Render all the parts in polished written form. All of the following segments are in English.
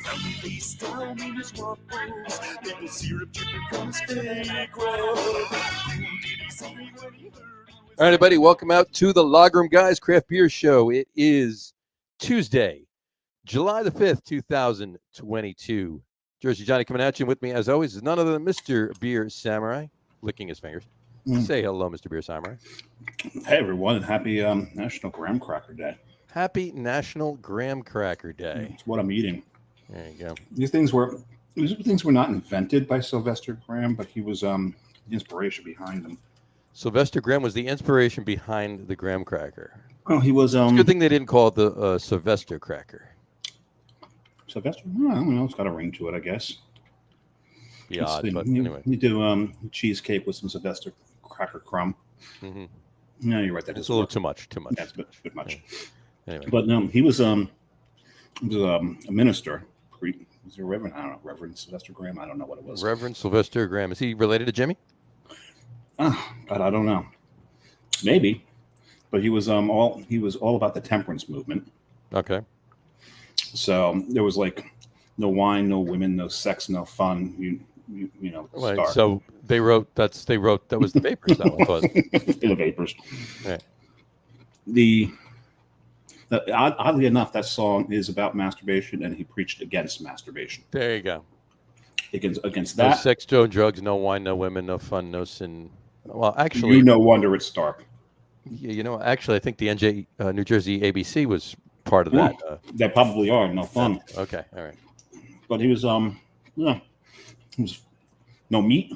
All right, everybody, welcome out to the Logroom Guys Craft Beer Show. It is Tuesday, July the 5th, 2022. Jersey Johnny coming at you. With me, as always, is none other than Mr. Beer Samurai, licking his fingers. Say hello, Mr. Beer Samurai. Hey, everyone, and happy National Graham Cracker Day. Happy National Graham Cracker Day. That's what I'm eating. There you go. These things were not invented by Sylvester Graham, but he was the inspiration behind them. Sylvester Graham was the inspiration behind the Graham Cracker. Oh, he was. It's a good thing they didn't call it the Sylvester Cracker. Sylvester? I don't know. It's got a ring to it, I guess. Be odd, but anyway. You do cheesecake with some Sylvester Cracker crumb. Mm-hmm. No, you're right. That's a little too much. That's a bit much. Yeah. Anyway. But he was a minister. Was he a reverend? I don't know. Reverend Sylvester Graham? I don't know what it was. Reverend Sylvester Graham. Is he related to Jimmy? God, I don't know. Maybe. But he was all about the temperance movement. Okay. So there was like no wine, no women, no sex, no fun. You know. Right. So they wrote that was the Vapors. That one was the Vapors. Right. Oddly enough, that song is about masturbation, and he preached against masturbation. There you go. Against that. No sex, no drugs, no wine, no women, no fun, no sin. Well, actually, no wonder it's dark. Actually, I think the New Jersey ABC was part of that. They probably are. No fun. Okay, all right. But he was he was no meat,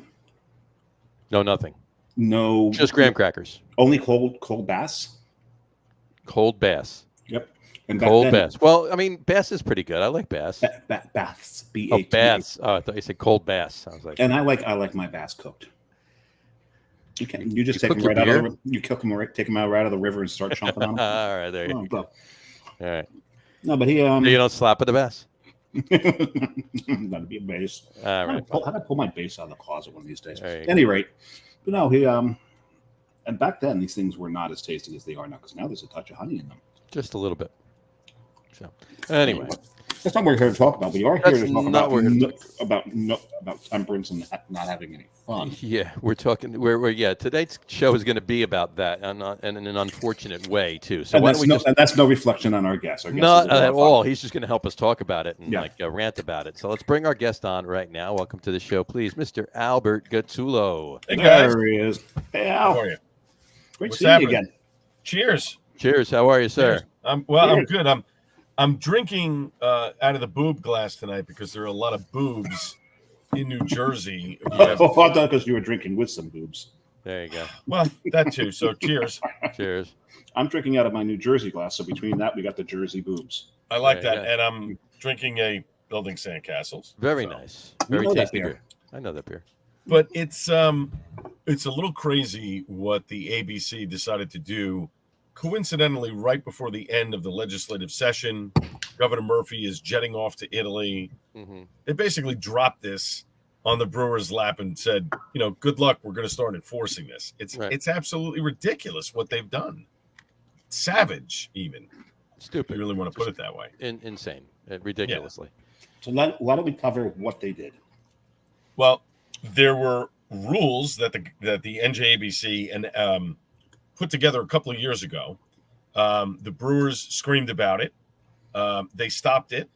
no nothing, no just graham crackers. Only cold bass. Cold bass. Yep. And cold bass. Well, I mean, bass is pretty good. I like bass. Baths. Oh, bass. Oh, I thought you said cold bass. I was like, and I like my bass cooked. You just take them right out of the, you cook them right, take them out right out of the river and start chomping on them. All right, there you go. All right. No, but he you don't slap at the bass. That'd be a bass. All right. How do I pull my bass out of the closet one of these days? At any rate, but no, he and back then these things were not as tasty as they are now because now there's a touch of honey in them. Just a little bit. So anyway. That's not what we're here to talk about. We are here to talk about temperance and not having any fun. Yeah, we're talking. Today's show is going to be about that, and in an unfortunate way too. So and that's no reflection on our guest. Not at all. He's just going to help us talk about it and rant about it. So let's bring our guest on right now. Welcome to the show, please, Mr. Albert Gattullo. Hey guys, there he is. Hey Al, how are you? Great seeing you again. Cheers. Cheers. How are you, sir? I'm good. I'm drinking out of the boob glass tonight because there are a lot of boobs in New Jersey. I thought because you were drinking with some boobs. There you go. Well, that too. So cheers. Cheers. I'm drinking out of my New Jersey glass. So between that, we got the Jersey boobs. I like that. And I'm drinking a Building Sandcastles. Very nice. Very tasty beer. I know that beer. But it's a little crazy what the ABC decided to do. Coincidentally, right before the end of the legislative session, Governor Murphy is jetting off to Italy. Mm-hmm. They basically dropped this on the brewers' lap and said, good luck. We're going to start enforcing this. It's absolutely ridiculous what they've done. Savage, even. Stupid. If you really want to put it that way. Insane. Ridiculously. Yeah. So why don't we cover what they did? Well, there were rules that the NJABC and put together a couple of years ago. The brewers screamed about it. They stopped it.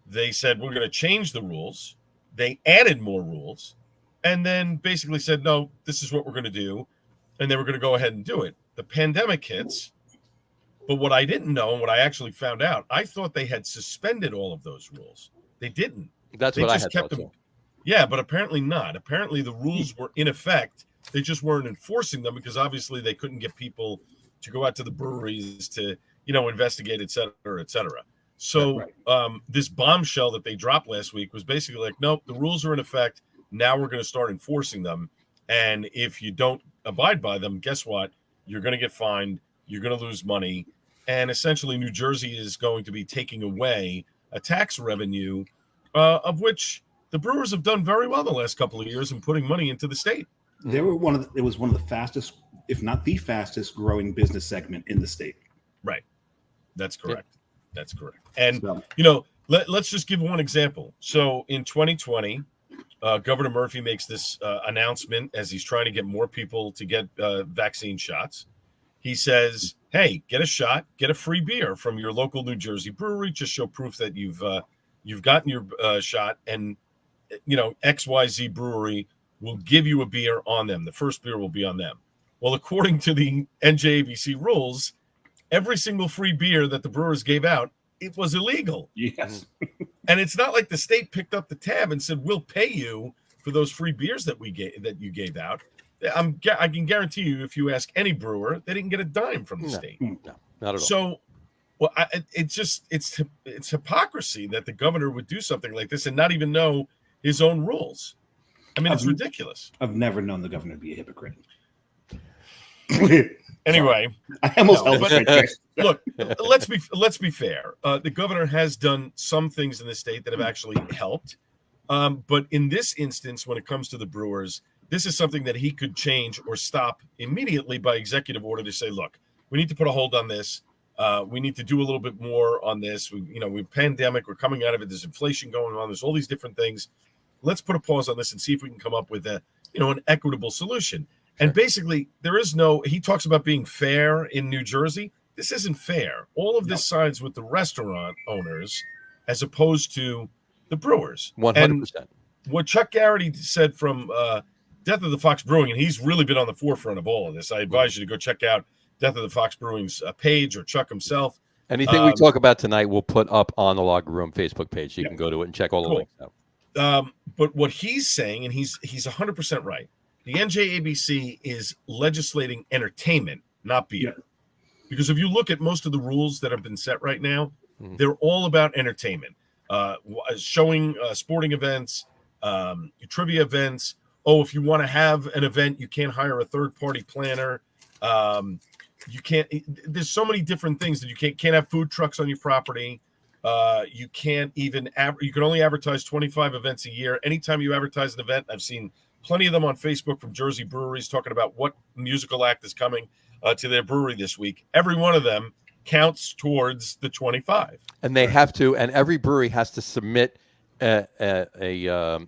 They said, we're going to change the rules. They added more rules and then basically said, no, this is what we're going to do. And they were going to go ahead and do it. The pandemic hits. But what I didn't know and what I actually found out, I thought they had suspended all of those rules. They didn't. That's what I had thought too. Yeah, but apparently not. Apparently the rules were in effect. They just weren't enforcing them because obviously they couldn't get people to go out to the breweries to, investigate, et cetera, et cetera. So this bombshell that they dropped last week was basically like, nope, the rules are in effect. Now we're going to start enforcing them. And if you don't abide by them, guess what? You're going to get fined. You're going to lose money. And essentially New Jersey is going to be taking away a tax revenue of which the brewers have done very well the last couple of years in putting money into the state. It was one of the fastest, if not the fastest growing business segment in the state. Right. That's correct. That's correct. And, Let's just give one example. So in 2020, Governor Murphy makes this announcement as he's trying to get more people to get vaccine shots. He says, hey, get a shot, get a free beer from your local New Jersey brewery. Just show proof that you've gotten your shot, and XYZ brewery will give you a beer on them. The first beer will be on them. Well, according to the NJABC rules, every single free beer that the brewers gave out, it was illegal. Yes. And it's not like the state picked up the tab and said, we'll pay you for those free beers that you gave out. I can guarantee you, if you ask any brewer, they didn't get a dime from the state. No, not at all. So, well, it's hypocrisy that the governor would do something like this and not even know his own rules. I mean, it's ridiculous. I've never known the governor to be a hypocrite. Anyway, I almost look. Let's be fair. The governor has done some things in the state that have actually helped, but in this instance, when it comes to the brewers, this is something that he could change or stop immediately by executive order to say, look, we need to put a hold on this. We need to do a little bit more on this. We're pandemic. We're coming out of it. There's inflation going on. There's all these different things. Let's put a pause on this and see if we can come up with an equitable solution. And basically, he talks about being fair in New Jersey. This isn't fair. All of this sides with the restaurant owners as opposed to the brewers. 100%. What Chuck Garrity said from Death of the Fox Brewing, and he's really been on the forefront of all of this. I advise you to go check out Death of the Fox Brewing's page, or Chuck himself. Anything we talk about tonight, we'll put up on the Locker Room Facebook page. So you can go to it and check all the links out. But what he's saying, and he's 100% right, the NJABC is legislating entertainment, not beer. Yeah. Because if you look at most of the rules that have been set right now, they're all about entertainment, showing sporting events, trivia events. Oh, if you want to have an event, you can't hire a third-party planner. You can't. There's so many different things that you can't have food trucks on your property. You can't even. You can only advertise 25 events a year. Anytime you advertise an event, I've seen plenty of them on Facebook from Jersey breweries talking about what musical act is coming to their brewery this week. Every one of them counts towards the 25. And they have to, and every brewery has to submit a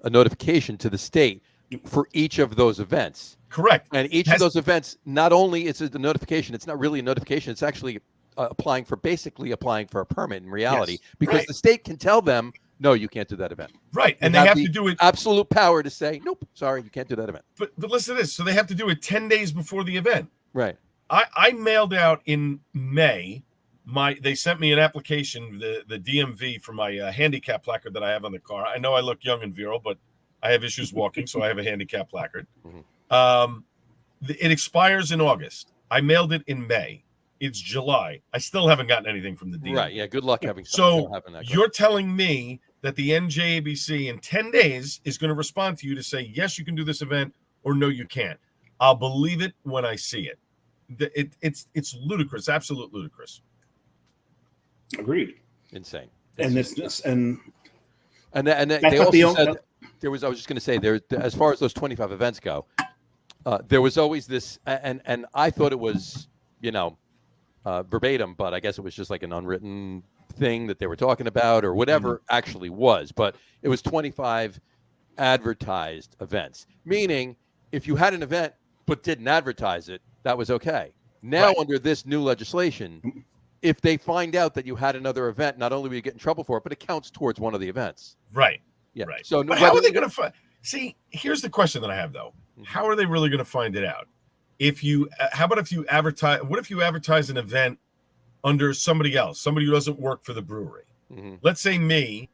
notification to the state for each of those events. Correct. And each of those events, not only is it a notification, it's not really a notification, it's actually applying for a permit in reality, because the state can tell them, no, you can't do that event. Right. And they have to do it. Absolute power to say, nope, sorry, you can't do that event. But listen to this. So they have to do it 10 days before the event. Right. I mailed out in May. They sent me an application, the DMV, for my handicap placard that I have on the car. I know I look young and virile, but I have issues walking, so I have a handicap placard. It expires in August. I mailed it in May. It's July. I still haven't gotten anything from the DMV. Right. Yeah. Good luck having. So you're telling me that the NJABC in 10 days is going to respond to you to say, yes, you can do this event, or no, you can't. I'll believe it when I see it. It's ludicrous, absolute ludicrous. Agreed. Insane. And they also said there was. I was just going to say there, as far as those 25 events go, there was always this, and I thought it was, verbatim, but I guess it was just like an unwritten thing that they were talking about, or whatever actually was. But it was 25 advertised events, meaning if you had an event but didn't advertise it, that was okay. Now, under this new legislation, if they find out that you had another event, not only will you get in trouble for it, but it counts towards one of the events. Right. Yeah. Right. So, but how are they going to find? See, here's the question that I have though: how are they really going to find it out? How about if you advertise? What if you advertise an event under somebody else, somebody who doesn't work for the brewery? Let's say me.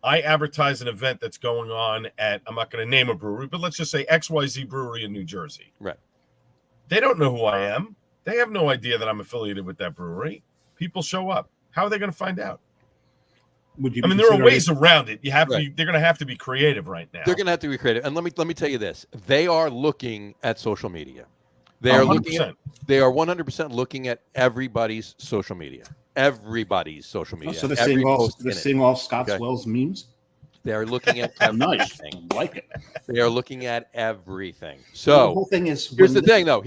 I advertise an event that's going on at, I'm not going to name a brewery, but let's just say XYZ Brewery in New Jersey. Right. They don't know who I am. They have no idea that I'm affiliated with that brewery. People show up. How are they going to find out? There are ways around it. They're going to have to be creative right now. They're going to have to be creative. And let me tell you this. They are looking at social media. They are 100%. They are 100% looking at everybody's social media. Everybody's social media. So they're seeing all Scott's Wells memes? They are looking at everything. Nice. I like it. They are looking at everything. So the whole thing is, here's the thing though.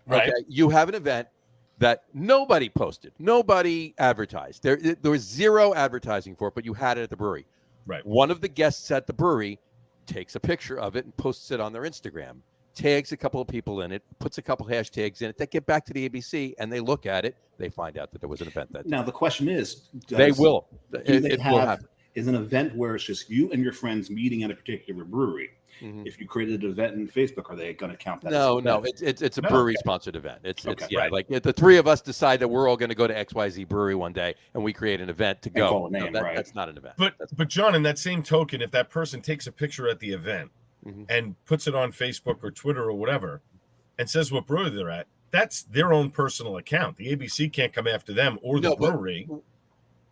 Right. Okay, you have an event. that nobody posted, nobody advertised. There was zero advertising for it, but you had it at the brewery. Right. One of the guests at the brewery takes a picture of it and posts it on their Instagram, tags a couple of people in it, puts a couple hashtags in it. They get back to the ABC and they look at it. They find out that there was an event that Now the question is, they will. It will happen. Is an event where it's just you and your friends meeting at a particular brewery. Mm-hmm. If you created an event in Facebook, are they going to count that? No, it's a brewery sponsored event. It's right. Like the three of us decide that we're all going to go to XYZ brewery one day, and we create an event to go. Call a name, right. That's not an event. But John, in that same token, if that person takes a picture at the event and puts it on Facebook or Twitter or whatever, and says what brewery they're at, that's their own personal account. The ABC can't come after them or the brewery.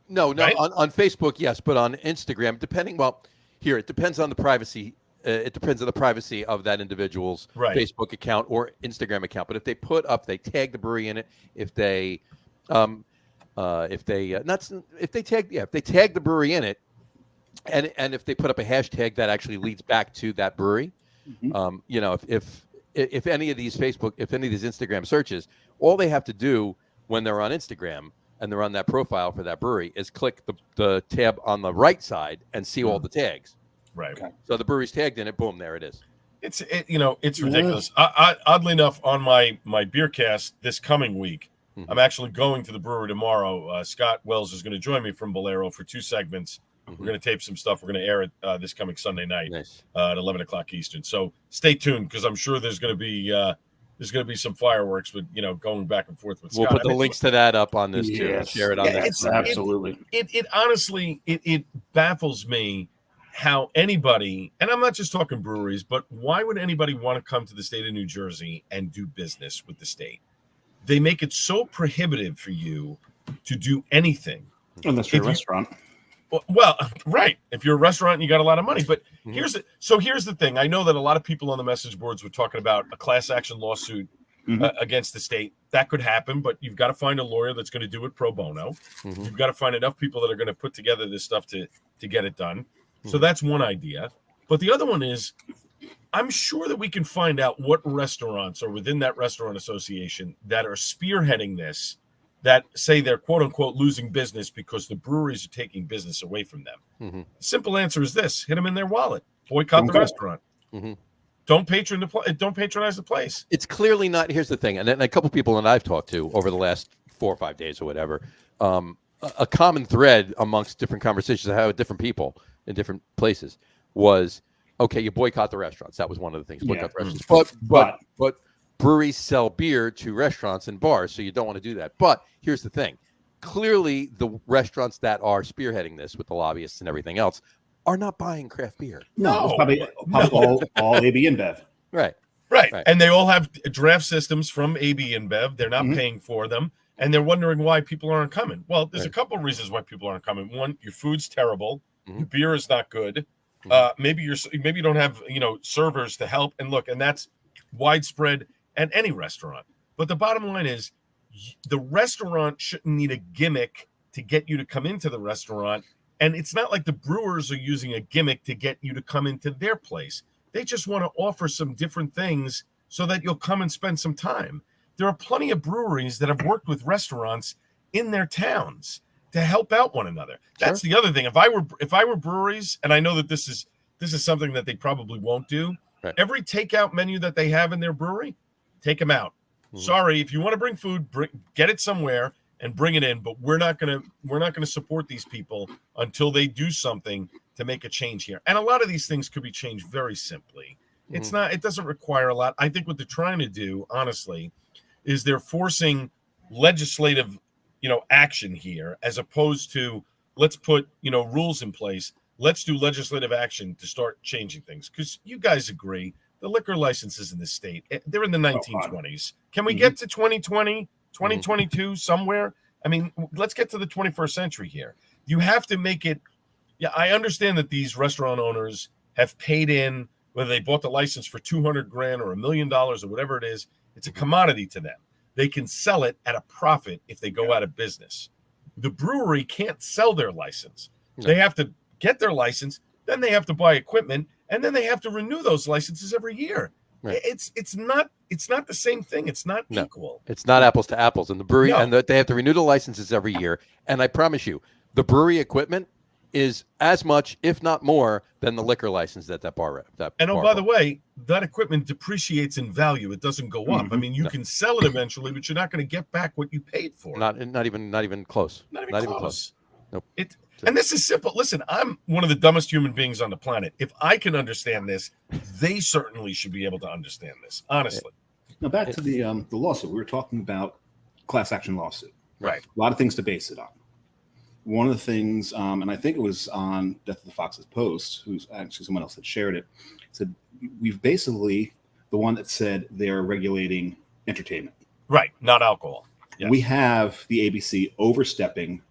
No, right? on Facebook, yes, but on Instagram, it depends on the privacy. It depends on the privacy of that individual's Facebook account or Instagram account. But if they they tag the brewery in it. If they tag the brewery in it, and if they put up a hashtag that actually leads back to that brewery, if any of these Instagram searches, all they have to do when they're on Instagram and they're on that profile for that brewery is click the tab on the right side and see all the tags. Right. Okay. So the brewery's tagged in it. Boom, there it is. It's ridiculous. Oddly enough, on my beer cast this coming week, I'm actually going to the brewery tomorrow. Scott Wells is going to join me from Bolero for 2 segments. We're going to tape some stuff. We're going to air it this coming Sunday night at 11 o'clock Eastern. So stay tuned because I'm sure there's going to be some fireworks with going back and forth with Scott. We'll put the links to that up on this too. Share it on this. Absolutely. It honestly baffles me how anybody, and I'm not just talking breweries, but why would anybody want to come to the state of New Jersey and do business with the state? They make it so prohibitive for you to do anything. Unless you're a restaurant. Well, right. If you're a restaurant and you got a lot of money. But here's the thing. I know that a lot of people on the message boards were talking about a class action lawsuit against the state. That could happen, but you've got to find a lawyer that's going to do it pro bono. You've got to find enough people that are going to put together this stuff to get it done. So that's one idea. But the other one is, I'm sure that we can find out what restaurants are within that restaurant association that are spearheading this, that say they're quote unquote losing business because the breweries are taking business away from them. Simple answer is this: hit them in their wallet, boycott the restaurant. Don't patronize the place. It's clearly not. Here's the thing, and a couple people that I've talked to over the last 4 or 5 days or whatever, a common thread amongst different conversations I had with different people in different places was, okay, you boycott the restaurants. That was one of the things. Boycott the restaurants. But breweries sell beer to restaurants and bars, so you don't want to do that. But here's the thing. Clearly, the restaurants that are spearheading this with the lobbyists and everything else are not buying craft beer. No, it's probably all AB InBev. Right. And they all have draft systems from AB InBev. They're not paying for them, and they're wondering why people aren't coming. Well, there's a couple of reasons why people aren't coming. One, your food's terrible. Your beer is not good. Maybe you don't have servers to help. And look, and that's widespread at any restaurant. But the bottom line is, the restaurant shouldn't need a gimmick to get you to come into the restaurant. And it's not like the brewers are using a gimmick to get you to come into their place. They just want to offer some different things so that you'll come and spend some time. There are plenty of breweries that have worked with restaurants in their towns to help out one another. That's the other thing. If I were breweries, and I know that this is something that they probably won't do. Right. Every takeout menu that they have in their brewery, take them out. Sorry, if you want to bring food, get it somewhere and bring it in. But we're not gonna support these people until they do something to make a change here. And a lot of these things could be changed very simply. It doesn't require a lot. I think what they're trying to do, honestly, is they're forcing legislative action here, as opposed to let's put rules in place. Let's do legislative action to start changing things, because you guys agree the liquor licenses in the state, they're in the 1920s. Can we get to 2020, 2022 somewhere? I mean, let's get to the 21st century here. You have to make it. Yeah, I understand that these restaurant owners have paid in, whether they bought the license for $200,000 or $1 million or whatever it is. It's a commodity to them. They can sell it at a profit if they go out of business. The brewery can't sell their license. No. They have to get their license, then they have to buy equipment, and then they have to renew those licenses every year. Right. It's not the same thing. It's not No. equal. It's not apples to apples. And the brewery, No. and they have to renew the licenses every year. And I promise you, the brewery equipment is as much, if not more, than the liquor license that bar. By the way, that equipment depreciates in value. It doesn't go up. I mean, you can sell it eventually, but you're not going to get back what you paid for. Not even close. Not even close. Nope. And this is simple. Listen, I'm one of the dumbest human beings on the planet. If I can understand this, they certainly should be able to understand this. Honestly. Now back to the lawsuit. We were talking about class action lawsuit. Right. A lot of things to base it on. One of the things, and I think it was on Death of the Fox's post, who's actually someone else that shared it, said we've basically the one that said they're regulating entertainment. Right, not alcohol. Yes. We have the ABC overstepping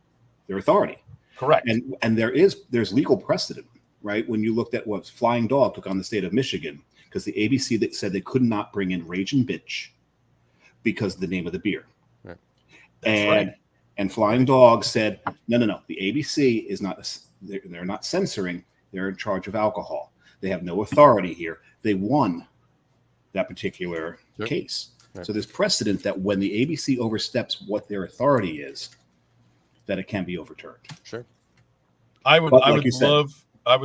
their authority. Correct. And there's legal precedent, right? When you looked at what Flying Dog took on the state of Michigan, because the ABC that said they could not bring in Rage and Bitch because of the name of the beer. Right. And Flying Dog said, no. The ABC is not, they're not censoring. They're in charge of alcohol. They have no authority here. They won that particular case. Right. So there's precedent that when the ABC oversteps what their authority is, that it can be overturned. Sure. I would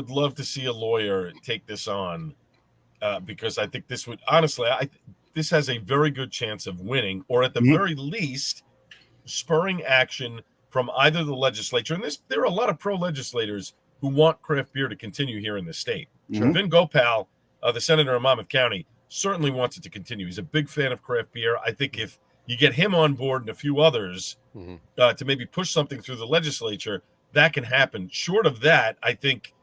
love to see a lawyer take this on because I think this would honestly, this has a very good chance of winning, or at the very least, spurring action from either the legislature. And there are a lot of pro-legislators who want craft beer to continue here in the state. Sure. Vin Gopal, the senator of Monmouth County, certainly wants it to continue. He's a big fan of craft beer. I think if you get him on board and a few others to maybe push something through the legislature, that can happen. Short of that, I think,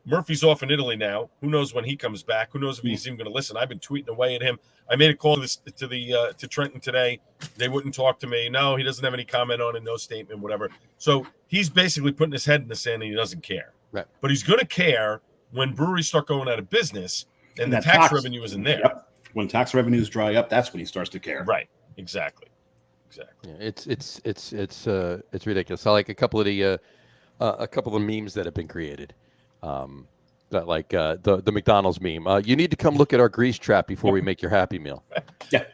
Murphy's off in Italy now. Who knows when he comes back? Who knows if he's even going to listen? I've been tweeting away at him. I made a call to Trenton today. They wouldn't talk to me. No, he doesn't have any comment on it, no statement, whatever. So he's basically putting his head in the sand and he doesn't care. Right. But he's going to care when breweries start going out of business and the tax revenue isn't there. Yep. When tax revenues dry up, that's when he starts to care. Right. Exactly. Yeah, it's ridiculous. I like a couple of the memes that have been created. That like the McDonald's meme. You need to come look at our grease trap before we make your Happy Meal. Yeah.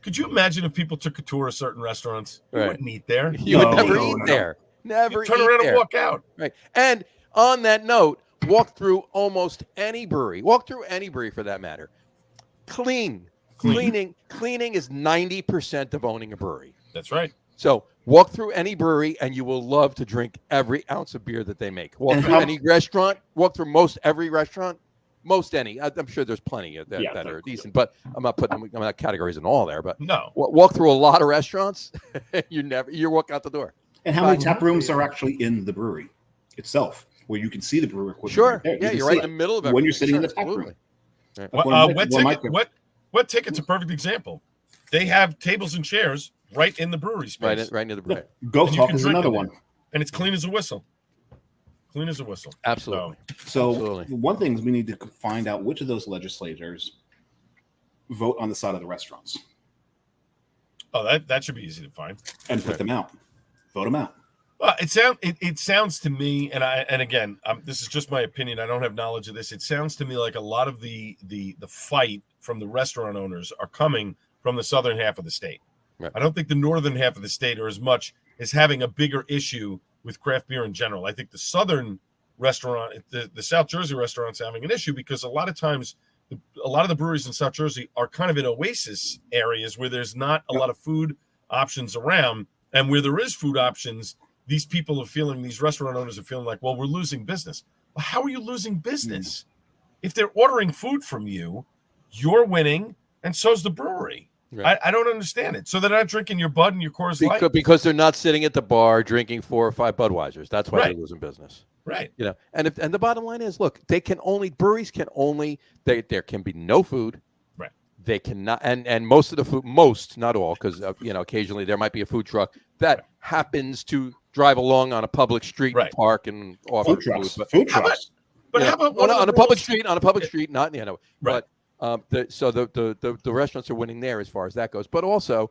Could you imagine if people took a tour of certain restaurants? You wouldn't eat there. You would never eat there. Never turn around and walk out. Right. And on that note, walk through almost any brewery. Walk through any brewery for that matter. Cleaning is 90% of owning a brewery. That's right. So walk through any brewery and you will love to drink every ounce of beer that they make. Walk through any restaurant. Walk through most every restaurant. Most any. I'm sure there's plenty that are decent, but I'm not categorizing all there. But no, walk through a lot of restaurants. You walk out the door. And how many tap rooms are actually in the brewery itself, where you can see the brewery equipment? Sure. Right there. You're right in the middle of it when you're sitting in the tap room. Right. Wet Ticket's a perfect example. They have tables and chairs right in the brewery space. Right near the brewery. Ghost Talk is another one. And it's clean as a whistle. Clean as a whistle. Absolutely. So one thing is we need to find out which of those legislators vote on the side of the restaurants. Oh, that should be easy to find. And put them out. Vote them out. Well, it sounds to me, and again, this is just my opinion. I don't have knowledge of this. It sounds to me like a lot of the fight from the restaurant owners are coming from the southern half of the state. Right. I don't think the northern half of the state are as much as having a bigger issue with craft beer in general. I think the southern restaurant, the South Jersey restaurants, having an issue because a lot of times, a lot of the breweries in South Jersey are kind of in oasis areas where there's not a lot of food options around, and where there is food options. These restaurant owners are feeling like, well, we're losing business. Well, how are you losing business? If they're ordering food from you, you're winning, and so's the brewery. Right. I don't understand it. So they're not drinking your Bud and your Coors Light? Because they're not sitting at the bar drinking 4 or 5 Budweisers. That's why they're losing business. Right. And the bottom line is, look, breweries can only, there can be no food. Right. They cannot, and most of the food, not all, because, occasionally there might be a food truck that happens to drive along on a public street and park and offer food trucks. But how about on a public street, not, right. But the restaurants are winning there as far as that goes. But also,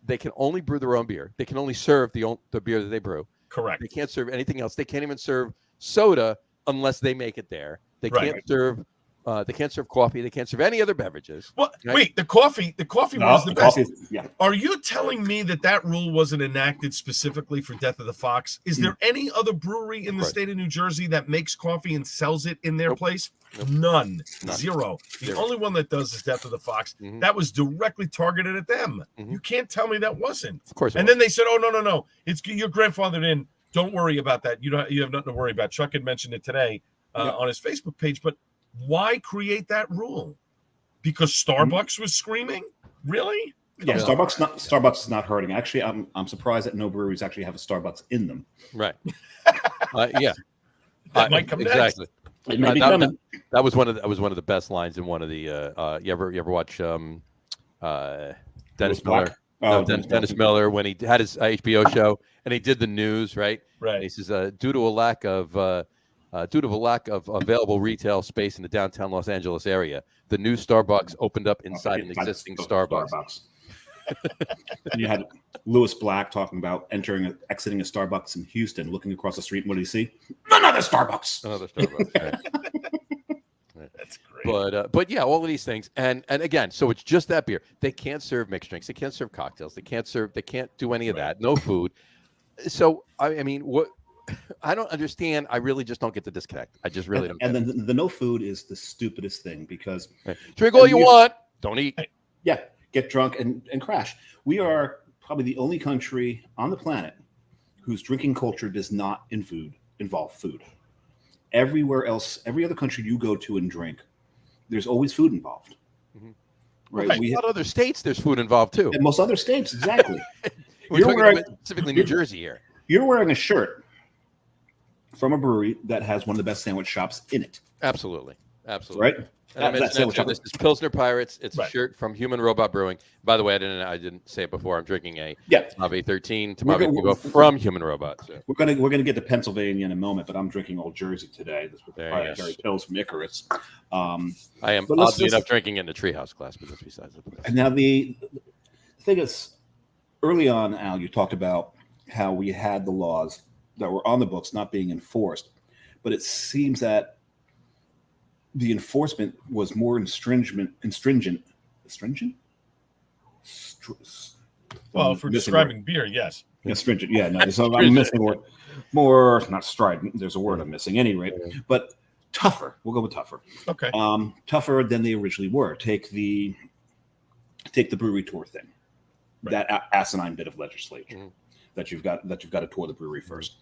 they can only brew their own beer. They can only serve the beer that they brew. Correct. They can't serve anything else. They can't even serve soda unless they make it there. They can't serve They can't serve coffee. They can't serve any other beverages. Well, Right. wait, the coffee No, was the the best. coffee, yeah. Are you telling me that rule wasn't enacted specifically for Death of the Fox? Is there any other brewery in the state of New Jersey that makes coffee and sells it in their Nope. place? Nope. None. None. Zero. The Zero. only one that does is Death of the Fox. Mhm. That was directly targeted at them. Mhm. You can't tell me that wasn't. Of course. And then they said, "Oh no, it's your grandfathered in. Don't worry about that. You have nothing to worry about." Chuck had mentioned it today on his Facebook page. But why create that rule? Because Starbucks was screaming? Really? Yeah, Starbucks is not hurting. Actually, I'm surprised that no breweries actually have a Starbucks in them. Right. Yeah. That might come exactly. It may be coming. That was one of the best lines in one of the. You ever watch Dennis Miller? Oh, Dennis Miller when he had his HBO show and he did the news, right? Right. And he says, due to a lack of available retail space in the downtown Los Angeles area, the new Starbucks opened up inside an existing Starbucks. And you had Lewis Black talking about exiting a Starbucks in Houston, looking across the street, and what do you see? Another Starbucks. Another Starbucks. Right. That's great. But yeah, all of these things, and again, so it's just that beer. They can't serve mixed drinks. They can't serve cocktails. They can't do any of that. No food. So I mean, what? I don't understand. I really just don't get the disconnect. I just really don't. And then the no food is the stupidest thing because drink all you want, don't eat. Yeah, get drunk and crash. We are probably the only country on the planet whose drinking culture does not involve food. Everywhere else, every other country you go to and drink, there's always food involved. Mm-hmm. Right. A lot of other states, there's food involved too. In most other states, exactly. We're talking about specifically New Jersey here. You're wearing a shirt from a brewery that has one of the best sandwich shops in it. Absolutely. Right? And I mentioned this is Pilsner Pirates. It's a shirt from Human Robot Brewing. By the way, I didn't say it before. I'm drinking a Mave 13 Tamave from Human Robot. So. We're gonna get to Pennsylvania in a moment, but I'm drinking Old Jersey today. This was proprietary pills from Icarus. I am oddly enough drinking it in the Treehouse class, but that's besides the point. And now the thing is, early on, Al, you talked about how we had the laws that were on the books not being enforced, but it seems that the enforcement was more stringent. Well, for describing beer, yes. Yeah, stringent. Yeah, no, so I'm missing a word. More, not strident. There's a word I'm missing. At any rate, but tougher. We'll go with tougher. Okay. Tougher than they originally were. Take the brewery tour thing. Right. That asinine bit of legislation. Mm-hmm. that you've got to tour the brewery first.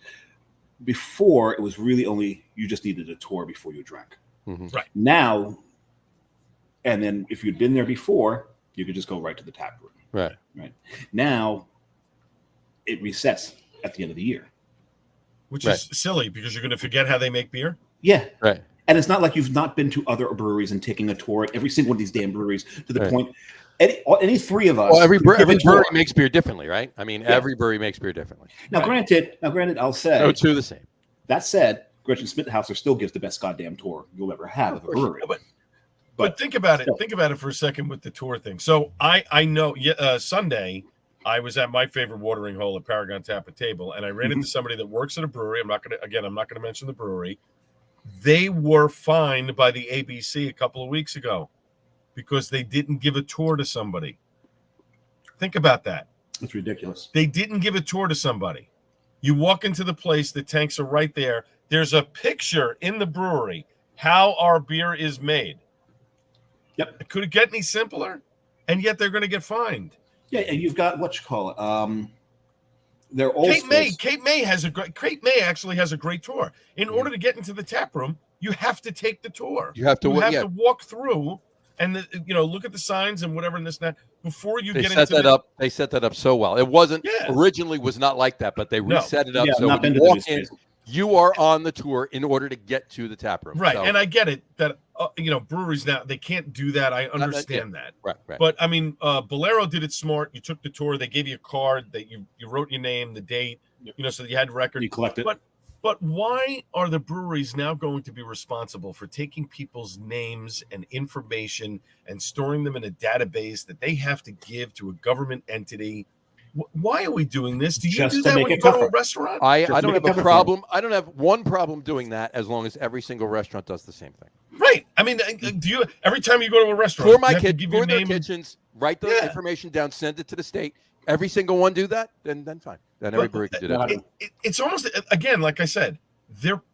Before, it was really only you just needed a tour before you drank. Mm-hmm. Right. Now, and then if you'd been there before, you could just go right to the tap room. Right. Now, it resets at the end of the year. Which is silly because you're going to forget how they make beer? Yeah. Right. And it's not like you've not been to other breweries and taking a tour at every single one of these damn breweries to the point. Any three of us. Well, every brewery makes beer differently, right? I mean, every brewery makes beer differently. Now, granted, I'll say. No two the same. That said, Gretchen Smithhauser still gives the best goddamn tour you'll ever have at a brewery. But think about it. Think about it for a second with the tour thing. So I know Sunday I was at my favorite watering hole at Paragon Tap and Table, and I ran into somebody that works at a brewery. I'm not gonna mention the brewery. They were fined by the ABC a couple of weeks ago because they didn't give a tour to somebody. Think about that. It's ridiculous. They didn't give a tour to somebody. You walk into the place, the tanks are right there. There's a picture in the brewery how our beer is made. Yep. Could it get any simpler? And yet they're going to get fined. Yeah, and you've got they're all Cape May actually has a great tour. In order to get into the tap room, you have to take the tour. You have to walk through and look at the signs and whatever and this and that before you get into that. They set that up so well. It wasn't originally was not like that, but they reset it up so when you walk in, you are on the tour in order to get to the tap room. Right, and I get it that breweries now they can't do that. I understand that. Right. But I mean, Bolero did it smart. You took the tour. They gave you a card that you wrote your name, the date, so that you had record. You collect it. But why are the breweries now going to be responsible for taking people's names and information and storing them in a database that they have to give to a government entity? Why are we doing this? Do you Just do to that make when you it go to tougher. a restaurant? I Just don't make have it a tougher for problem. I don't have one problem doing that as long as every single restaurant does the same thing. Right. I mean, do you every time you go to a restaurant For you my have to kid, give your for their name? kitchens, write the information down, send it to the state. Every single one do that, then fine. Then every brewery can do that. It's almost, again, like I said,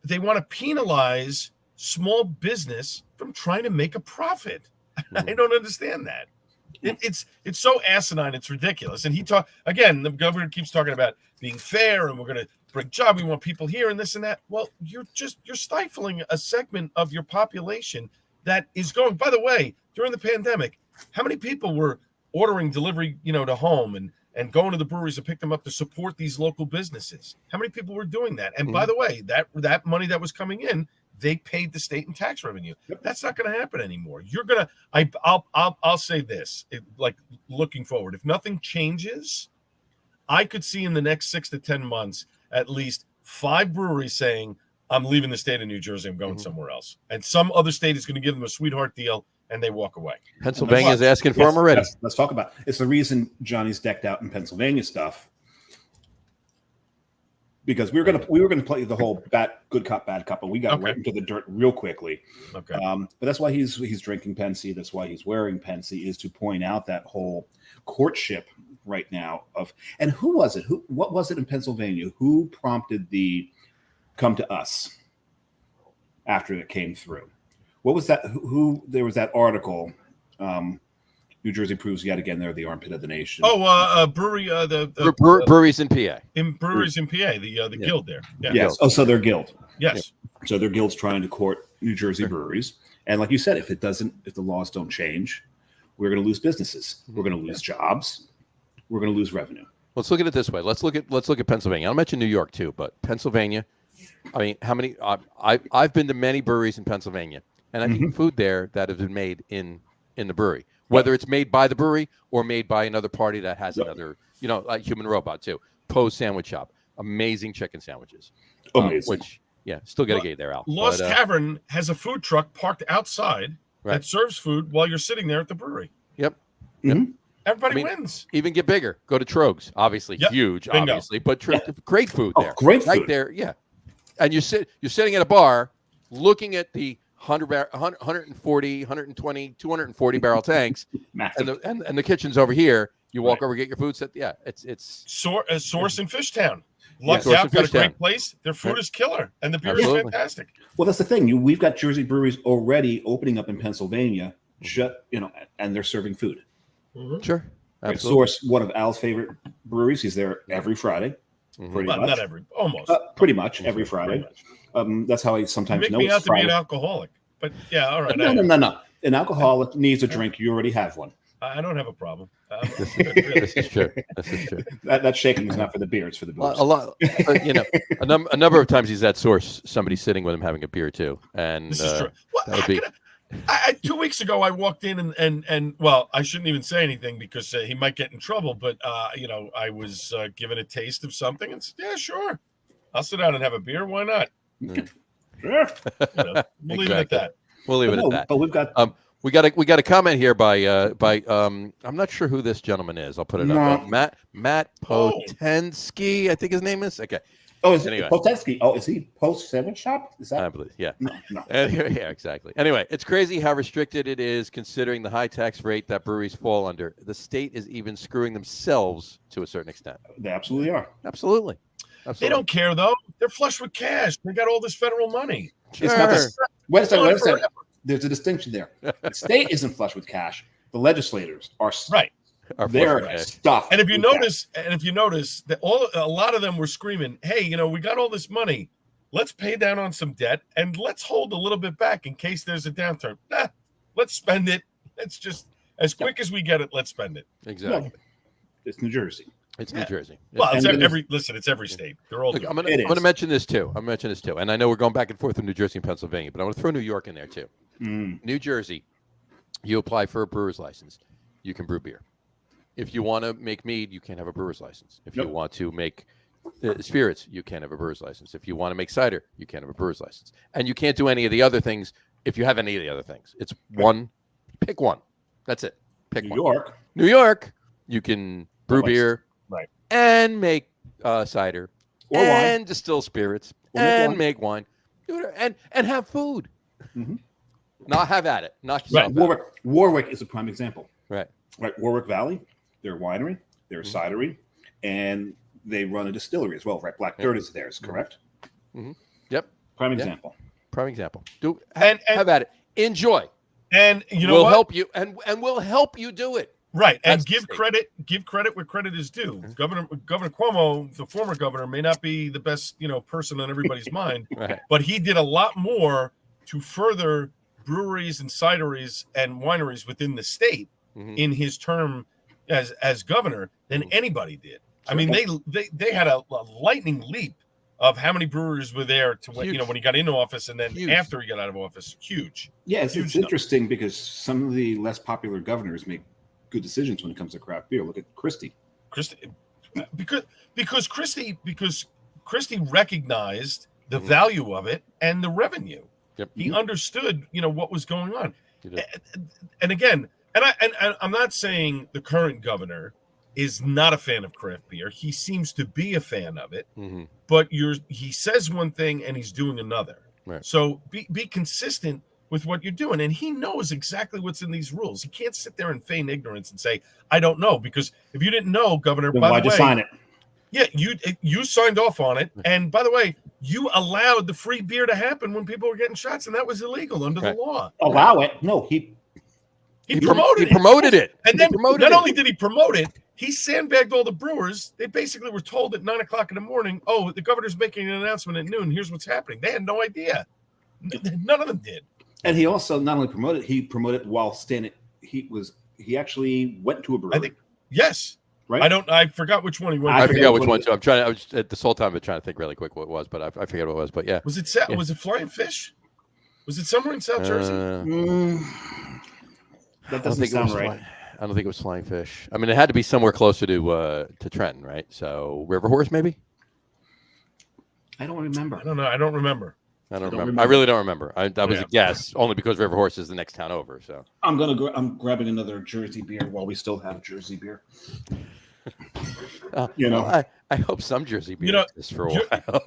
they want to penalize small business from trying to make a profit. I don't understand that. It's so asinine. It's ridiculous. And the governor keeps talking about being fair, and we're going to bring jobs. We want people here and this and that. Well, you're stifling a segment of your population that is going. By the way, during the pandemic, how many people were ordering delivery, to home and going to the breweries to pick them up to support these local businesses? How many people were doing that? And by the way, that money that was coming in, they paid the state in tax revenue. Yep. That's not going to happen anymore. I'll say this, like looking forward, if nothing changes, I could see in the next 6 to 10 months at least 5 breweries saying, I'm leaving the state of New Jersey, I'm going somewhere else. And some other state is going to give them a sweetheart deal, and they walk away. Pennsylvania is asking for them already. Let's talk about it. It's the reason Johnny's decked out in Pennsylvania stuff, because we were gonna play the whole good cop, bad cop, but we got right into the dirt real quickly. Okay. But that's why he's drinking Pensy. That's why he's wearing Pensy, is to point out that whole courtship right now and who was it? What was it in Pennsylvania? Who prompted the come to us after it came through? What was that? There was that article. New Jersey proves yet again they're the armpit of the nation. Brewery. Breweries in PA. Breweries in PA. The guild there. Yeah. Yes. Oh, so their guild. Yes. So their guild's trying to court New Jersey breweries, and like you said, if the laws don't change, we're going to lose businesses. We're going to lose jobs. We're going to lose revenue. Let's look at it this way. Let's look at Pennsylvania. I'll mention New York too, but Pennsylvania. I mean, how many? I've been to many breweries in Pennsylvania, and I've eaten food there that has been made in the brewery, whether it's made by the brewery or made by another party that has another, like Human Robot too. Poe's Sandwich Shop, amazing chicken sandwiches. Amazing. Still got to get there, Al. Lost Tavern has a food truck parked outside that serves food while you're sitting there at the brewery. Yep. Mm-hmm. Everybody wins. Even get bigger. Go to Trogs, obviously huge, Bingo. obviously, but great food there. Great food. Right there, yeah. And you're sitting at a bar looking at the 140, 120, 240 barrel tanks, and the kitchen's over here. You walk over, get your food set. Yeah, it's Source in Fishtown. Luck's out, got a great place. Their food is killer, and the beer is fantastic. Well, that's the thing. We've got Jersey breweries already opening up in Pennsylvania, and they're serving food. Mm-hmm. Sure, absolutely. Source, one of Al's favorite breweries. He's there every Friday. Pretty much. Not every, almost. Pretty much every Friday. That's how I sometimes know. Make me out to be an alcoholic, but yeah, all right. No. An alcoholic needs a drink. You already have one. I don't have a problem. This is true. That shaking is not for the beer; it's for the booze. A lot, a number of times he's at Source. Somebody sitting with him having a beer too, and this is true. That would be. 2 weeks ago, I walked in and well, I shouldn't even say anything because he might get in trouble. But I was given a taste of something and said, "Yeah, sure, I'll sit down and have a beer. Why not?" Sure. We'll leave it at that. We'll leave it at that. But we've got we got a comment here by I'm not sure who this gentleman is. I'll put it up. Matt Potensky, I think his name is. Okay. Oh, is it Potensky? Oh, is he Post Sandwich Shop? Is that? I believe, yeah. No. Yeah, exactly. Anyway, it's crazy how restricted it is considering the high tax rate that breweries fall under. The state is even screwing themselves to a certain extent. They absolutely are. Absolutely. They don't care, though. They're flush with cash. They got all this federal money. Sure. It's not wait a second. There's a distinction there. The state isn't flush with cash. The legislators are. Right. They're stuffed. And if you notice that a lot of them were screaming, "Hey, we got all this money. Let's pay down on some debt and let's hold a little bit back in case there's a downturn. Let's spend it. Let's just as quick as we get it. Let's spend it." Exactly. Well, it's New Jersey. It's New Jersey. Well, it's every state. They're all. Look, I'm going to mention this too. And I know we're going back and forth with New Jersey and Pennsylvania, but I want to throw New York in there too. New Jersey, you apply for a brewer's license, you can brew beer. If you want to make mead, you can't have a brewer's license. If you want to make spirits, you can't have a brewer's license. If you want to make cider, you can't have a brewer's license. And you can't do any of the other things if you have any of the other things. It's one. Pick one. That's it. Pick one. New York, you can brew beer. Right. and make cider Or wine. and distill spirits Or make and wine. make wine. Do it, and have food. Mhm. Not have at it. Knock Right. yourself out. Warwick is a prime example. Right. Right. Warwick Valley, they're a winery, they're a cidery, and they run a distillery as well. Right. Black Dirt is theirs, correct? Yep. Prime Yeah. example. Prime example. Do And- have at it. Enjoy. And you know we'll what? help you, and we'll help you do it. Right, and That's the give state. credit where credit is due. Governor Cuomo, the former governor, may not be the best person on everybody's mind, Right. but he did a lot more to further breweries and cideries and wineries within the state in his term as governor than anybody did. I mean, they had a lightning leap of how many breweries were there to when he got into office, and then after he got out of office. Huge. Yeah, it's Huge interesting because some of the less popular governors make good decisions when it comes to craft beer. Look at Christie. Because Christie recognized the value of it and the revenue. Yep. He understood, what was going on. And again, I'm not saying the current governor is not a fan of craft beer. He seems to be a fan of it, but he says one thing and he's doing another. Right. So be consistent with what you're doing. And he knows exactly what's in these rules. He can't sit there and feign ignorance and say, I don't know, because if you didn't know, Governor, Then by why'd the you way, sign it? yeah, you signed off on it. And by the way, you allowed the free beer to happen when people were getting shots, and that was illegal under the law. Allow it? No, he promoted it. And then not it. only did he promote it, he sandbagged all the brewers. They basically were told at 9:00 in the morning, oh, the governor's making an announcement at noon. Here's what's happening. They had no idea. None of them did. And he also not only promoted, he promoted while standing. He actually went to a brewery. I think yes. Right. I forgot which one he went. I to. forgot which one too. I was this whole time trying to think really quick what it was, but I forget what it was. But yeah. Was it Flying Fish? Was it somewhere in South Jersey? That doesn't sound right. I don't think it was Flying Fish. I mean, it had to be somewhere closer to Trenton, right? So River Horse, maybe. I don't remember. I don't know. I don't remember. I remember. I really don't remember. That was a guess, only because River Horse is the next town over. So I'm grabbing another Jersey beer while we still have Jersey beer. I hope some Jersey beer exists for a while.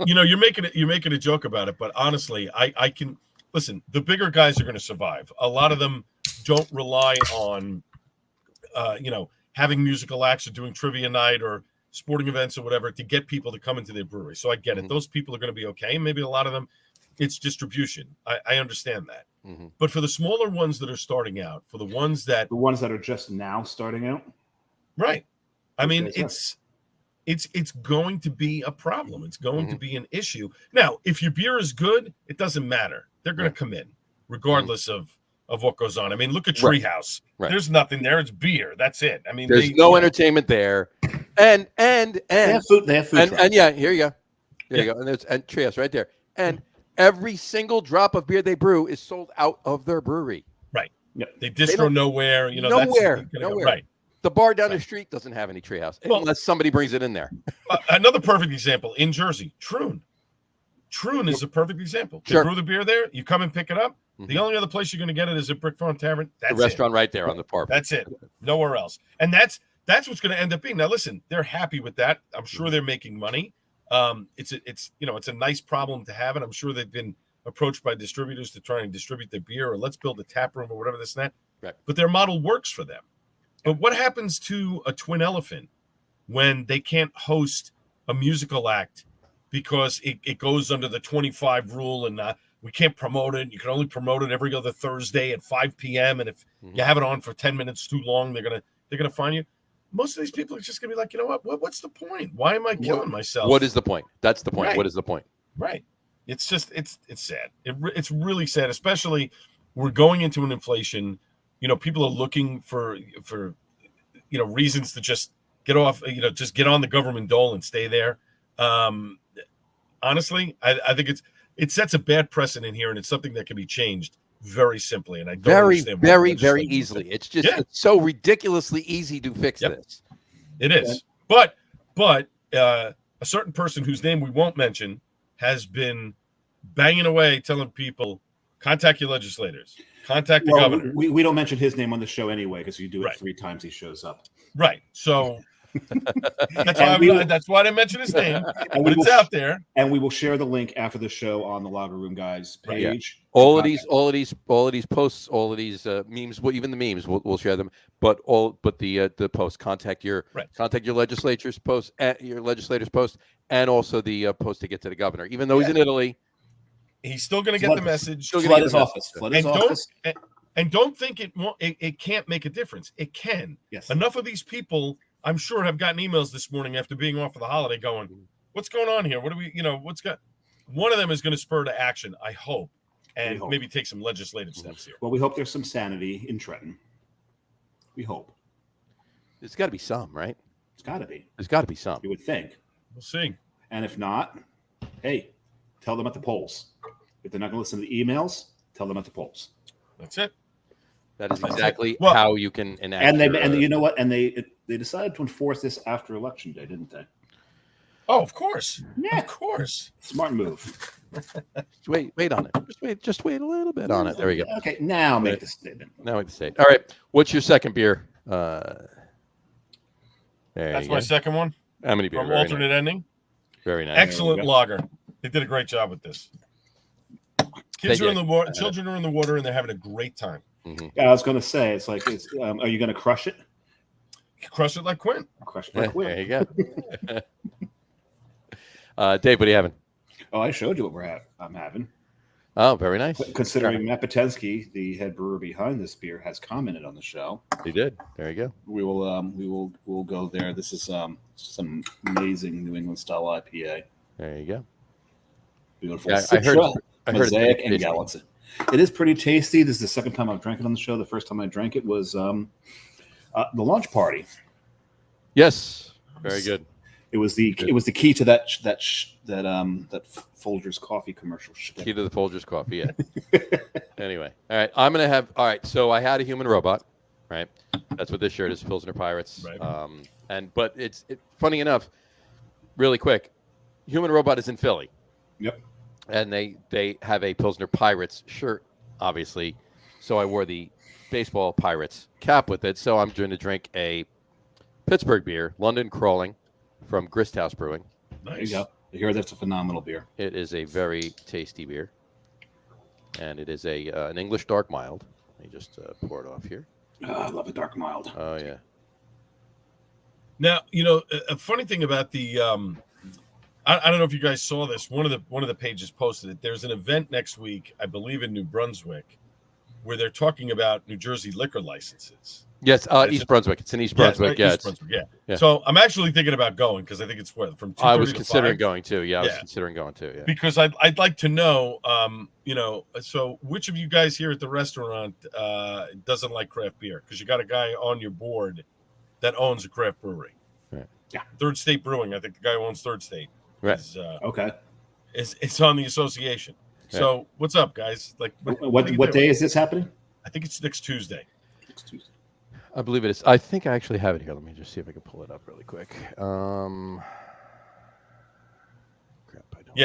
You're making a joke about it, but honestly, I can listen. The bigger guys are going to survive. A lot of them don't rely on, having musical acts or doing trivia night or sporting events or whatever to get people to come into their brewery. So I get it. Those people are going to be okay. Maybe a lot of them, it's distribution. I understand that. But for the smaller ones that are starting out, for the ones that are just now starting out, right? I mean, it's going to be a problem. It's going to be an issue. Now, if your beer is good, it doesn't matter. They're going to come in regardless of what goes on. I mean, look at Treehouse. Right. There's nothing there. It's beer. That's it. I mean, there's no entertainment there. And they have food. They have food. And yeah, here you go. There you go. And there's Treehouse right there. And every single drop of beer they brew is sold out of their brewery. Right. Yep. They distro nowhere. Nowhere. Right. The bar down the street doesn't have any Treehouse unless somebody brings it in there. Another perfect example in Jersey, Troon. Troon is a perfect example. They brew the beer there. You come and pick it up. The only other place you're going to get it is at Brick Farm Tavern. That's the restaurant right there on the park. That's it. Nowhere else. And that's what's going to end up being. Now, listen, they're happy with that. I'm sure they're making money. It's a nice problem to have, and I'm sure they've been approached by distributors to try and distribute their beer, or let's build a tap room or whatever this and that. Right. But their model works for them. But what happens to a Twin Elephant when they can't host a musical act because it goes under the 25 rule and we can't promote it? You can only promote it every other Thursday at 5 p.m. And if you have it on for 10 minutes too long, they're gonna fine you. Most of these people are just gonna be like, you know what? What's the point? Why am I killing myself? What is the point? That's the point. Right. What is the point? Right. It's just it's sad. It's really sad. Especially we're going into an inflation. People are looking for reasons to just get off. Just get on the government dole and stay there. Honestly, I think it sets a bad precedent here, and it's something that can be changed very simply. And I don't understand very easily. It's just it's so ridiculously easy to fix this. It is, but a certain person whose name we won't mention has been banging away, telling people, contact your legislators, contact the governor. We don't mention his name on the show anyway because you do it 3 times he shows up. Right. So That's why I didn't mention his name. But it's out there. And we will share the link after the show on the Lager Room Guys page. Yeah. All of these posts, all of these memes, well, even the memes, we'll share them. But the post, contact your legislators post, and also the post to get to the governor. Even though he's in Italy, he's still going to get the message. Flood his office. And don't think it can't make a difference. It can. Yes. Enough of these people, I'm sure, have gotten emails this morning after being off for the holiday going, what's going on here? What do we, one of them is going to spur to action, I hope, and maybe take some legislative steps here. Well, we hope there's some sanity in Trenton. We hope. There's got to be some, right? It's got to be. There's got to be some. You would think. We'll see. And if not, hey, tell them at the polls. If they're not going to listen to the emails, tell them at the polls. That's it. That is exactly how you can enact. And you know what? And they decided to enforce this after Election Day, didn't they? Oh, of course. Yeah. Of course. Smart move. Wait on it. Just wait a little bit on it. There we go. Okay, now make the statement. Now make the statement. All right. What's your second beer? That's my second one. How many beer? From Alternate Ending. Very nice. Excellent lager. They did a great job with this. Kids are in the water. Children are in the water, and they're having a great time. Mm-hmm. Yeah, I was going to say, are you going to crush it? Crush it like Quint. Crush it like Quint. There you go. Dave, what are you having? Oh, I showed you what I'm having. Oh, very nice. Considering Matt Patensky, the head brewer behind this beer, has commented on the show. He did. There you go. We'll go there. This is some amazing New England style IPA. There you go. Beautiful. Yeah, I heard Mosaic and Galaxy. It is pretty tasty. This is the second time I've drank it on the show. The first time I drank it was the launch party. Yes, very good. It was the key to that Folgers coffee commercial. Key to the Folgers coffee. Yeah. Anyway, all right. I'm gonna have. All right. So I had a human robot. Right. That's what this shirt is. Pilsner Pirates. Right. But it's funny enough. Really quick, human robot is in Philly. Yep. And they have a Pilsner Pirates shirt, obviously. So I wore the baseball Pirates cap with it. So I'm going to drink a Pittsburgh beer, London Crawling, from Grist House Brewing. Nice. There you go. I hear that's a phenomenal beer. It is a very tasty beer. And it is an English dark mild. Let me just pour it off here. Oh, I love a dark mild. Oh, yeah. Now, a funny thing about the I don't know if you guys saw this. One of the pages posted it. There's an event next week, I believe, in New Brunswick, where they're talking about New Jersey liquor licenses. Yes, East Brunswick. It's in East Brunswick. East Brunswick. Yeah. So I'm actually thinking about going because I think it's from 2:30 I was to considering 5. going too. Yeah, I was considering going too. Yeah. Because I'd like to know, so which of you guys here at the restaurant doesn't like craft beer? Because you got a guy on your board that owns a craft brewery. Right. Yeah. Third State Brewing. I think the guy who owns Third State. Right. Okay. It's on the association. Yeah. So what's up, guys? Like, what day is this happening? I think it's next Tuesday. Next Tuesday. I believe it is. I think I actually have it here. Let me just see if I can pull it up really quick. Yeah,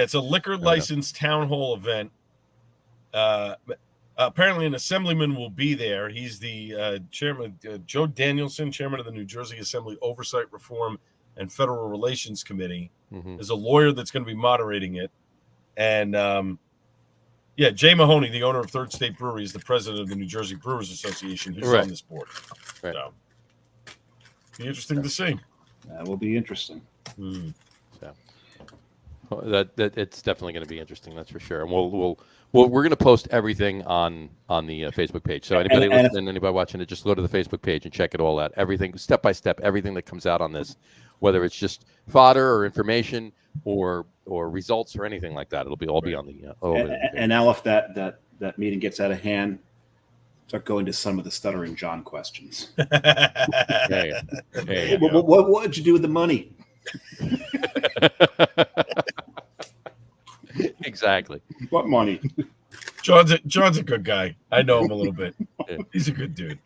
it's a liquor license town hall event. Apparently, an assemblyman will be there. He's the chairman, Joe Danielson, chairman of the New Jersey Assembly Oversight Reform and Federal Relations Committee. Mm-hmm. There's a lawyer that's going to be moderating it. And, Jay Mahoney, the owner of Third State Brewery, is the president of the New Jersey Brewers Association. He's on this board. Right. So, be interesting to see. That will be interesting. So, that it's definitely going to be interesting. That's for sure. And we're going to post everything on the Facebook page. So anybody listening, anybody watching it, just go to the Facebook page and check it all out. Everything step by step, everything that comes out on this, whether it's just fodder or information or results or anything like that, it'll be all be on the. And now, if that meeting gets out of hand, start going to some of the stuttering John questions. Yeah. What did you do with the money? Exactly. What money? John's a good guy. I know him a little bit. He's a good dude.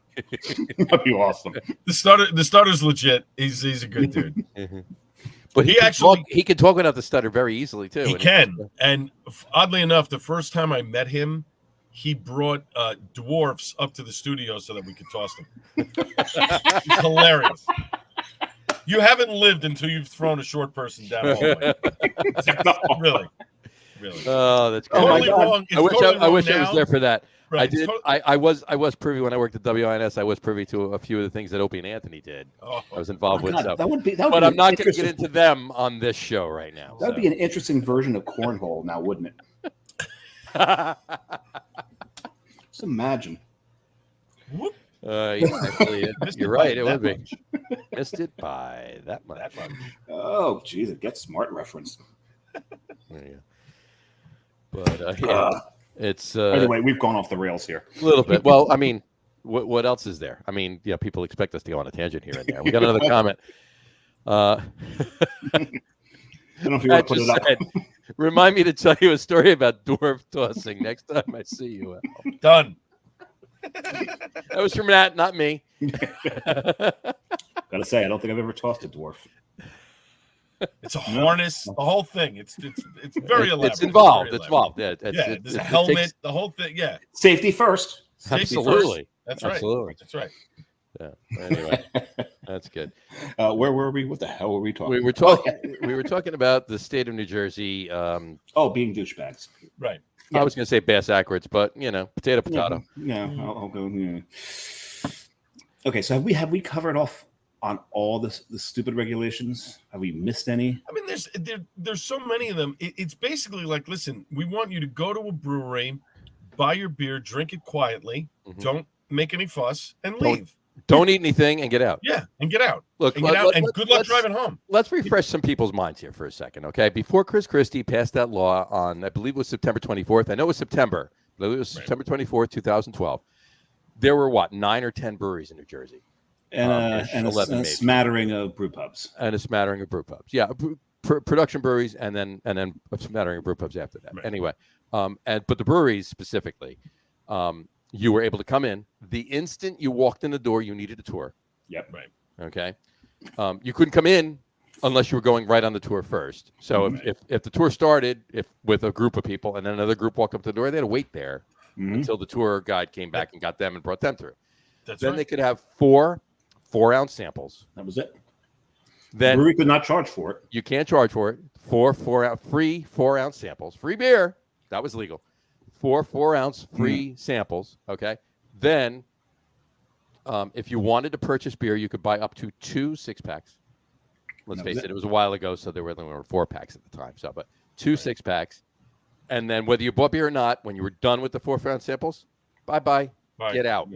That'd be awesome. The stutter's legit. He's a good dude. Mm-hmm. But he can talk without the stutter very easily too. He can. And oddly enough, the first time I met him, he brought dwarfs up to the studio so that we could toss them. It's hilarious. You haven't lived until you've thrown a short person down a hallway. Really. Oh, that's good. Oh my Totally God. wrong. It's I wish totally I wrong wish I was now. there for that. Right. I did. I was privy when I worked at WINS. I was privy to a few of the things that Opie and Anthony did. Oh, I was Oh involved my with. God, So. that would be But I'm an not going to get interesting- into them on this show right now. That would be an interesting version of cornhole, now, wouldn't it? Just imagine. whoop. Yeah, actually, Missed you're it by right. It would be. much. Missed it by that much. That much. Oh, geez, it gets smart reference. There you go. But yeah, it's Anyway, we've gone off the rails here. a little bit. Well, I mean, what else is there? I mean, yeah, people expect us to go on a tangent here and there. We got another comment. I don't know if you want to put it up. Said, remind me to tell you a story about dwarf tossing next time I see you. Done. That was from Matt, not me. Gotta say, I don't think I've ever tossed a dwarf. It's a harness, the whole thing. It's very elaborate. It's involved. Very It's involved. Yeah, there's a helmet, the whole thing. Yeah, Safety first. Safety absolutely. first. That's right. Absolutely. That's right. Yeah. Anyway, that's good. Where were we? What the hell were we talking? We were talking. We were talking about the state of New Jersey. Oh, being douchebags. Right. I was going to say bass acrods, but potato. Yeah, I'll go. Yeah. Okay, so have we covered off on all the stupid regulations? Have we missed any? I mean, there's so many of them. It's basically like, listen, we want you to go to a brewery, buy your beer, drink it quietly, don't make any fuss, and leave. Don't eat anything and get out. Yeah, and get out. Look, and get out, and good luck driving home. Let's refresh some people's minds here for a second, okay? Before Chris Christie passed that law on, I believe it was September 24th. I know it was September. I believe it was September 24th, 2012. There were, 9 or 10 breweries in New Jersey? And 11 a smattering of brew pubs. And a smattering of brew pubs. Yeah, production breweries and then a smattering of brew pubs after that. Right. Anyway, but the breweries specifically, you were able to come in. The instant you walked in the door, you needed a tour. Yep. Right. Okay. You couldn't come in unless you were going right on the tour first. So if the tour started with a group of people and then another group walked up to the door, they had to wait there until the tour guide came back and got them and brought them through. Then they could have 4 4-ounce samples. That was it. Then the brewery could not charge for it. You can't charge for it. 4 free 4-ounce samples, free beer. That was legal. 4 4-ounce free samples. Okay. Then, if you wanted to purchase beer, you could buy up to 2 6-packs. Let's face it was a while ago, so there were only 4 packs at the time. So, but 2 6-packs, and then whether you bought beer or not, when you were done with the 4-ounce samples, bye, get out.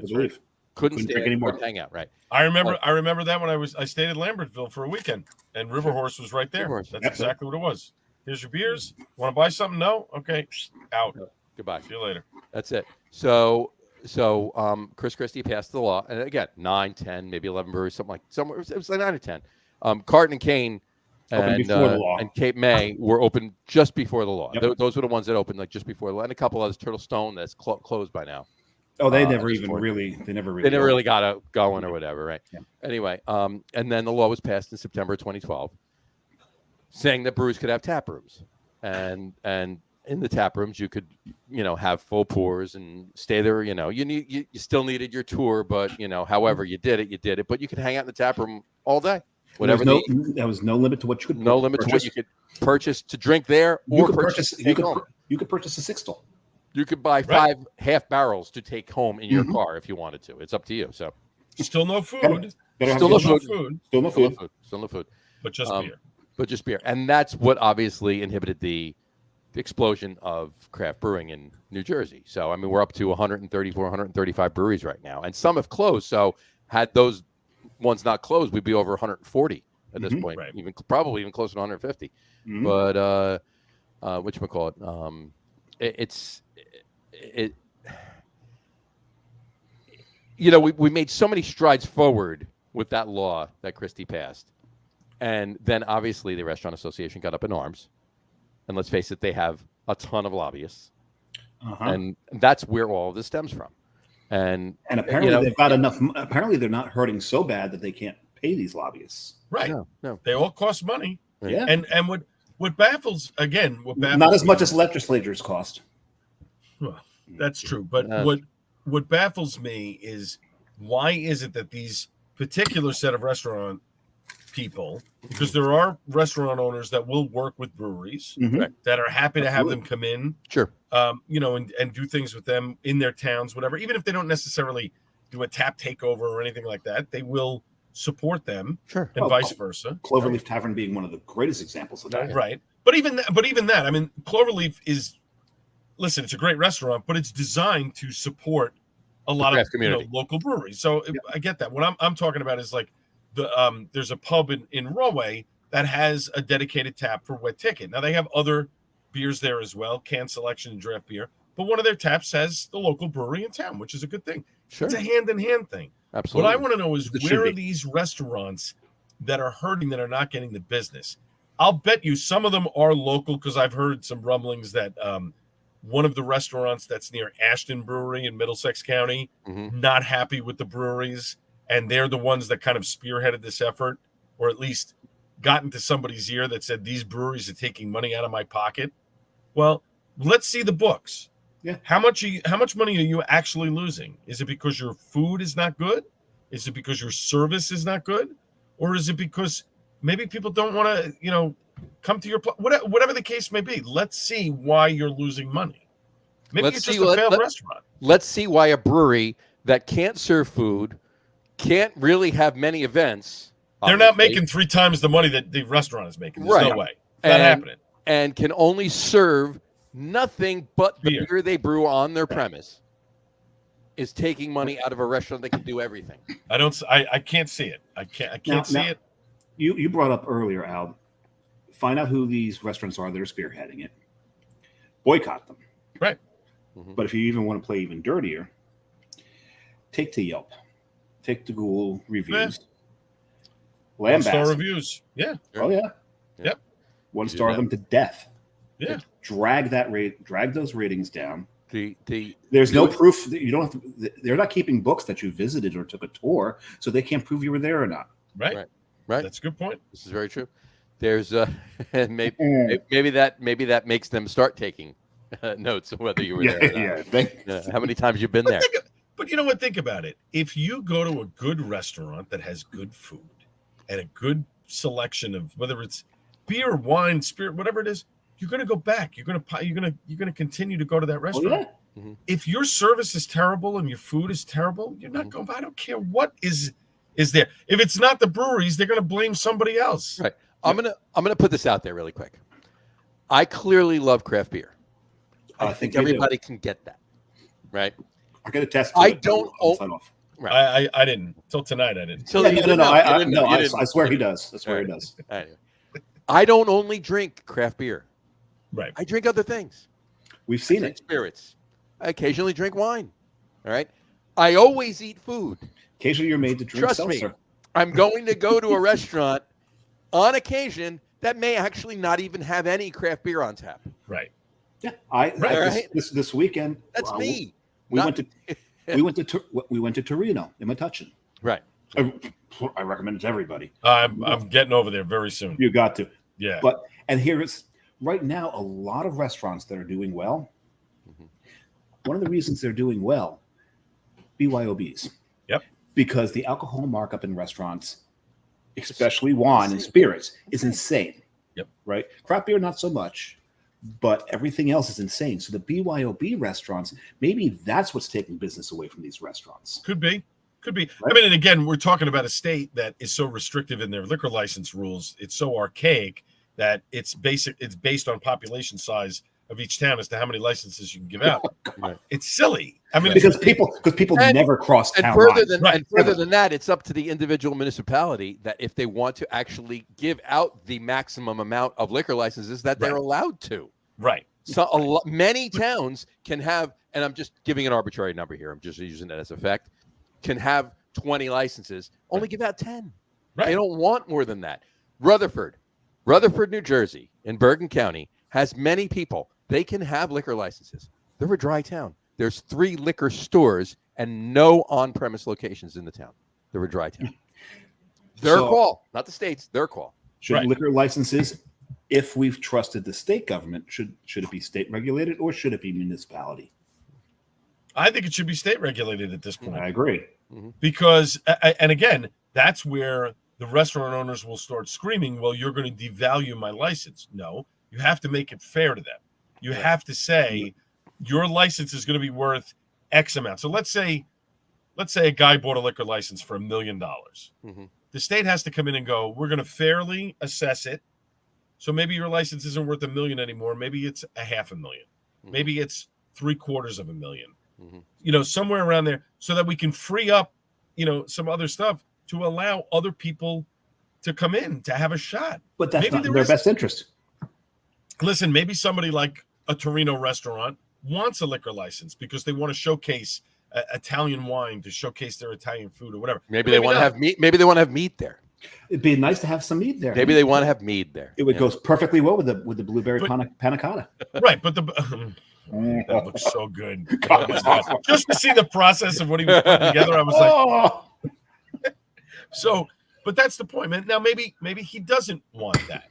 Couldn't stay anymore. Hang out, right? I remember that when I stayed at Lambertville for a weekend, and River Horse was right there. That's exactly what it was. Here's your beers. Want to buy something? No? Okay, out. Goodbye. See you later. That's it. So Chris Christie passed the law, and again, 9, 10, maybe 11 breweries, something like somewhere. It was like 9 or 10. Carton and Cane and Cape May were open just before the law. Yep. Those were the ones that opened like just before the law, and a couple others. Turtle Stone that's closed by now. Oh, they never really got it going or whatever, right? Yeah. Anyway, and then the law was passed in September 2012, saying that breweries could have tap rooms, and in the tap rooms you could, have full pours and stay there. You still needed your tour, but however you did it, but you could hang out in the tap room all day. Whatever. There was no limit to what you could. No limit to what you could purchase to drink there, or purchase. You could purchase a 6-stall. You could buy 5 half barrels to take home in your car if you wanted to. It's up to you. So, still no food. Still no food. But just beer. But just beer, and that's what obviously inhibited the explosion of craft brewing in New Jersey. So, I mean, we're up to 134, 135 breweries right now, and some have closed. So, had those ones not closed, we'd be over 140 at this point, right. probably even closer to 150. But whatchamacallit, we made so many strides forward with that law that Christie passed, and then obviously the Restaurant Association got up in arms, and let's face it, they have a ton of lobbyists, and that's where all of this stems from. And apparently they've got enough. Apparently they're not hurting so bad that they can't pay these lobbyists. Right? No. They all cost money. Yeah. And what baffles not as much as legislators cost. Well, that's true. But what baffles me is, why is it that these particular set of restaurant people, because there are restaurant owners that will work with breweries Mhm. that are happy to have Absolutely. them come in, Sure. and do things with them in their towns, whatever. Even if they don't necessarily do a tap takeover or anything like that, they will support them, Sure. and Well, vice versa. Cloverleaf Tavern being one of the greatest examples of that. Right. But even that, I mean, Cloverleaf is, listen, it's a great restaurant, but it's designed to support a lot of craft community. local breweries. So I get that. What I'm talking about is like there's a pub in Rahway that has a dedicated tap for Wet Ticket. Now they have other beers there as well, can selection and draft beer, but one of their taps has the local brewery in town, which is a good thing. Sure. It's a hand-in-hand thing. Absolutely. What I want to know is It where should are be. these restaurants that are hurting, that are not getting the business? I'll bet you some of them are local, because I've heard some rumblings that one of the restaurants that's near Ashton Brewery in Middlesex County, not happy with the breweries, and they're the ones that kind of spearheaded this effort, or at least got into somebody's ear that said these breweries are taking money out of my pocket. Well, let's see the books. Yeah. How much money are you actually losing? Is it because your food is not good? Is it because your service is not good? Or is it because maybe people don't want to, come to your whatever the case may be? Let's see why you're losing money. Maybe it's just a failed restaurant. Let's see why a brewery that can't serve food, can't really have many events. They're not making 3 times the money that the restaurant is making. There's no way. It's not happening. And can only serve nothing but the beer they brew on their premise, is taking money out of a restaurant that can do everything. I can't see it. I can't see it. You brought up earlier, Al, find out who these restaurants are that are spearheading it. Boycott them. Right. But if you even want to play even dirtier, take to Yelp. Take to Google reviews. Lambast. 1-star reviews. Yeah. Oh, yeah. Yep. 1-star them to death. Yeah. Drag those ratings down. The There's no proof that you don't have to, they're not keeping books that you visited or took a tour, so they can't prove you were there or not. Right. That's a good point. This is very true. There's maybe that makes them start taking notes of whether you were there or not. How many times you've been there. But you know what? Think about it. If you go to a good restaurant that has good food and a good selection of, whether it's beer, wine, spirit, whatever it is, you're going to go back. You're going to continue to go to that restaurant. Oh, yeah. If your service is terrible and your food is terrible, you're not going. I don't care what is there. If it's not the breweries, they're going to blame somebody else. Right. I'm gonna put this out there really quick. I clearly love craft beer. I think everybody can get that. Right. I got to test. I don't. Right. I didn't until tonight. I didn't. I swear he does. I swear he does. I don't only drink craft beer. Right. I drink other things. We've seen it. Spirits. I occasionally drink wine. All right. I always eat food. Occasionally, you're made to drink Trust seltzer. me. I'm going to go to a restaurant on occasion that may actually not even have any craft beer on tap. Right. Yeah. This weekend. That's me. We went to Torino in Metuchen. Right. I recommend it to everybody. I'm getting over there very soon. You got to. Yeah. And here is right now a lot of restaurants that are doing well. One of the reasons they're doing well, BYOBs. Yep. Because the alcohol markup in restaurants, especially wine and spirits, is insane. Yep. Right? Craft beer, not so much, but everything else is insane. So the BYOB restaurants, maybe that's what's taking business away from these restaurants. Could be. Right? I mean, and again, we're talking about a state that is so restrictive in their liquor license rules. It's so archaic that it's based on population size of each town as to how many licenses you can give out. Right. It's silly. I mean, because people never cross town lines. And further than that, it's up to the individual municipality that if they want to actually give out the maximum amount of liquor licenses that they're allowed to. Right. So many towns can have, and I'm just giving an arbitrary number here. I'm just using that as a fact. Can have 20 licenses, only give out 10. Right. They don't want more than that. Rutherford, New Jersey, in Bergen County, has many people. They can have liquor licenses. They're a dry town. There's 3 liquor stores and no on-premise locations in the town. They're a dry town. Their call, not the state's, their call. Should liquor licenses, if we've trusted the state government, should it be state regulated or should it be municipality? I think it should be state regulated at this point. I agree. Because, and again, that's where the restaurant owners will start screaming, well, you're going to devalue my license. No, you have to make it fair to them. You have to say your license is going to be worth X amount. So let's say a guy bought a liquor license for $1 million. Mm-hmm. The state has to come in and go, we're going to fairly assess it. So maybe your license isn't worth $1 million anymore. Maybe it's $500,000. Mm-hmm. Maybe it's $750,000. Mm-hmm. Somewhere around there, so that we can free up, some other stuff to allow other people to come in to have a shot. But that's not in their best interest. Listen, maybe somebody like a Torino restaurant wants a liquor license because they want to showcase Italian wine, to showcase their Italian food or whatever. Maybe they want to have meat. Maybe they want to have meat there. It'd be nice to have some meat there. Maybe they want to have meat there. It would go perfectly well with the blueberry panna cotta. Right, but that looks so good. Just to see the process of what he was putting together, I was like, but that's the point, man. Now maybe he doesn't want that,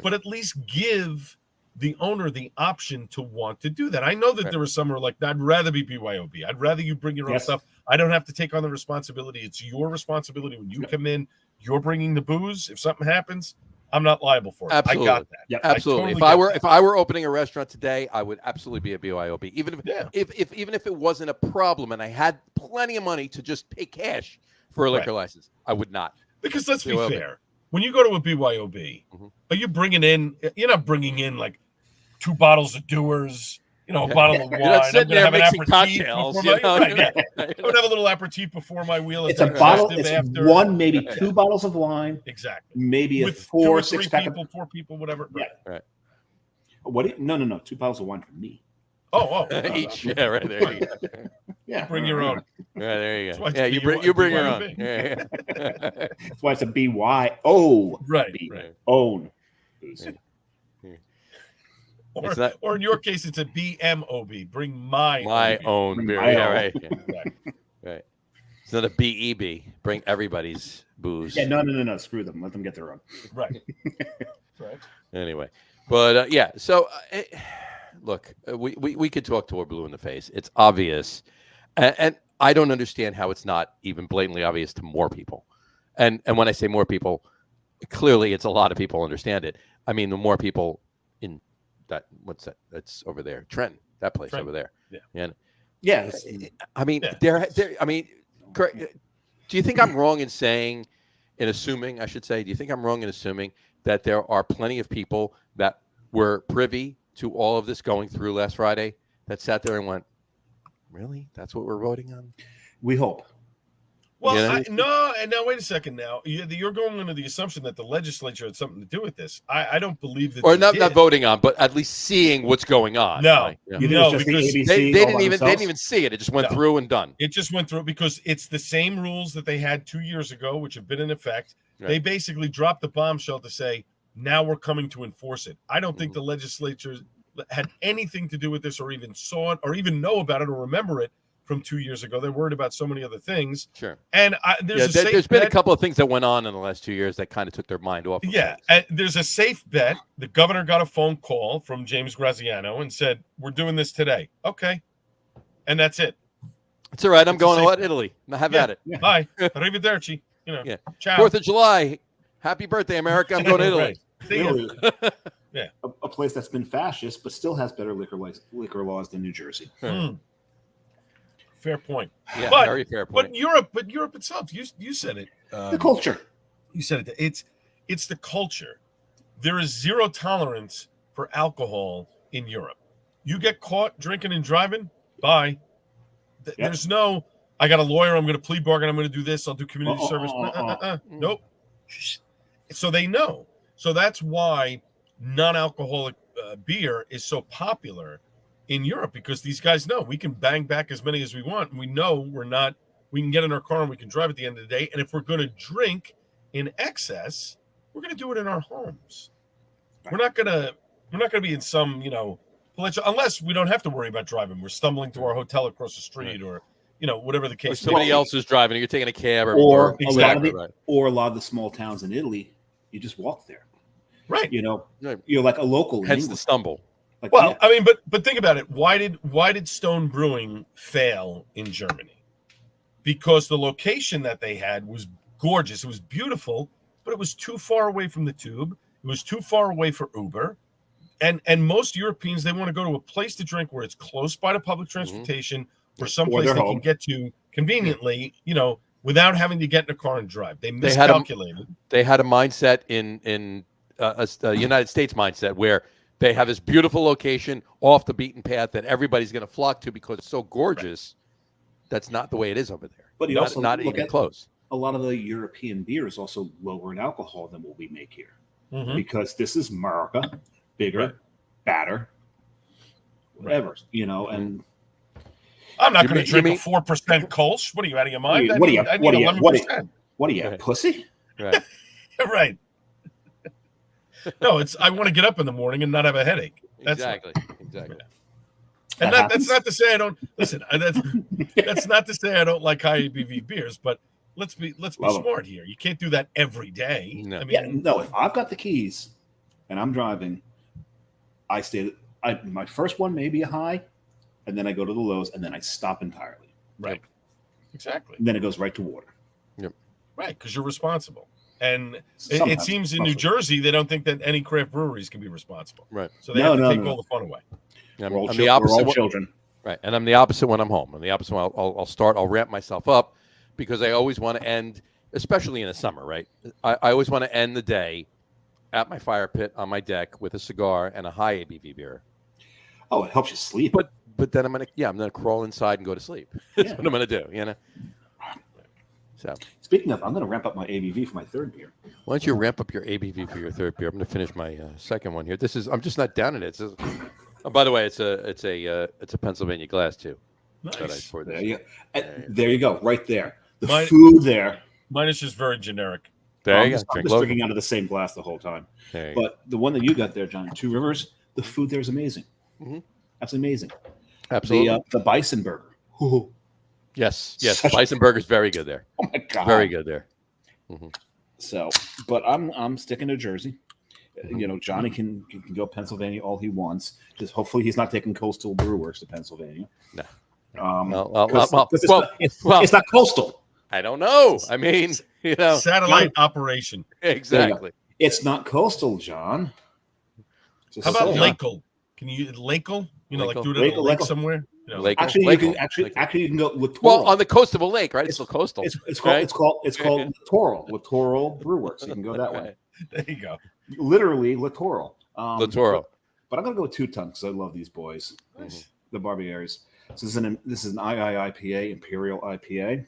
but at least give the owner the option to want to do that. I know that there are some who are like, I'd rather be BYOB. I'd rather you bring your own stuff. I don't have to take on the responsibility. It's your responsibility when you come in. You're bringing the booze. If something happens, I'm not liable for it. Absolutely. I got that. Yeah, absolutely. Totally if I were opening a restaurant today, I would absolutely be a BYOB. Even if it wasn't a problem and I had plenty of money to just pay cash for a liquor license, I would not. Because let's be fair. When you go to a BYOB, are you bringing in? You're not bringing in like 2 bottles of Dewar's, a bottle of wine. You're not sitting there have mixing cocktails. I'm gonna have a little aperitif before my wheel. It's a bottle. It's after. 1, maybe 2 bottles of wine. Exactly. Maybe with 4 or 6 people, 4 people, whatever. Yeah. Right. What? No. 2 bottles of wine for me. Oh. Each. Yeah, right there. Yeah. Bring your own. Yeah, there you go. Yeah, you bring your own. Yeah. That's why it's a BYO. Right. Own. Or in your case, it's a BMOB. Bring my own beer. Yeah, right. Right. It's not a BEB. Bring everybody's booze. Yeah, no. Screw them. Let them get their own. Right. Right. Anyway, but So, look, we could talk to our blue in the face. It's obvious, and I don't understand how it's not even blatantly obvious to more people. And when I say more people, clearly it's a lot of people understand it. I mean, the more people in that, what's that? That's over there, Trenton, that place over there. Yeah. And I mean, I mean, do you think I'm wrong in saying, do you think I'm wrong in assuming that there are plenty of people that were privy to all of this going through last Friday that sat there and went, really? That's what we're voting on? We hope. Well, no, and now wait a second. Now you're going under the assumption that the legislature had something to do with this. I don't believe that. Or not voting on, but at least seeing what's going on. No, because they didn't even see it. It just went through and done. It just went through because it's the same rules that they had 2 years ago, which have been in effect. Right. They basically dropped the bombshell to say now we're coming to enforce it. I don't think the legislature had anything to do with this, or even saw it, or even know about it, or remember it from 2 years ago. They're worried about so many other things. Sure. And there's been a couple of things that went on in the last 2 years that kind of took their mind off. And there's a safe bet. The governor got a phone call from James Graziano and said, we're doing this today. Okay. And that's it. It's all right. I'm going to Italy. Have at it. Yeah. Bye. Arrivederci. Ciao. 4th of July. Happy birthday, America. I'm going to Italy. Italy. Yeah. A place that's been fascist, but still has better liquor laws than New Jersey. Fair point. Yeah, very fair point. But Europe itself, you said it. The culture. You said it. It's the culture. There is zero tolerance for alcohol in Europe. You get caught drinking and driving, bye. There's no, I got a lawyer, I'm going to plea bargain, I'm going to do this, I'll do community service. Nope. So they know. So that's why non-alcoholic beer is so popular in Europe, because these guys know we can bang back as many as we want. And we know we can get in our car and we can drive at the end of the day. And if we're going to drink in excess, we're going to do it in our homes. We're not going to be in some, unless we don't have to worry about driving. We're stumbling to our hotel across the street, or, whatever the case. Or somebody else is driving. You're taking a cab or a lot of the small towns in Italy, you just walk there. Right. You're like a local. Hence the stumble. I mean, but think about it. Why did Stone Brewing fail in Germany? Because the location that they had was gorgeous. It was beautiful, but it was too far away from the tube. It was too far away for Uber. And most Europeans, they want to go to a place to drink where it's close by to public transportation or someplace they can get to conveniently, without having to get in a car and drive. They miscalculated. They had a mindset in a United States mindset where they have this beautiful location off the beaten path that everybody's going to flock to because it's so gorgeous. Right. That's not the way it is over there. But you also not even close. A lot of the European beers also lower in alcohol than what we make here, because this is America, bigger, badder, whatever, and. I'm not going to drink a 4% Kolsch. What are you, out of your mind? What are you, pussy? Right. Right. No, I want to get up in the morning and not have a headache. Exactly. And that's not to say I don't listen. That's not to say I don't like high ABV beers, but let's be smart here. You can't do that every day. No. If I've got the keys and I'm driving, my first one may be a high, and then I go to the lows, and then I stop entirely. Right. Exactly. And then it goes right to water. Yep. Right, because you're responsible. And it seems in New Jersey, they don't think that any craft breweries can be responsible. Right. So they have to take all the fun away. I'm the opposite. We're all children. Right. And I'm the opposite when I'm home. I'm the opposite when I'll ramp myself up because I always want to end, especially in the summer, right? I always want to end the day at my fire pit on my deck with a cigar and a high ABV beer. Oh, it helps you sleep. But then I'm gonna crawl inside and go to sleep. That's what I'm gonna do, So speaking of, I'm gonna ramp up my ABV for my third beer. Why don't you ramp up your ABV for your third beer? I'm gonna finish my second one here. I'm just not down in it. By the way, it's a Pennsylvania glass too. Nice. There you go, right there. Food there. Mine is just very generic. There you go. I'm just drinking out of the same glass the whole time. But the one that you got there, John, Two Rivers, the food there is amazing. Mm-hmm. Absolutely amazing. Absolutely. The bison burger. Ooh. Yes. Bison burger's very good there. Oh my god. Very good there. Mm-hmm. So, but I'm sticking to Jersey. Johnny can go Pennsylvania all he wants. Just hopefully he's not taking Coastal Brew Works to Pennsylvania. No. It's not coastal. I don't know. I mean, satellite operation. Exactly. It's not coastal, John. How about Lakel? Can you Lakel? Like do it at a lake somewhere. Actually, you can go Littoral. Well, on the coast of a lake, right? It's still coastal. It's called Littoral Brew Works. You can go that way. There you go. Literally Littoral. Littoral. But I'm gonna go with 2 tons because I love these boys, the Barbieri's. So this is an IPA, Imperial IPA.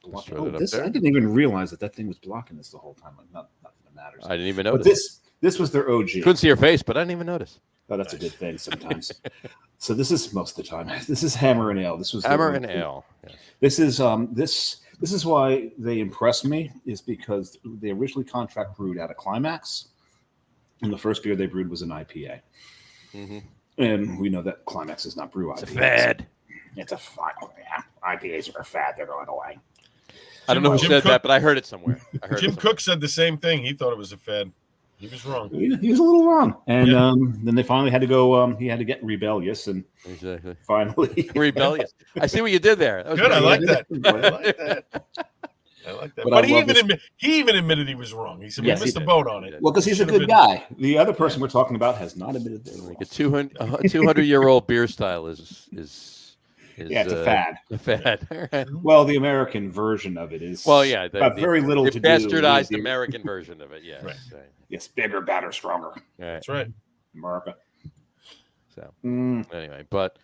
I didn't even realize that thing was blocking this the whole time. Like nothing that matters. I didn't even notice. But this was their OG. Couldn't see your face, but I didn't even notice. Oh, that's a good thing sometimes. So this is most of the time. This is Hammer and Ale. This was Hammer and Ale. Yes. This is why they impressed me, is because they originally contract brewed out of Climax, and the first beer they brewed was an IPA. Mm-hmm. And we know that Climax does not brew IPAs. It's a fad. It's a fad. Yeah, IPAs are a fad. They're going away. I don't know who said that, but I heard it somewhere. Jim Cook said the same thing. He thought it was a fad. He was wrong. He was a little wrong. And then they finally had to go, he had to get rebellious. And finally. Rebellious. I see what you did there. That was good. I like that. I like that. But he even admitted he was wrong. He said, we missed the boat on it. Well, because he's a good guy. The other person we're talking about has not admitted that. Like a 200-year-old beer style is it's a fad. A fad. Well, the American version of it is. Well, yeah, very little to do. Bastardized American version of it. Yes. Right. Yes, bigger, badder, stronger. Right. That's right, America. So anyway, but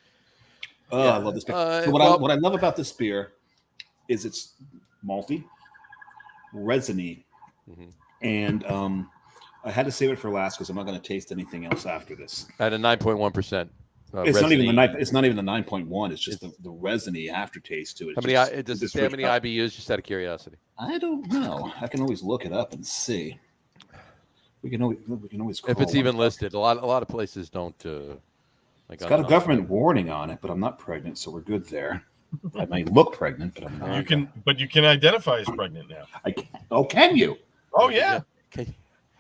I love this beer. So what I love about this beer is it's malty, resiny, and I had to save it for last because I'm not going to taste anything else after this. At a 9.1%. It's not even the 9.1. It's just the resiny aftertaste to it. Does it say how many IBUs? Just out of curiosity. I don't know. I can always look it up and see. We can always. If it's even listed, a lot of places don't. It's got a government warning on it, but I'm not pregnant, so we're good there. I may look pregnant, but I'm not. You can identify as pregnant now. I can. Oh, can you? Oh yeah. Okay.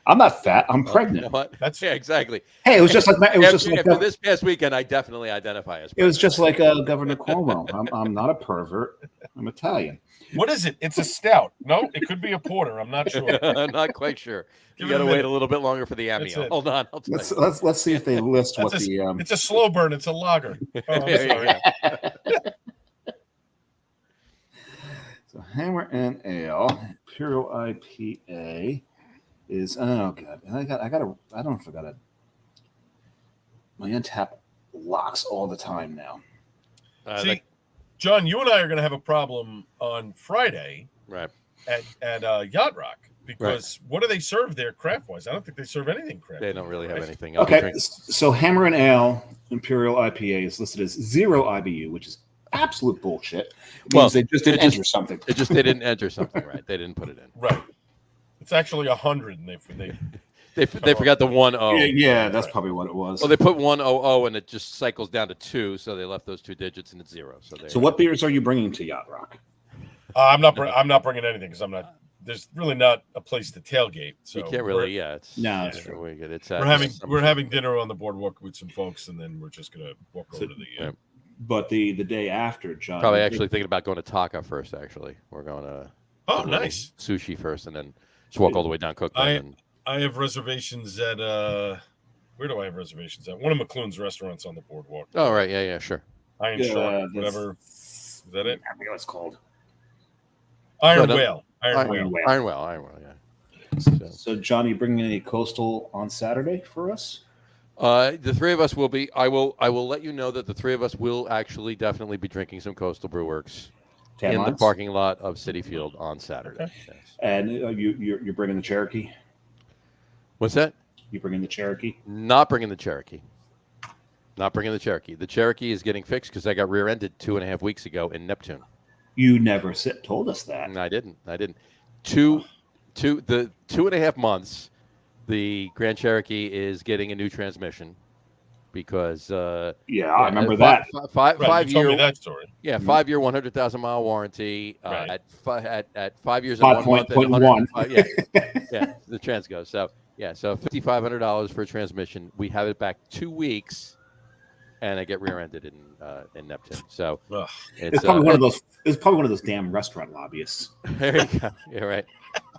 I'm not fat. I'm You know pregnant. what? That's Yeah, exactly. Hey, it was just like After this past weekend, I definitely identify as it was pregnant. just like Governor Cuomo. I'm not a pervert. I'm Italian. what is it? It's a stout. No, it could be a porter. I'm not sure. I'm not quite sure. Give You it got a to wait minute. a little bit longer for the That's amio. it. Hold on. I'll tell you. Let's see if they list what the It's a slow burn. It's a lager. Oh, I'm There you sorry. go. So Hammer and Ale Imperial IPA is oh god. And I don't know if I got it. My Untap locks all the time now. See, John, you and I are going to have a problem on Friday right. at Yacht Rock because what do they serve there craft wise? I don't think they serve anything craft. They don't really have anything. Okay, so Hammer and Ale Imperial IPA is listed as 0 IBU, which is absolute bullshit. It means they just didn't enter something. They didn't enter something, right? They didn't put it in. Right. It's actually 100, and they forgot the 10. Yeah, that's probably what it was. Well, they put 100 and it just cycles down to 2, so they left those 2 digits and it's 0. So what beers are you bringing to Yacht Rock? I'm not bringing anything because I'm not. There's really not a place to tailgate. So you can't really. It's true. We're having dinner on the boardwalk with some folks, and then we're just gonna walk over to the. But the day after, John. Probably actually thinking about going to Taka first. Actually, we're going to. Oh, nice. Sushi first, and then just walk all the way down Cookman. I have reservations at where do I have reservations at? One of McLuhan's restaurants on the boardwalk. Oh right, yeah, sure. Iron Shark, whatever. Is that it? I forget what it's called. Iron Whale. Iron Whale. Yeah. So John, you bringing any Coastal on Saturday for us? The 3 of us will be. I will let you know that the 3 of us will actually definitely be drinking some Coastal Brewworks in the parking lot of Citi Field on Saturday. Okay. Yes. And you're bringing the Cherokee? What's that? You bringing the Cherokee? Not bringing the Cherokee. Not bringing the Cherokee. The Cherokee is getting fixed because I got rear-ended 2.5 weeks ago in Neptune. You never told us that. I didn't. The 2.5 months. The Grand Cherokee is getting a new transmission because I remember that. Five year that story. Yeah, 5-year, 100,000 mile warranty at 5 years and 1 month and 1.1. Yeah, the trans goes. So $5,500 for a transmission. We have it back 2 weeks, and I get rear-ended in Neptune. So it's probably one of those. It's probably one of those damn restaurant lobbyists. There you go. Yeah, right.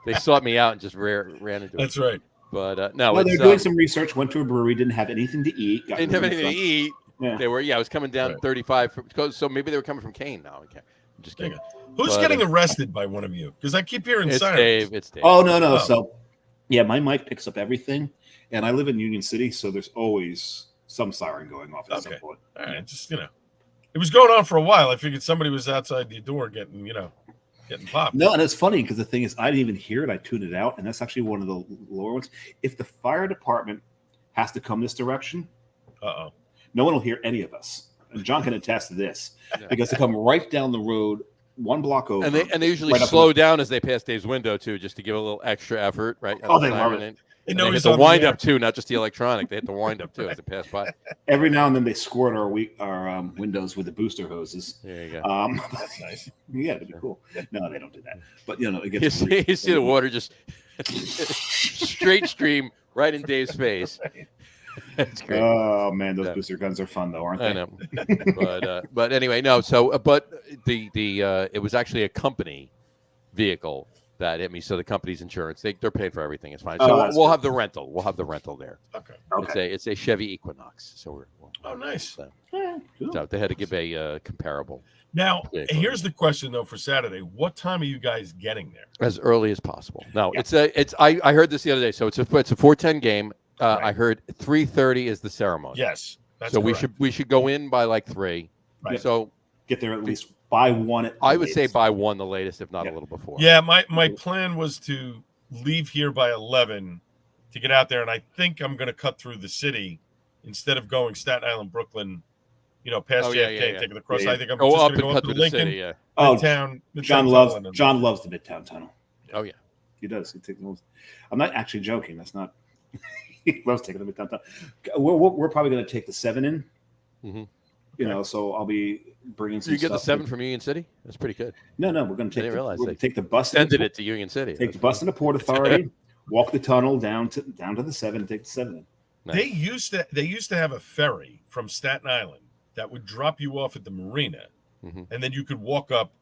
They sought me out and just ran into it. That's right. But no, they're doing some research. Went to a brewery, didn't have anything to eat. Didn't have anything to eat. Yeah. They were. Yeah, I was coming down 35. So maybe they were coming from Kane now. Okay, I'm just kidding. Who's getting arrested by one of you? Because I keep hearing it's sirens. Dave. It's Dave. Oh no. So yeah, my mic picks up everything, and I live in Union City, so there's always some siren going off at some point. All right, just it was going on for a while. I figured somebody was outside the door getting popped. No, and it's funny because the thing is, I didn't even hear it. I tuned it out, and that's actually one of the lower ones. If the fire department has to come this direction, no one will hear any of us. And John can attest to this because they come right down the road, 1 block over, and they usually slow down as they pass Dave's window too, just to give a little extra effort, right? Oh, they love it. And they hit the wind up too, not just the electronic. They hit the wind up too as they pass by. Every now and then they squirt our windows with the booster hoses. There you go. That's nice. Yeah, it'd be cool. No, they don't do that. But it gets. You see the water just straight stream right in Dave's face. That's great. Oh man, those booster guns are fun though, aren't they? I know. But anyway, no. So, but the it was actually a company vehicle that hit me. So the company's insurance, they're paid for everything. It's fine. So we'll have the rental. We'll have the rental there. Okay. It's a Chevy Equinox. So nice. So they had to give a comparable. Now, here's the question though for Saturday. What time are you guys getting there? As early as possible. No, I heard this the other day. So it's a 4:10 game. I heard 3:30 is the ceremony. Yes. That's so correct. we should go in by like 3. Right. So get there at least by 1. I would say by 1 the latest, if not a little before. Yeah, my plan was to leave here by 11 to get out there, and I think I'm going to cut through the city instead of going Staten Island, Brooklyn, past JFK, taking the cross. I think I'm just going to go up to Lincoln, city, Midtown. John loves the Midtown Tunnel. Oh yeah, he does. I'm not actually joking. That's not. He loves taking the Midtown Tunnel. We're probably going to take the 7 in. Mm-hmm. So I'll be bringing some. You get the 7 from Union City? That's pretty good. No, we're going to take. I didn't realize take the bus. Extended it to Union City. Take the bus into Port Authority. walk the tunnel down to the 7 and take the 7 in. Nice. They used to have a ferry from Staten Island that would drop you off at the marina, and then you could walk up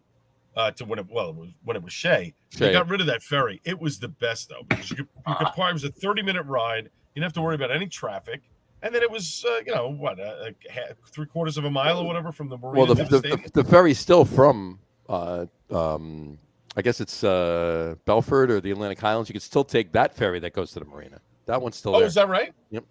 to when it was Shea. They got rid of that ferry. It was the best though, because you could park. It was a 30-minute ride. You didn't have to worry about any traffic. And then it was, 3/4 of a mile or whatever from the marina. Well, the ferry's still from, I guess it's Belford or the Atlantic Highlands. You could still take that ferry that goes to the marina. That one's still there. Oh, is that right? Yep.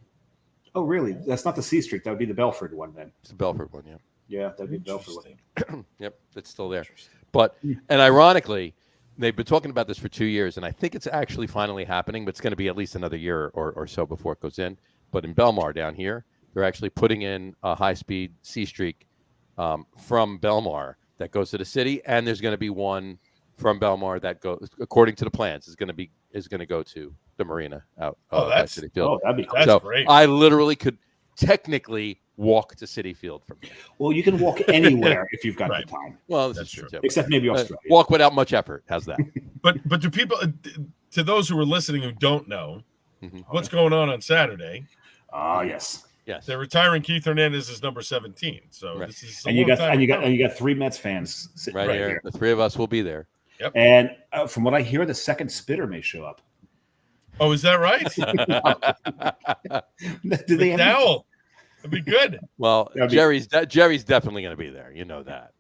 Oh, really? That's not the C Street. That would be the Belford one then. It's the Belford one, yeah. Yeah, that'd be the Belford one. Yep, it's still there. But, and ironically, they've been talking about this for 2 years, and I think it's actually finally happening, but it's going to be at least another year or so before it goes in. But in Belmar down here, they're actually putting in a high-speed C Streak from Belmar that goes to the city, and there's going to be one from Belmar that goes, according to the plans, is going to go to the marina out at City Field. Oh, that'd be cool. That's great. I literally could technically walk to City Field from here. Well, you can walk anywhere if you've got the time. Well, that's true. Too. Except maybe Australia. Walk without much effort. How's that? But do people, to those who are listening who don't know, what's going on Saturday? Yes. They're retiring Keith Hernandez as number 17. So this is you got 3 Mets fans sitting right here. The 3 of us will be there. Yep. And from what I hear, the second spitter may show up. Oh, is that right? Do they McDowell? That'd be good. Well, Jerry's definitely going to be there. You know that.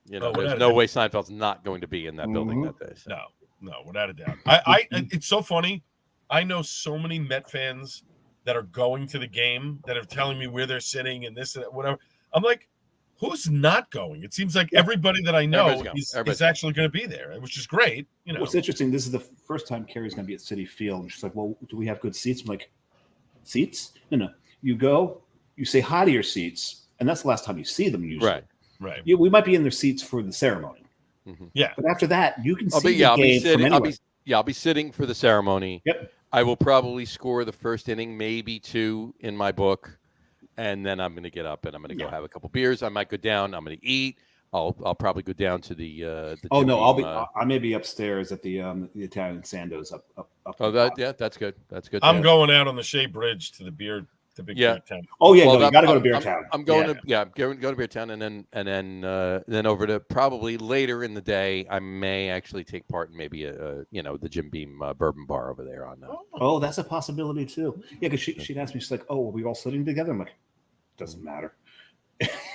There's no way Seinfeld's not going to be in that building that day. So. No, without a doubt. I it's so funny. I know so many Met fans that are going to the game that are telling me where they're sitting and this and that, whatever. I'm like, who's not going? It seems like everybody that I know is actually going to be there, which is great. What's interesting, this is the first time Carrie's going to be at Citi Field. And she's like, well, do we have good seats? I'm like, seats? No. You go, you say hi to your seats, and that's the last time you see them usually. Right. Yeah, we might be in their seats for the ceremony. Yeah. But after that, you can see the game from anywhere. I'll be sitting for the ceremony. Yep. I will probably score the first inning, maybe 2 in my book, and then I'm going to get up and I'm going to go have a couple beers. I might go down. I'm going to eat. I'll probably go down to the oh no, I may be upstairs at the Italian Sandos up. Oh, that's good. That's good. I'm going out on the Shea Bridge to the big beer town. Oh yeah, you got to go to Beer Town. I'm going to Beer Town, and then over to probably later in the day. I may actually take part in maybe the Jim Beam bourbon bar over there on. Oh, that's a possibility too. Yeah, because she'd asked me, she's like, "Oh, are we all sitting together?" I'm like, "Doesn't matter."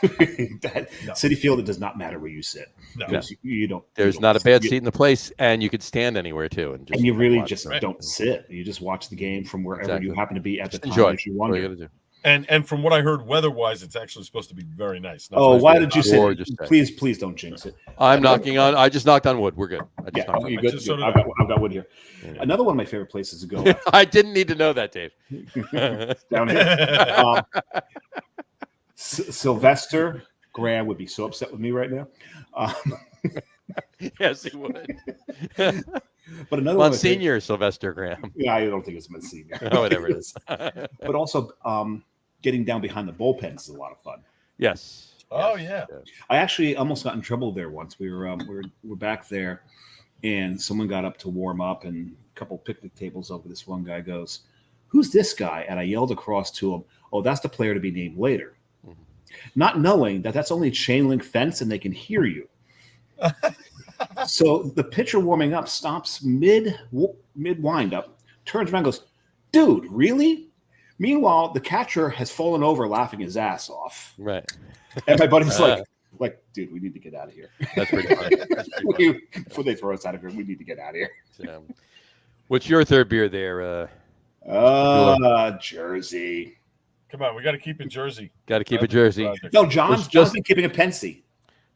Citi Field, it does not matter where you sit. No. You don't. There's not a bad seat in the place, and you could stand anywhere too. And you really just don't sit. You just watch the game from wherever you happen to be at the time that you want to. And from what I heard, weather-wise, it's actually supposed to be very nice. Why did you say? Please don't jinx it. I'm knocking on. I just knocked on wood. We're good. You're good. I've got wood here. Yeah. Another one of my favorite places to go. I didn't need to know that, Dave. Down here. Sylvester Graham would be so upset with me right now. Yes, he would. But another Monsignor Sylvester Graham. Yeah, I don't think it's Monsignor. Oh, whatever it is. But also, getting down behind the bullpens is a lot of fun. Yes. Oh yeah. I actually almost got in trouble there once. We were back there, and someone got up to warm up, and a couple picnic tables over. This one guy goes, "Who's this guy?" And I yelled across to him, "Oh, that's the player to be named later." Not knowing that that's only a chain link fence and they can hear you. So the pitcher warming up stops mid wind up, turns around and goes, "Dude, really?" Meanwhile, the catcher has fallen over laughing his ass off. Right. And my buddy's like, "Dude, we need to get out of here." That's pretty funny. Before they throw us out of here, we need to get out of here. What's your third beer there? Jersey. Come on, we got to keep it Jersey. Got to keep it Jersey. No, John's been keeping a Pensy.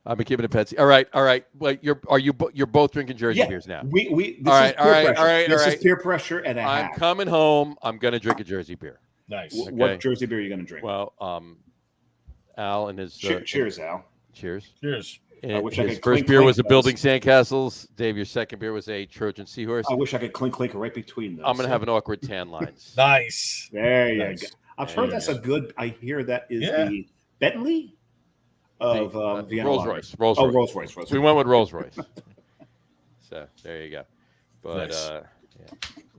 I've been keeping a Pensy. All right. Wait, you're both drinking Jersey beers now. This is peer pressure, and I'm coming home. I'm gonna drink a Jersey beer. Nice. Okay. What Jersey beer are you gonna drink? Well, Al and his cheers, Al. Cheers. His first beer was a Building Sandcastles. Dave, your second beer was a Trojan Seahorse. I wish I could clink right between those. I'm gonna have an awkward tan lines. Nice. There you go. I've heard that's a good. I hear that is the Bentley of Vienna. Rolls Royce. Rolls Royce. We went with Rolls Royce. So there you go. But nice.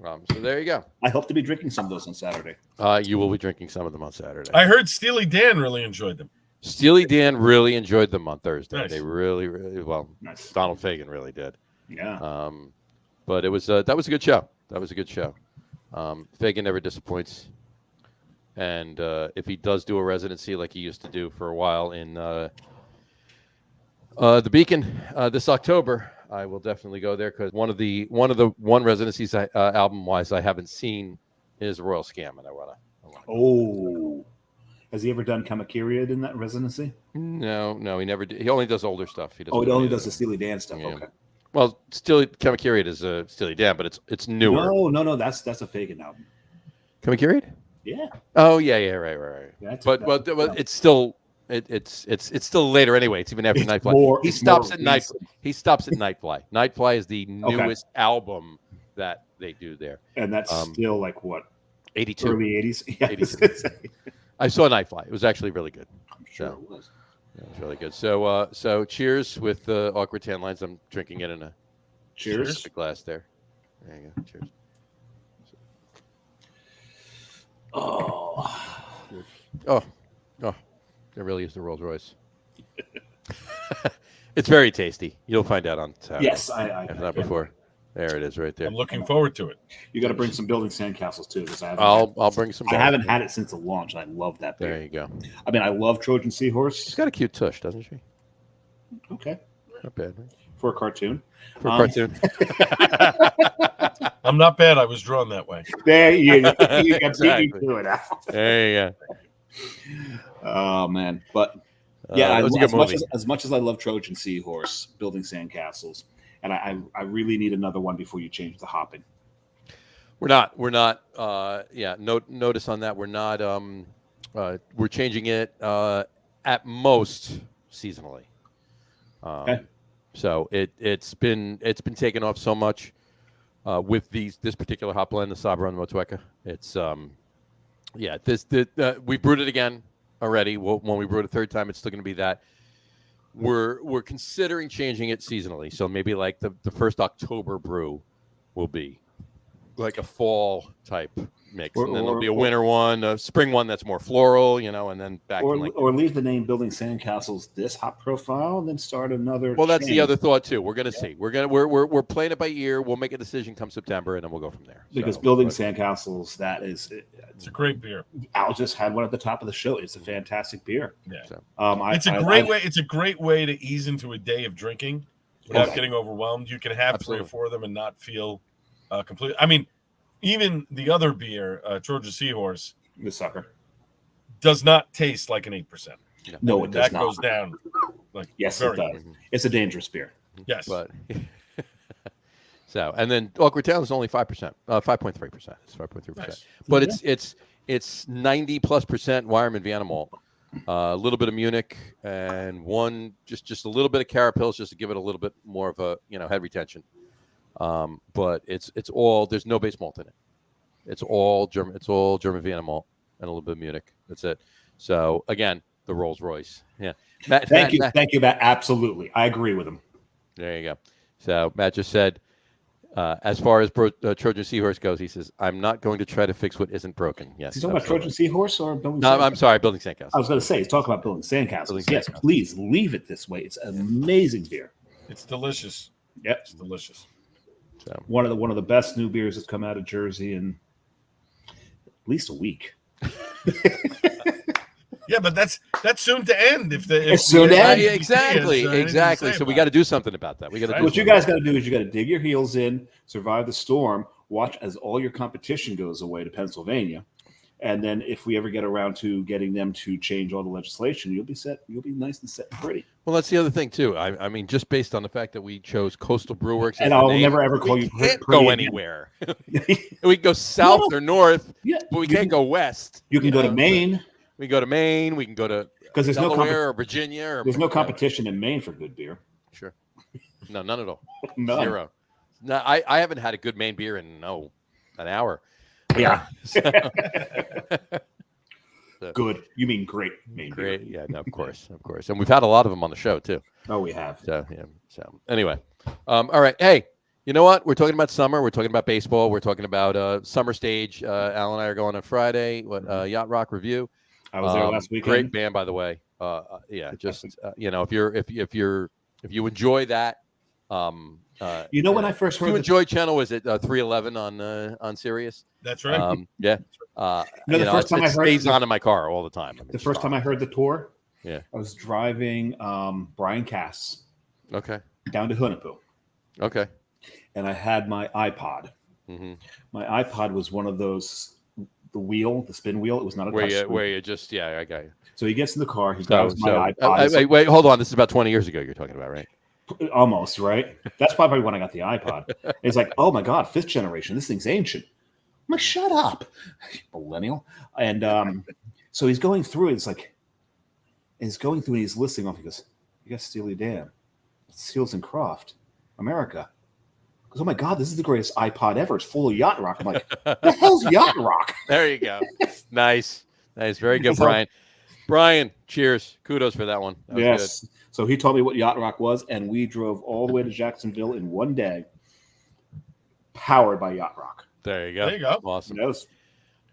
So there you go. I hope to be drinking some of those on Saturday. You will be drinking some of them on Saturday. I heard Steely Dan really enjoyed them. Steely Dan really enjoyed them on Thursday. Nice. They really, really Nice. Donald Fagen really did. Yeah. But it was that was a good show. That was a good show. Fagen never disappoints. And if he does do a residency like he used to do for a while in the Beacon this October, I will definitely go there because one of the residencies album wise I haven't seen is Royal Scam, and I wanna Oh, has he ever done Kamakiriad in that residency? No, he never did. He only does older stuff. He He only does the Steely Dan stuff. Yeah. Okay. Well, Kamakiriad is Steely Dan, but it's newer. No, that's a Fagen album. Kamakiriad? Yeah. Oh yeah, right. But it's still it's still later anyway. It's even after Nightfly. He stops at Nightfly. Nightfly is the newest album that they do there. And that's still like what? 82. Early 80s. Yeah. 82. I saw Nightfly. It was actually really good. I'm sure it was. Yeah, it was really good. So cheers with awkward tan lines. I'm drinking it in a cheers glass there. There you go. Cheers. Oh, it really is the Rolls Royce. It's very tasty. You'll find out on Saturday. Yes, I not before. There it is, right there. I'm looking forward to it. You got to bring some building sandcastles too, because I'll bring some. I haven't had it since the launch, and I love that beer. There you go. I mean, I love Trojan Seahorse. She's got a cute tush, doesn't she? Okay, not bad. Right? For a cartoon. I'm not bad. I was drawn that way. There you go. Exactly. Do it out. There you go. Oh man, but yeah, as much as I love Trojan Seahorse, building sandcastles, and I really need another one before you change the hopping. We're not. Notice on that. We're not. We're changing it at most seasonally. Okay. So it's been taken off so much with this particular hop blend, the Sabra and the Motueka. It's we brewed it again already. When we brewed it a third time, it's still going to be that. We're considering changing it seasonally. So maybe like the first October brew will be like a fall type mix, and then there'll be a winter one, a spring one that's more floral, and then back. Or leave the name Building Sandcastles this hop profile, and then start another. Well, that's the other thought too. We're gonna see. We're playing it by ear. We'll make a decision come September, and then we'll go from there. Because Building Sandcastles, it's a great beer. Al just had one at the top of the show. It's a fantastic beer. Yeah, so, it's a great way. It's a great way to ease into a day of drinking without getting overwhelmed. You can have Absolutely. 3 or 4 of them and not feel completely. I mean, even the other beer, Trojan Seahorse, the sucker, does not taste like an 8%. No, it does not. That goes down. Yes, it does. It's a dangerous beer. Yes, but so and then Awkward Town is only 5%, 5.3%. It's 5.3%, nice. But it's 90+% Weyermann Vienna malt, a little bit of Munich, and just a little bit of Carapils just to give it a little bit more of a head retention. But it's all, there's no base malt in it. It's all German. It's all German Vienna malt and a little bit of Munich. That's it. So again, the Rolls Royce. Yeah. Thank you, Matt. Absolutely, I agree with him. There you go. So Matt just said, as far as Trojan Seahorse goes, he says, "I'm not going to try to fix what isn't broken." Yes. He's talking about Trojan Seahorse or Building? No, I'm sorry, Building Sandcastles. I was going to say he's talking about Building Sandcastles. Yes, please leave it this way. It's an amazing beer. It's delicious. Yep, it's delicious. So one of the best new beers that's come out of Jersey in at least a week. Yeah, but that's soon to end. It's soon to end. Exactly. So we got to do something about that. We got to do. What you guys got to do is you got to dig your heels in, survive the storm, watch as all your competition goes away to Pennsylvania, and then if we ever get around to getting them to change all the legislation, you'll be set. You'll be nice and set and pretty. Well, that's the other thing too. I mean, just based on the fact that we chose Coastal Brewworks, and I'll never ever call you. Can't go anywhere. We can go south or north, but we can't go west. You can go to Maine. We can go to Maine. We can go to because there's Delaware or Virginia. Or there's no competition in Maine for good beer. Sure. No, none at all. None. Zero. No, I haven't had a good Maine beer in an hour. Yeah. Good. You mean great Maine beer? Great. Yeah. No, of course, and we've had a lot of them on the show too. Oh, we have. So yeah. So anyway, all right. Hey, You know what? We're talking about summer. We're talking about baseball. We're talking about summer stage. Al and I are going on Friday. Yacht Rock Review. I was there last weekend. Great band, by the way. Just if you enjoy that, when I first heard you enjoy channel, was it 311 on Sirius? That's right. Yeah. the first time I heard stays on in my car all the time. The first time I heard the tour, I was driving Brian Cass. Okay. Down to Hunapoo. Okay. And I had my iPod. Mm-hmm. My iPod was one of those, the spin wheel. It was not a touch screen. Where you just, I got you. So he gets in the car. He grabs my iPod. Wait, hold on. This is about 20 years ago you're talking about, right? Almost, right? That's probably when I got the iPod. It's like, oh my God, 5th generation. This thing's ancient. I'm like, shut up, millennial. And so he's going through it. He's going through and he's listing off. He goes, you got Steely Dan, Seals and Croft, America. He goes, oh my God, this is the greatest iPod ever. It's full of yacht rock. I'm like, what the hell's yacht rock? There you go. Nice. Very good, Brian. Brian, cheers. Kudos for that one. That was yes. good. So he told me what yacht rock was, and we drove all the way to Jacksonville in one day, powered by yacht rock. There you go. Awesome. Yes.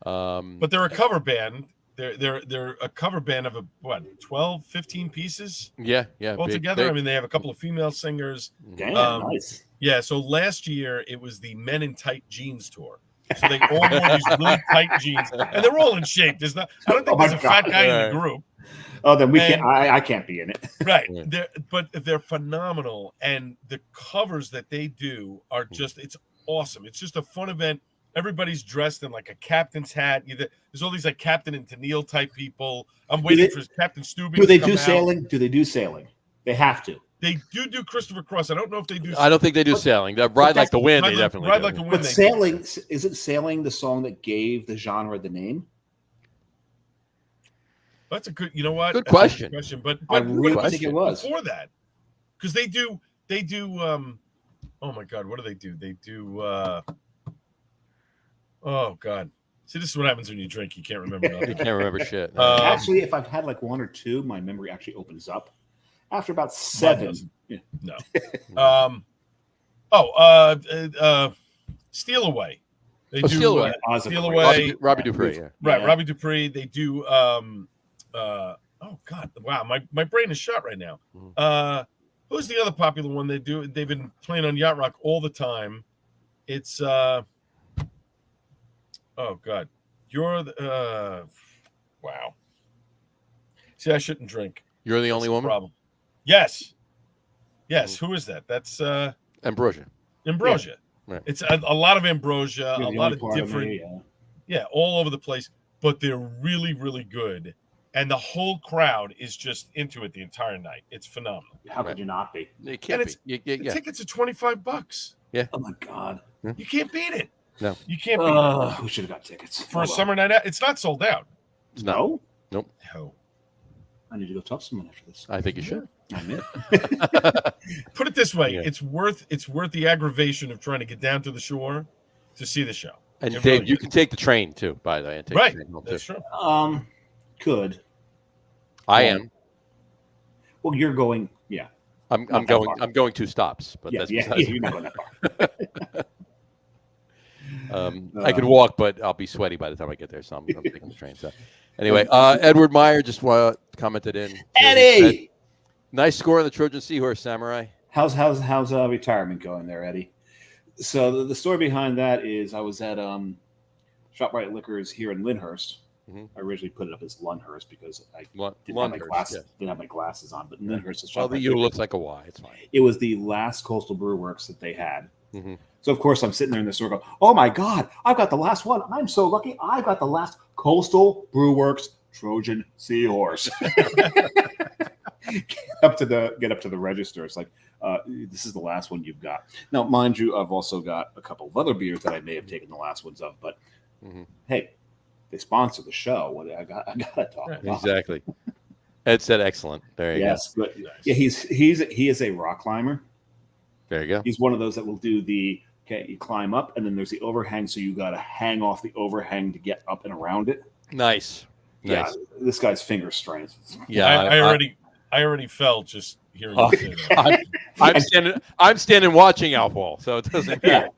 But they're a cover band. They're a cover band of 12, 15 pieces. Yeah. All together. I mean, they have a couple of female singers. Damn, nice. Yeah. So last year it was the Men in Tight Jeans tour. So they all wore these really tight jeans, and they're all in shape. I don't think there's a fat guy in the group. Oh, then I can't be in it. Right. But they're phenomenal, and the covers that they do are just, it's awesome. It's just a fun event. Everybody's dressed in like a captain's hat. There's all these like Captain and Tennille type people. I'm waiting for Captain Stubing. Do they do sailing? Do they do sailing? They have to. They do Christopher Cross. I don't know if they do. I don't think they do sailing. Ride Like the Wind, they definitely Ride do. Like the Wind. But sailing, isn't sailing the song that gave the genre the name? That's a good. You know what? Good question. But I really think it was before that, because they do. Oh my God, what do? They do. Oh God. See, this is what happens when you drink. You can't remember nothing. You can't remember shit. Actually, if I've had like one or two, my memory actually opens up. After about 7. No. Steal Away. They do Steal Away. Steal Away. Robbie Dupree. Yeah. Right, Robbie Dupree. They do. Oh God! Wow, my brain is shot right now. Who's the other popular one they do? They've been playing on Yacht Rock all the time. It's oh God, you're the wow. See, I shouldn't drink. You're the only woman. Problem. Yes. Who is that? That's Ambrosia. Yeah. Right. It's a lot of Ambrosia, a lot of different, all over the place. But they're really, really good, and the whole crowd is just into it the entire night. It's phenomenal. How could you not be? It can't be. The tickets are $25. Yeah. Oh my God. You can't beat it. No. You can't beat it. We should have got tickets For a summer night out. It's not sold out. No. Nope. No. I need to go talk to someone after this. I think you should. I'm in. Put it this way: it's worth the aggravation of trying to get down to the shore to see the show. And Dave, really you can take the train too. By the way, and take right? The train home That's too. true. Could. I am. Well, you're going. Yeah. I'm going. I'm going 2 stops, but that's you're not going that far. I could walk, but I'll be sweaty by the time I get there, so I'm taking the train. So, anyway, Edward Meyer just commented in. Eddie, nice score on the Trojan Seahorse, Samurai. How's retirement going there, Eddie? So the story behind that is I was at ShopRite Liquors here in Lyndhurst. Mm-hmm. I originally put it up as Lundhurst because I didn't have my glasses on, but Lyndhurst is the U looks like a Y. It's fine. It was the last Coastal Brew Works that they had. Mm-hmm. So, of course, I'm sitting there in the store going, oh, my God, I've got the last one. I'm so lucky. I got the last Coastal Brew Works Trojan Seahorse. Get up to the register. It's like, this is the last one you've got. Now, mind you, I've also got a couple of other beers that I may have taken the last ones of, but hey, they sponsor the show. I got to talk about. Exactly. Ed said excellent. There you go. Yes, but yeah, he is a rock climber. There you go. He's one of those that will do you climb up, and then there's the overhang, so you got to hang off the overhang to get up and around it. Nice. Yeah, this guy's finger strength. Yeah, I already felt just hearing you say that. I'm standing watching Al fall, so it doesn't matter.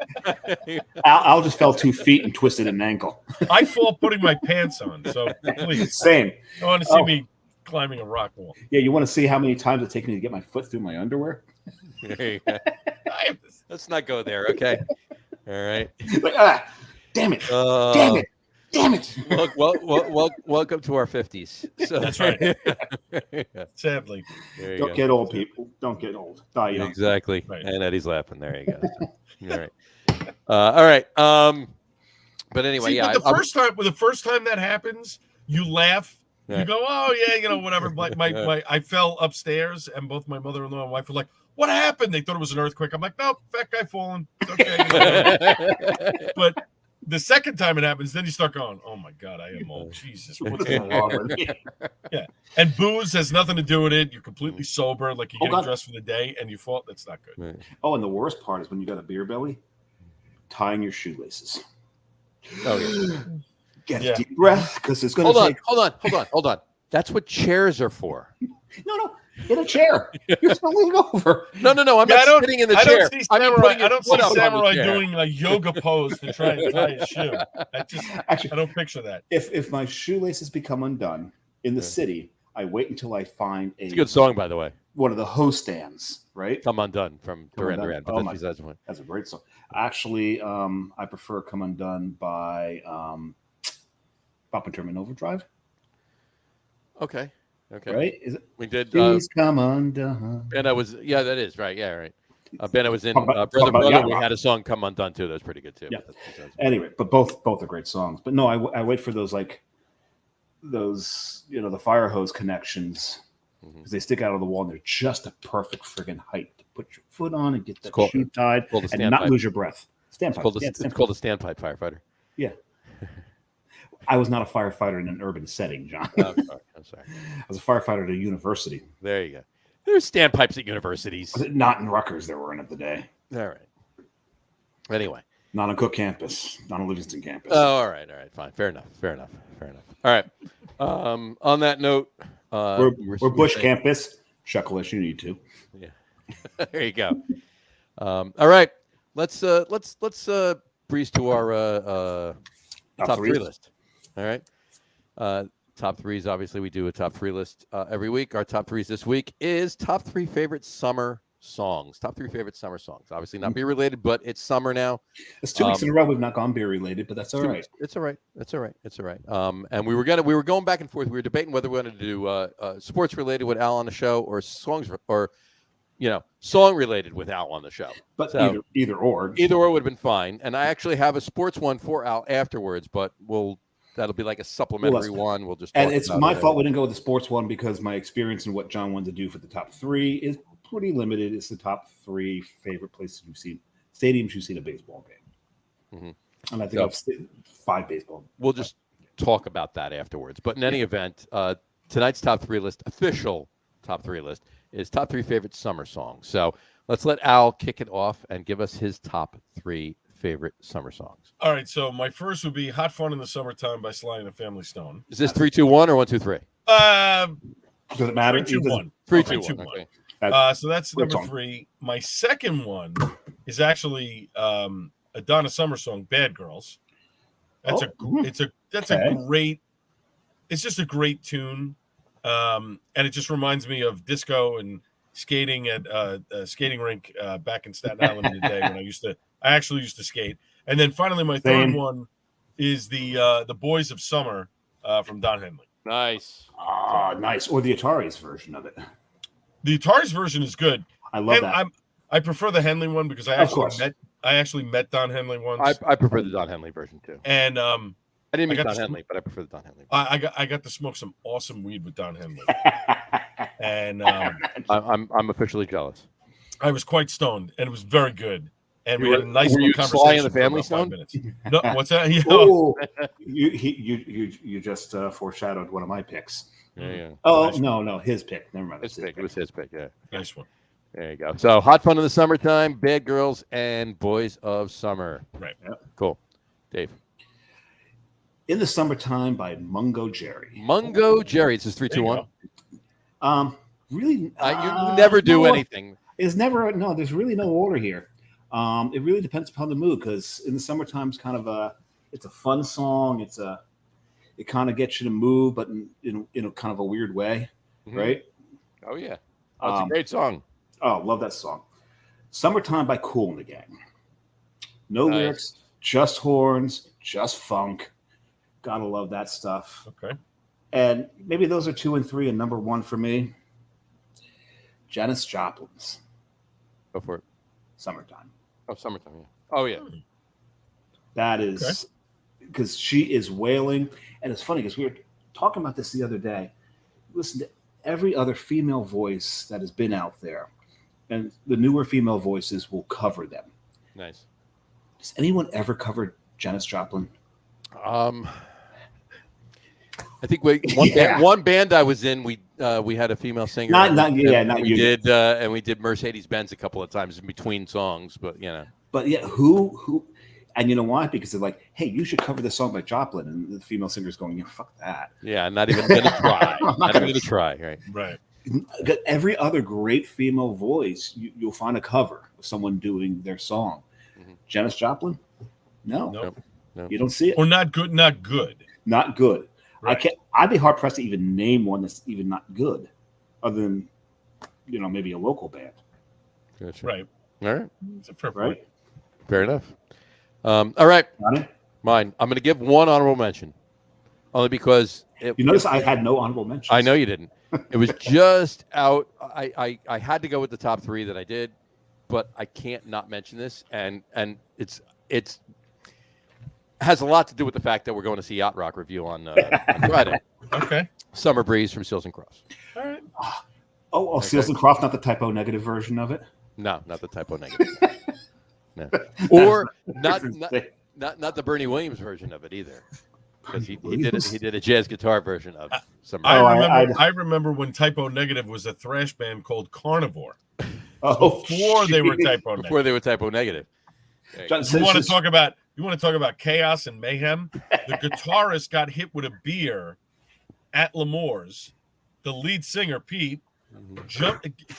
Al just fell 2 feet and twisted an ankle. I fall putting my pants on, so please. Same. I want to see me climbing a rock wall. Yeah, you want to see how many times it's taken me to get my foot through my underwear? There you go. Let's not go there, okay? All right. Like, damn it. Damn it. Damn it. Welcome to our 50s. So, that's right. Sadly. Don't get old, people. Don't get old. Die young. Exactly. Right. And Eddie's laughing. There you go. All right. All right. But anyway, See, but the first time that happens, you laugh. Yeah. You go, oh yeah, whatever. I fell upstairs, and both my mother-in-law and wife were like, "What happened?" They thought it was an earthquake. I'm like, "No, fat guy falling. It's okay." But the second time it happens, then you start going, "Oh my God, I am old. Jesus, what's going on with me?" Yeah, and booze has nothing to do with it. You're completely sober, like you're getting dressed for the day, and you fall. That's not good. Right. Oh, and the worst part is when you got a beer belly, tying your shoelaces. Oh yeah. Get a deep breath because it's going to Hold on. That's what chairs are for. No. In a chair. You're falling over. No. I'm not sitting in the chair. I don't see samurai doing a yoga pose to try and tie his shoe. I don't picture that. If my shoelaces become undone in the city, I wait until I find it's a good song, by the way. One of the hose stands, right? Come Undone from Duran Duran. That's a great song. Actually, I prefer Come Undone by Pop and Termin Overdrive. Okay. Right? Is it? We did. Please come undone. And I was, that is right. Yeah, right. Ben, I was in Brother. We had a song "Come Undone" too. That was pretty good too. Yeah. Anyway, but both are great songs. But no, I wait for those the fire hose connections because they stick out of the wall and they're just a perfect friggin' height to put your foot on and get the shoe tied and not lose your breath. Standpipe. It's called a standpipe firefighter. Yeah. I was not a firefighter in an urban setting, John. Oh, I'm sorry. I was a firefighter at a university. There you go. There's standpipes at universities. Not in Rutgers, there weren't of the day. All right. Anyway. Not on Cook campus. Not on Livingston campus. Oh, all right. Fine. Fair enough. All right. On that note, we're Bush campus. Chuckle as you need to. Yeah. There you go. All right. Let's breeze to our top three list. All right. Top threes. Obviously, we do a top three list every week. Our top threes this week is top 3 favorite summer songs. Top 3 favorite summer songs. Obviously, not beer related, but it's summer now. It's 2 weeks in a row we've not gone beer related, but that's all right. It's all right. And we were going back and forth. We were debating whether we wanted to do sports related with Al on the show or songs or song related with Al on the show. But so, either or would have been fine. And I actually have a sports one for Al afterwards, but that'll be like a supplementary one. We'll just and it's my fault we didn't go with the sports one because my experience in what John wanted to do for the top 3 is pretty limited. It's the top 3 favorite places stadiums you've seen a baseball game. Mm-hmm. And I think I've 5 baseball. We'll just talk about that afterwards. But in any event, tonight's top 3 list, official top 3 list, is top 3 favorite summer songs. So let's let Al kick it off and give us his top 3 favorite summer songs. All right, so my first would be "Hot Fun in the Summertime" by Sly and the Family Stone. Is this 3, 2, 1 or 1, 2, 3? Does it matter? 3, 2, 1. 3, 2, 1. Okay. So that's number 3. My second one is actually a Donna Summer song, "Bad Girls." That's a great. It's just a great tune, and it just reminds me of disco and skating at a skating rink back in Staten Island in the day when I actually used to skate. And then finally, my third one is the Boys of Summer from Don Henley. Nice. Nice. Or the Atari's version of it. The Atari's version is good. I love that. I prefer the Henley one because I actually met Don Henley once. I prefer the Don Henley version too. And I didn't meet Don Henley, but I prefer the Don Henley version. I got to smoke some awesome weed with Don Henley. And I'm officially jealous. I was quite stoned, and it was very good. And we had a nice little conversation. Sly in the Family Stone? No, what's that? You just foreshadowed one of my picks. Yeah. Oh, no, his pick. Never mind. It was his pick, yeah. Nice one. There you go. So, Hot Fun in the Summertime, Bad Girls, and Boys of Summer. Right. Yep. Cool. Dave. In the Summertime by Mungo Jerry. Mungo Jerry. This is 3, 2, 1. Really? You never do anything. It's never no. There's really no order here. It really depends upon the mood because in the summertime, it's kind of it's a fun song. It kind of gets you to move, but in a kind of a weird way, right? Oh yeah, it's a great song. Oh, love that song. Summertime by Kool and the Gang. No lyrics, just horns, just funk. Gotta love that stuff. Okay. And maybe those are 2 and 3, and number 1 for me, Janis Joplin's Go for it. Summertime. Oh, Summertime. Yeah. Oh yeah. That is because she is wailing. And it's funny because we were talking about this the other day. Listen to every other female voice that has been out there, and the newer female voices will cover them. Nice. Has anyone ever covered Janis Joplin? I think one band I was in, we had a female singer. Not you. And we did Mercedes Benz a couple of times in between songs, but But yeah, who? And you know why? Because they're like, hey, you should cover this song by Joplin, and the female singer's going, yeah, fuck that. Yeah, not even gonna try. not even gonna try. Right. Right. Every other great female voice, you'll find a cover of someone doing their song. Janis Joplin? No. Nope. No. You don't see it. Or not good. Not good. Not good. Right. I'd be hard pressed to even name one that's even not good, other than maybe a local band. Gotcha. Right. All right. It's a fair point. Right. Fair enough. All right. Johnny? Mine. I'm going to give one honorable mention, only because You notice I had no honorable mentions. I know you didn't. It was just out. I had to go with the top 3 that I did, but I can't not mention this, and it's has a lot to do with the fact that we're going to see Yacht Rock review on Friday. Okay. Summer Breeze from Seals and Crofts. All right. Oh, Seals and Croft, not the typo negative version of it. No, not the typo negative. No. Or not the Bernie Williams version of it either, because he did a jazz guitar version of Summer. I remember when Typo Negative was a thrash band called Carnivore. Before they were Typo Negative. Before they were Typo Negative. You want to talk about chaos and mayhem? The guitarist got hit with a beer at L'Amour's. The lead singer, Pete,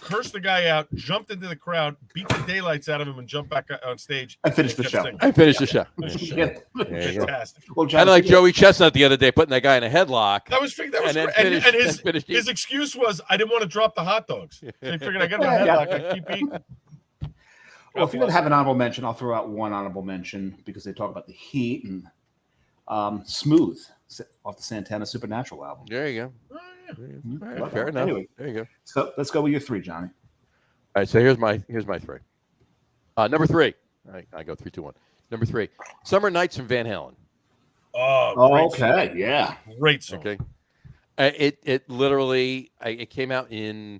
cursed the guy out, jumped into the crowd, beat the daylights out of him, and jumped back on stage. I finished the show. Fantastic. Well, John, and like Joey Chestnut the other day, putting that guy in a headlock. That was great. His excuse was, I didn't want to drop the hot dogs. So he figured I got in a headlock. I keep eating. Well, if you're going to have an honorable mention, I'll throw out one honorable mention because they talk about the Heat and Smooth off the Santana Supernatural album. There you go. Oh, yeah. All right, fair enough. Anyway, there you go. So let's go with your 3, Johnny. All right, so here's my 3. Number 3. All right, I go 3, 2, 1. Number 3, Summer Nights from Van Halen. Oh, okay, song. Yeah, great song. Okay, it literally it came out in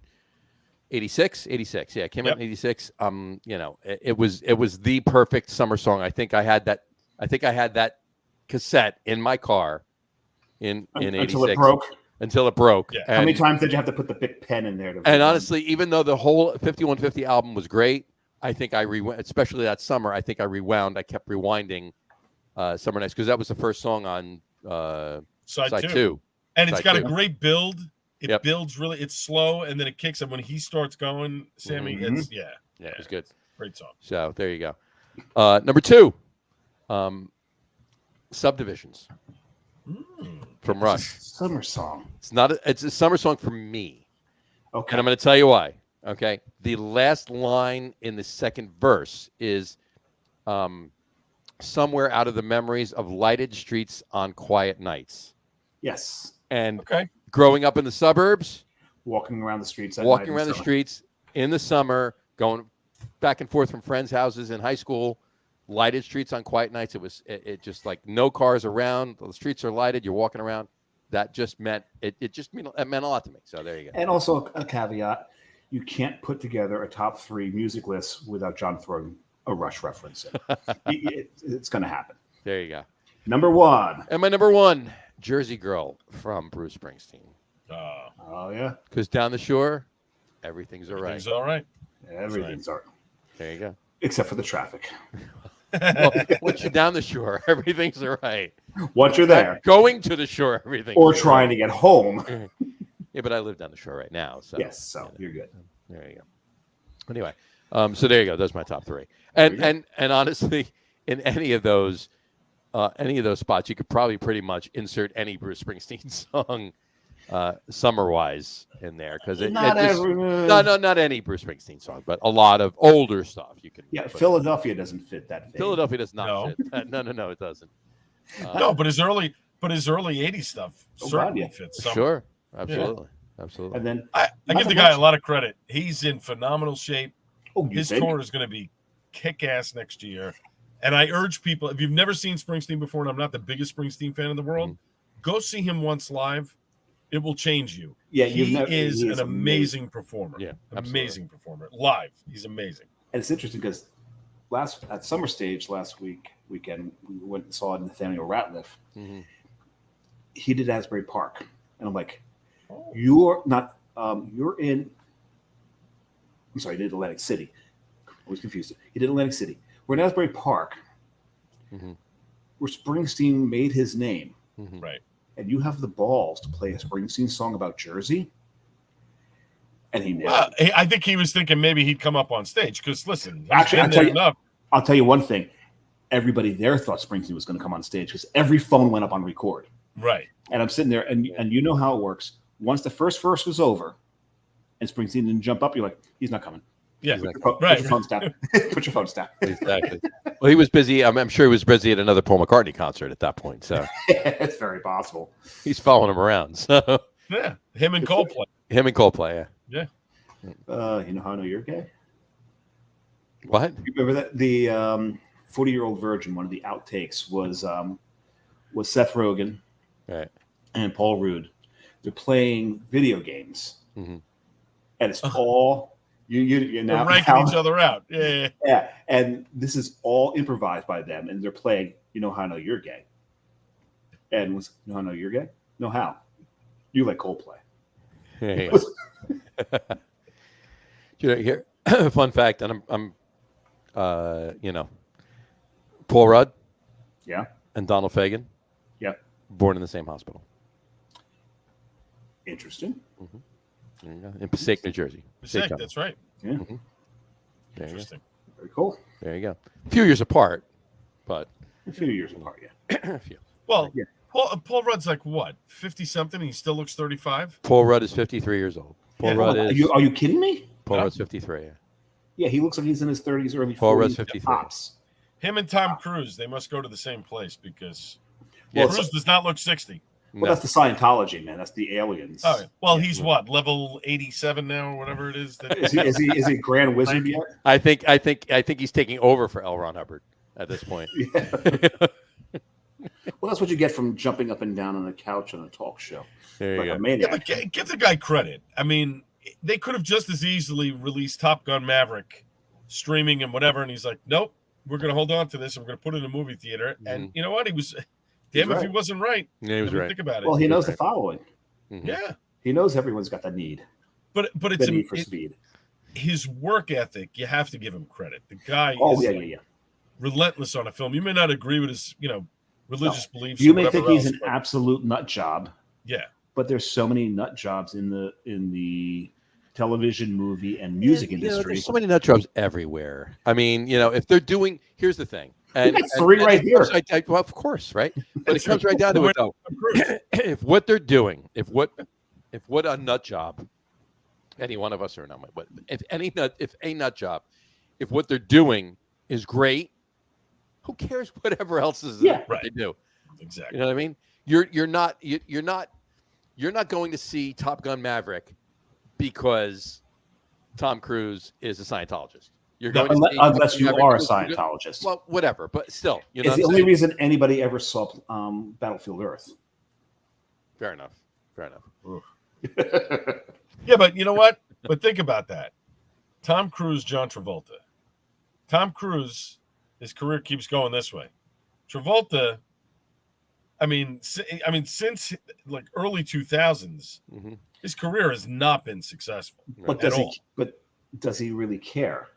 86. Yeah, it came out in 86. It was the perfect summer song. I think I had that cassette in my car in 86 until it broke. Yeah. How many times did you have to put the big pen in there? And honestly, even though the whole 5150 album was great, I think I rewound, especially that summer. I think I kept rewinding Summer Nights because that was the first song on side 2. And it's got a great build. It builds really. It's slow, and then it kicks. And when he starts going, Sammy, it's it's good. Great song. So there you go. Number 2, Subdivisions from Rush. Summer song. It's a summer song for me. Okay. And I'm going to tell you why. Okay. The last line in the second verse is somewhere out of the memories of lighted streets on quiet nights. Yes. And growing up in the suburbs, walking around the streets in the summer, going back and forth from friends' houses in high school, lighted streets on quiet nights. It just like no cars around. The streets are lighted. You're walking around. That just meant it meant a lot to me. So there you go. And also a caveat: you can't put together a top 3 music list without John throwing a Rush reference in. It's going to happen. There you go. Number 1. And my number 1, Jersey Girl from Bruce Springsteen. Oh yeah. Because down the shore, everything's all right. Everything's all right. Everything's all right. There you go. Except for the traffic. Well, once you're down the shore, everything's all right. Once you're there, going to the shore, everything. Or trying to get home. Yeah, but I live down the shore right now, so yes, so you're good. There you Anyway, so there you go. Those are my top three. And honestly, in any of those spots, you could probably pretty much insert any Bruce Springsteen song, summer-wise, in there because not any Bruce Springsteen song, but a lot of older stuff you can. Yeah, Philadelphia doesn't fit that. Philadelphia does not fit. No, it doesn't. No, but his early '80s stuff certainly fits. Summer. Sure, absolutely. Absolutely. And then I give the guy a lot of credit. He's in phenomenal shape. His tour is going to be kick-ass next year. And I urge people, if you've never seen Springsteen before, and I'm not the biggest Springsteen fan in the world, go see him once live. It will change you. Yeah, he is an amazing performer. Yeah, amazing performer. Live, he's amazing. And it's interesting because at Summer Stage last weekend, we went and saw Nathaniel Ratliff. Mm-hmm. He did Asbury Park. And I'm like, you're not. You're in. I'm sorry. He did Atlantic City. I was confused. He did Atlantic City. We're in Asbury Park, where Springsteen made his name. Mm-hmm. Right. And you have the balls to play a Springsteen song about Jersey. And he never. I think he was thinking maybe he'd come up on stage because listen. Actually, I'll tell you one thing. Everybody there thought Springsteen was going to come on stage because every phone went up on record. Right. And I'm sitting there, and you know how it works. Once the first verse was over and Springsteen didn't jump up, you're like, he's not coming. Yeah, put your phones down. Put your phones down. Exactly. Well, he was busy. I'm sure he was busy at another Paul McCartney concert at that point. So it's very possible. He's following him around. So yeah, him and Coldplay. Yeah. You know how I know you're gay? What? You remember that the 40-Year-Old Virgin? One of the outtakes was Seth Rogen, right, and Paul Rudd. They're playing video games, and it's all you now ranking each other out. Yeah, and this is all improvised by them, and they're playing. You know how I know you're gay, and you know how I know you're gay? No, how? You like Coldplay. Yeah. Here, fun fact, and I'm Paul Rudd, yeah, and Donald Fagen, yeah, born in the same hospital. Interesting. Mm-hmm. There you go. In Passaic, New Jersey. Passaic, that's right. Yeah. Mm-hmm. Interesting. Very cool. There you go. A few years apart, but a few years apart, yeah. A few. Well, yeah. Paul Rudd's like what, 50-something? He still looks 35. Paul Rudd is 53 years old. Paul Rudd is. Are you kidding me? Paul Rudd's 53. Yeah. Yeah, he looks like he's in his 30s, early 40s. Paul Rudd's 53. Pops. Him and Tom Cruise, they must go to the same place because Cruise does not look 60. Well, that's the Scientology, man. That's the aliens. Oh, yeah. Well, he's what, level 87 now, or whatever it is. Is he Grand Wizard yet? I think he's taking over for L. Ron Hubbard at this point. Yeah. Well, that's what you get from jumping up and down on a couch on a talk show. There you go. A maniac. Yeah, but give the guy credit. I mean, they could have just as easily released Top Gun Maverick, streaming and whatever, and he's like, nope, we're going to hold on to this, and we're going to put it in a movie theater. Mm-hmm. And you know what? He was... Damn, if he wasn't right. Yeah, he was right. Think about it. Well, he knows the following. Mm-hmm. Yeah. He knows everyone's got the need. But it's the need for speed. His work ethic, you have to give him credit. The guy is relentless on a film. You may not agree with his, religious beliefs. You may think he's an absolute nut job. Yeah. But there's so many nut jobs in the television, movie, and music industry. There's so many nut jobs everywhere. I mean, if they're doing, here's the thing. And three right here. Well, of course, right? But it comes right down to it, though. If what they're doing, if what a nut job, any one of us are not, but if a nut job, if what they're doing is great, who cares whatever else is what they do? Exactly. You know what I mean? You're not going to see Top Gun Maverick because Tom Cruise is a Scientologist. You're going unless you are a Scientologist. Well, whatever, but still, it's the only reason anybody ever saw Battlefield Earth. Fair enough. Yeah, but you know what? But think about that. Tom Cruise, John Travolta. Tom Cruise, his career keeps going this way. Travolta, I mean, since like early 2000s, his career has not been successful. But does he really care?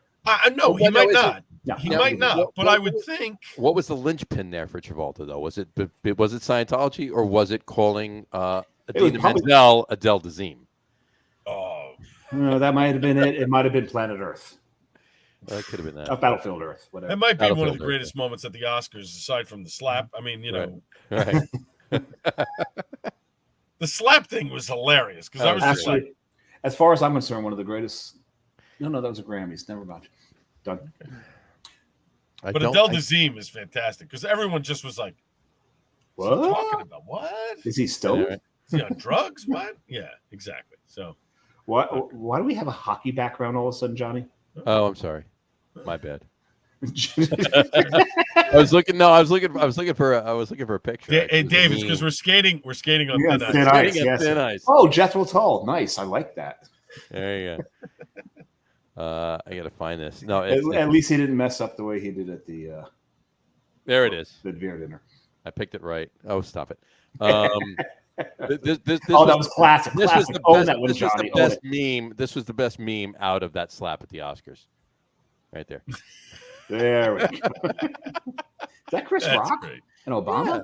No, he might not. He might not. But I would think. What was the linchpin there for Travolta, though? Was it Scientology, or was it calling Idina Menzel Adele Dazeem? Oh, no, that might have been it. It might have been Planet Earth. That could have been that. Of Battlefield Earth, whatever. It might be one of Battlefield the Earth, greatest moments at the Oscars, aside from the slap. I mean, Right. the slap thing was hilarious because That I was was just like, Actually, as far as I'm concerned, one of the greatest. No, that was a Grammys. Never mind. Done. but Adele Dazeem is fantastic because everyone just was like, "What's he talking about? What Is he stoned? Right. is he on drugs? What? Yeah, exactly." So, Why do we have a hockey background all of a sudden, Johnny? Oh, I'm sorry. My bad. I was looking for a picture. hey, Dave, it's because we're skating on Yeah, thin thin ice. ice. Skating on Yes. thin ice. Oh, Jethro Tull. Nice. I like that. There you go. I gotta find this. No, it's, At least he didn't mess up the way he did at the there it is. beer dinner. I picked it right. Oh, stop it. This That was classic. This was Classic. the Own best. that one, This was the Johnny. Own best it. meme. This was the best meme out of that slap at the Oscars. Right there. There we go. Is that Chris That's Rock great. and Obama?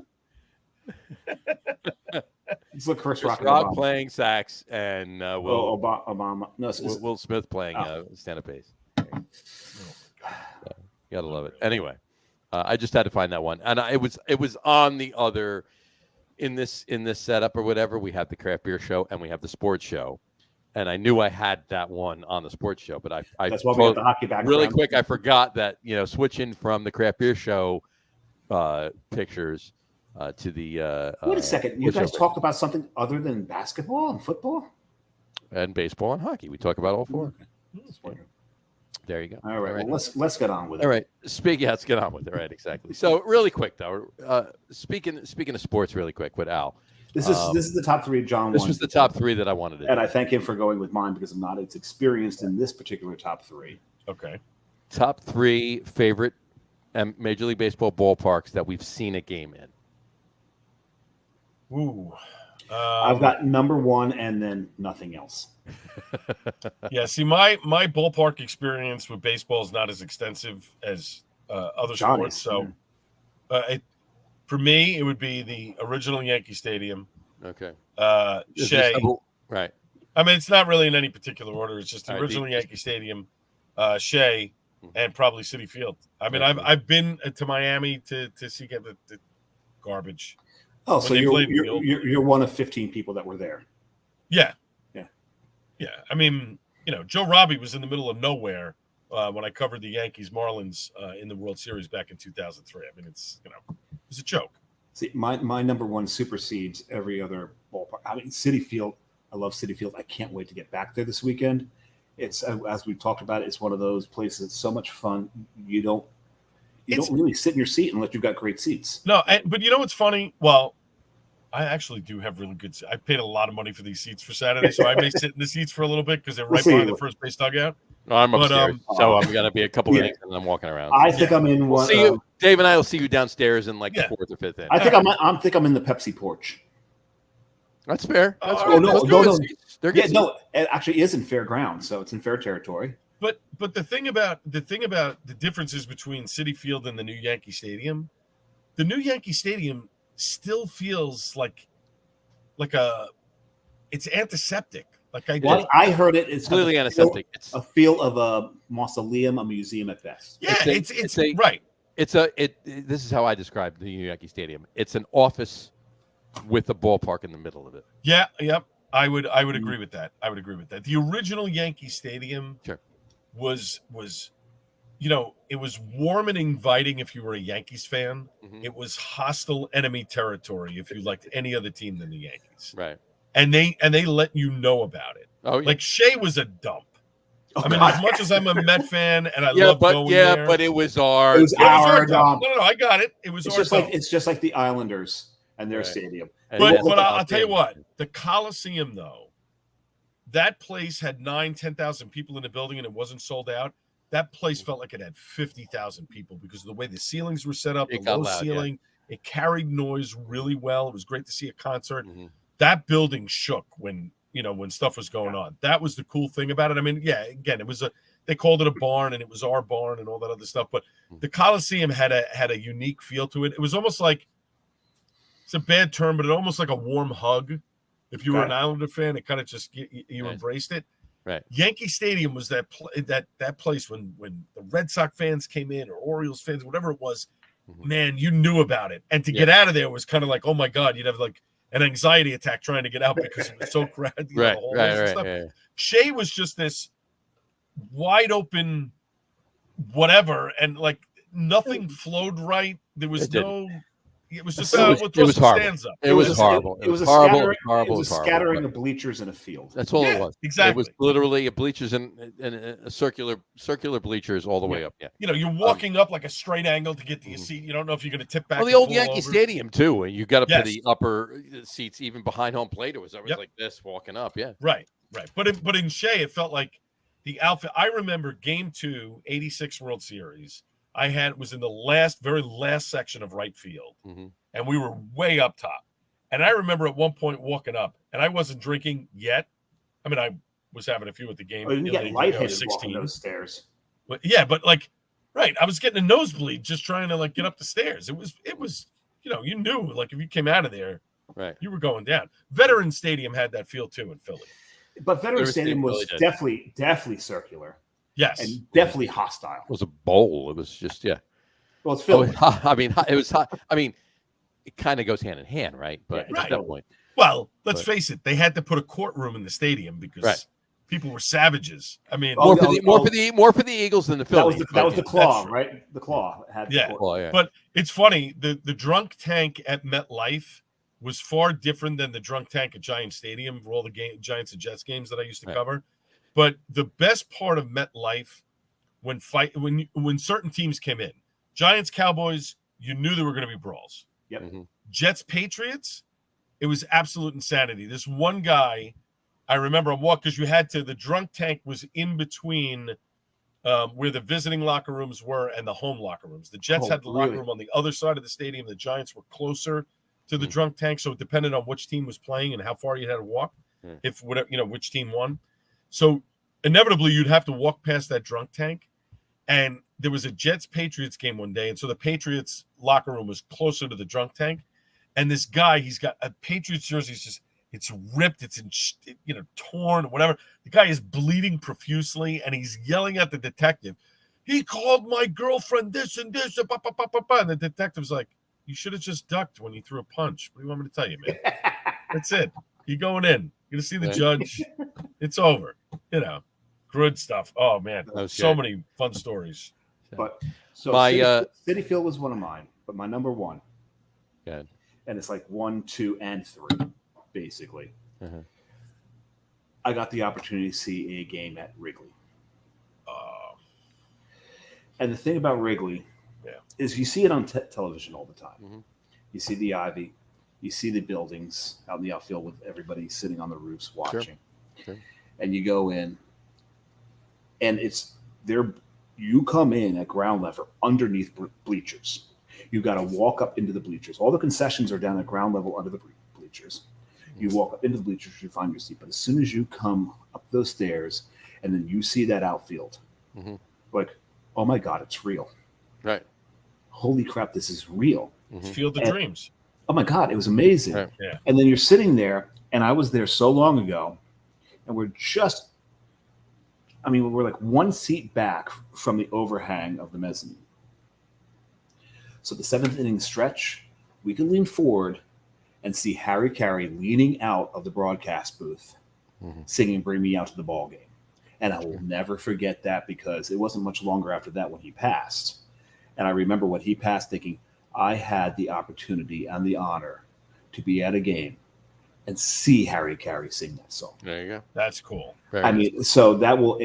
It's like Chris Rock and Rock Obama. playing sax and Obama. No, Will Smith playing stand-up bass. You gotta love it. Anyway, I just had to find that one, and it was on the other in this setup or whatever. We have the craft beer show and we have the sports show, and I knew I had that one on the sports show, but I that's why we got the hockey background. really quick. I forgot that switching from the craft beer show pictures to the Wait a second. You guys talk about something other than basketball and football and baseball and hockey. We talk about all four. Okay. There you go. All right. Well, let's get on with it. All right. Let's get on with it. Right. Exactly. So really quick though, speaking of sports, really quick with Al. This is the top three John This won. was the top three that I wanted to And I thank him for going with mine because I'm not as experienced in this particular top three. Okay. Top three favorite Major League Baseball ballparks that we've seen a game in. Ooh. I've got number one and then nothing else. Yeah, see, my ballpark experience with baseball is not as extensive as other Johnny's, sports. So, for me, it would be the original Yankee Stadium. Okay. Shea. Right. I mean, it's not really in any particular order. It's just the All right, original Yankee Stadium, Shea, and probably Citi Field. I mean, I've been to Miami to see the garbage. Oh, so you're one of 15 people that were there. Yeah. I mean, Joe Robbie was in the middle of nowhere when I covered the Yankees Marlins in the World Series back in 2003. I mean, it's a joke. See, my number one supersedes every other ballpark. I mean, Citi Field. I love Citi Field. I can't wait to get back there this weekend. It's as we've talked about. It's one of those places. It's so much fun. You don't really sit in your seat unless you've got great seats. No, but you know what's funny? Well, I actually do have really good seats. I paid a lot of money for these seats for Saturday, so I may sit in the seats for a little bit because they're right behind the first base dugout. I'm upstairs, so I'm going to be a couple innings and I'm walking around. I think I'm in one. See you, Dave and I will see you downstairs in the fourth or fifth inning. I think I'm in the Pepsi porch. That's fair. That's no. No, it actually is in fair ground, so it's in fair territory. But the thing about the differences between Citi Field and the new Yankee Stadium, the new Yankee Stadium still feels like it's antiseptic. I heard it's clearly antiseptic. It's a feel of a mausoleum, a museum at best. Yeah, it's right. This is how I describe the new Yankee Stadium. It's an office with a ballpark in the middle of it. Yeah, yep. I would agree with that. The original Yankee Stadium was it was warm and inviting if you were a Yankees fan. Mm-hmm. It was hostile enemy territory if you liked any other team than the Yankees. Right. And they let you know there. Oh, yeah. Like Shea was a dump. As much as I'm a Met fan and I love going there. But it was our dump. No, I got it. It was it's just like the Islanders and their stadium. But I'll tell you what, the Coliseum though, that place had 10,000 people in the building and it wasn't sold out. That place felt like it had 50,000 people because of the way the ceilings were set up, the low ceiling. Yeah. It carried noise really well. It was great to see a concert. Mm-hmm. That building shook when stuff was going on. That was the cool thing about it. I mean, yeah, again, they called it a barn and it was our barn and all that other stuff. But the Coliseum had a unique feel to it. It was almost like, it's a bad term, but it almost like a warm hug. If you were an Islander fan, it kind of just you embraced it. Right. Yankee Stadium was that place when the Red Sox fans came in or Orioles fans, whatever it was. Man, you knew about it, and to get out of there was kind of like, oh my God, you'd have like an anxiety attack trying to get out because it was so crowded. Right. Stuff. Shea was just this wide open, whatever, and like nothing flowed right. There was It was just it was horrible. It was horrible. It was a scattering of bleachers in a field. That's all it was. Exactly. It was literally a bleachers and a circular bleachers all the way up. Yeah. You're walking up like a straight angle to get to your seat. You don't know if you're going to tip back. Well, the old Yankee Stadium too. You got up to the upper seats, even behind home plate. It was like this walking up. Yeah. Right. But in Shea, it felt like the outfit. I remember Game 2, 86 World Series. Was in the very last section of right field, and we were way up top. And I remember at one point walking up, and I wasn't drinking yet. I mean, I was having a few at the game. Oh, you didn't get lightheaded walking those stairs. But, but I was getting a nosebleed just trying to get up the stairs. It was you knew if you came out of there, right, you were going down. Veterans Stadium had that feel too in Philly, but Veterans Stadium was definitely circular. Yes, and definitely hostile. It was a bowl. It was just Well, it's Philly. I mean, it was hot. I mean, it kind of goes hand in hand, right? But at that point, well, let's face it, they had to put a courtroom in the stadium because people were savages. I mean, more for the Eagles than the Phillies. That was the Claw, right? The Claw had the Claw, yeah. But it's funny. The drunk tank at MetLife was far different than the drunk tank at Giant Stadium for all the Giants and Jets games that I used to cover. But the best part of MetLife when certain teams came in, Giants, Cowboys, you knew there were going to be brawls. Yep. Mm-hmm. Jets, Patriots, it was absolute insanity. This one guy, I remember because the drunk tank was in between where the visiting locker rooms were and the home locker rooms. The Jets had the locker room on the other side of the stadium. The Giants were closer to the drunk tank, so it depended on which team was playing and how far you had to walk, which team won. So inevitably you'd have to walk past that drunk tank. And there was a Jets-Patriots game one day, and so the Patriots locker room was closer to the drunk tank. And this guy, he's got a Patriots jersey. It's ripped, it's torn, whatever. The guy is bleeding profusely, and he's yelling at the detective. He called my girlfriend this and this, and the detective's like, "You should have just ducked when you threw a punch. What do you want me to tell you, man? That's it. You're going in. You're gonna see the judge. It's over. Good stuff. Oh man, so many fun stories. But Citi Field was one of mine, but my number one. Good. And it's like 1, 2, and 3, basically. Uh-huh. I got the opportunity to see a game at Wrigley. And the thing about Wrigley is you see it on television all the time. Mm-hmm. You see the ivy, you see the buildings out in the outfield with everybody sitting on the roofs watching. Sure. And you go in, and it's there. You come in at ground level underneath bleachers. You got to walk up into the bleachers. All the concessions are down at ground level under the bleachers. You walk up into the bleachers, you find your seat. But as soon as you come up those stairs, and then you see that outfield, like, oh my God, it's real. Right. Holy crap, this is real. Field of Dreams. Oh my God, it was amazing. Right. Yeah. And then you're sitting there, and I was there so long ago, and we're like one seat back from the overhang of the mezzanine. So the 7th inning stretch, we can lean forward and see Harry Carey leaning out of the broadcast booth, singing "Bring Me Out to the Ball Game." And I will never forget that, because it wasn't much longer after that when he passed. And I remember when he passed thinking, I had the opportunity and the honor to be at a game and see Harry Carey sing that song. There you go. That's cool. So that will,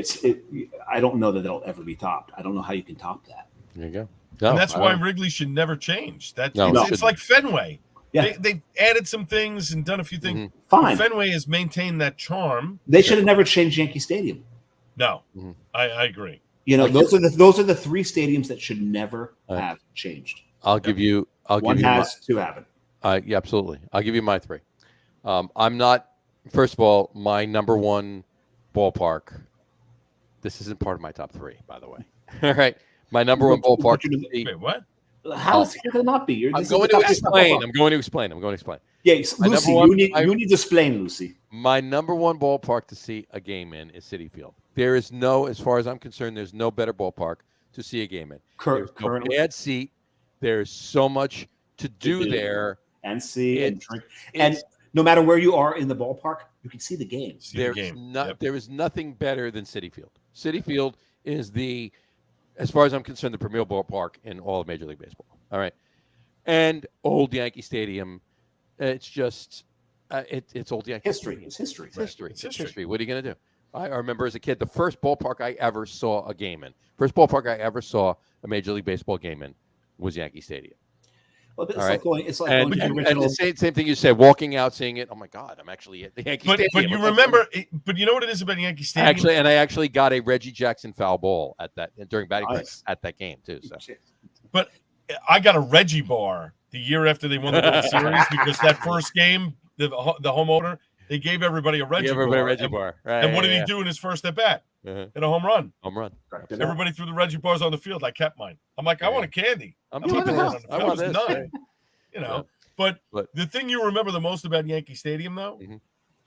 I don't know that that'll ever be topped. I don't know how you can top that. There you go. No, and that's why Wrigley should never change. It's like Fenway. Yeah. They added some things and done a few things. Fine. Fenway has maintained that charm. They should have never changed Yankee Stadium. No, I agree. Those are the 3 stadiums that should never have changed. One has, 2 haven't. Yeah, absolutely. I'll give you my 3. I'm not. First of all, my number 1 ballpark. This isn't part of my top 3, by the way. All right, my number 1 ballpark. Wait, what? How is it going to not be? I'm going to explain. I'm going to explain. Yeah, Lucy, you need to explain, Lucy. My number one ballpark to see a game in is Citi Field. There is no, as far as I'm concerned, there's no better ballpark to see a game in. There's no bad seat. There's so much to do there. And see and drink. And no matter where you are in the ballpark, you can see the game. There is nothing better than Citi Field. Citi Field is as far as I'm concerned, the premier ballpark in all of Major League Baseball. All right. And old Yankee Stadium, it's just, it's old Yankee history. It's history. It's history. What are you going to do? I remember as a kid, the first ballpark I ever saw a game in, first ballpark I ever saw a Major League Baseball game in was Yankee Stadium. Well, it's like going to the original. And the same thing you said, walking out, seeing it. Oh my God, I'm actually at the Yankee Stadium. But you remember, but you know what it is about Yankee Stadium? I actually got a Reggie Jackson foul ball at that during batting practice at that game too. So, but I got a Reggie bar the year after they won the World Series because that first game, the home opener, they gave everybody a Reggie bar. Right, and what did he do in his first at bat? Hit a home run. Everybody threw the Reggie bars on the field. I kept mine. I'm like, I want a candy. I want this. None. You know, but the thing you remember the most about Yankee Stadium, though,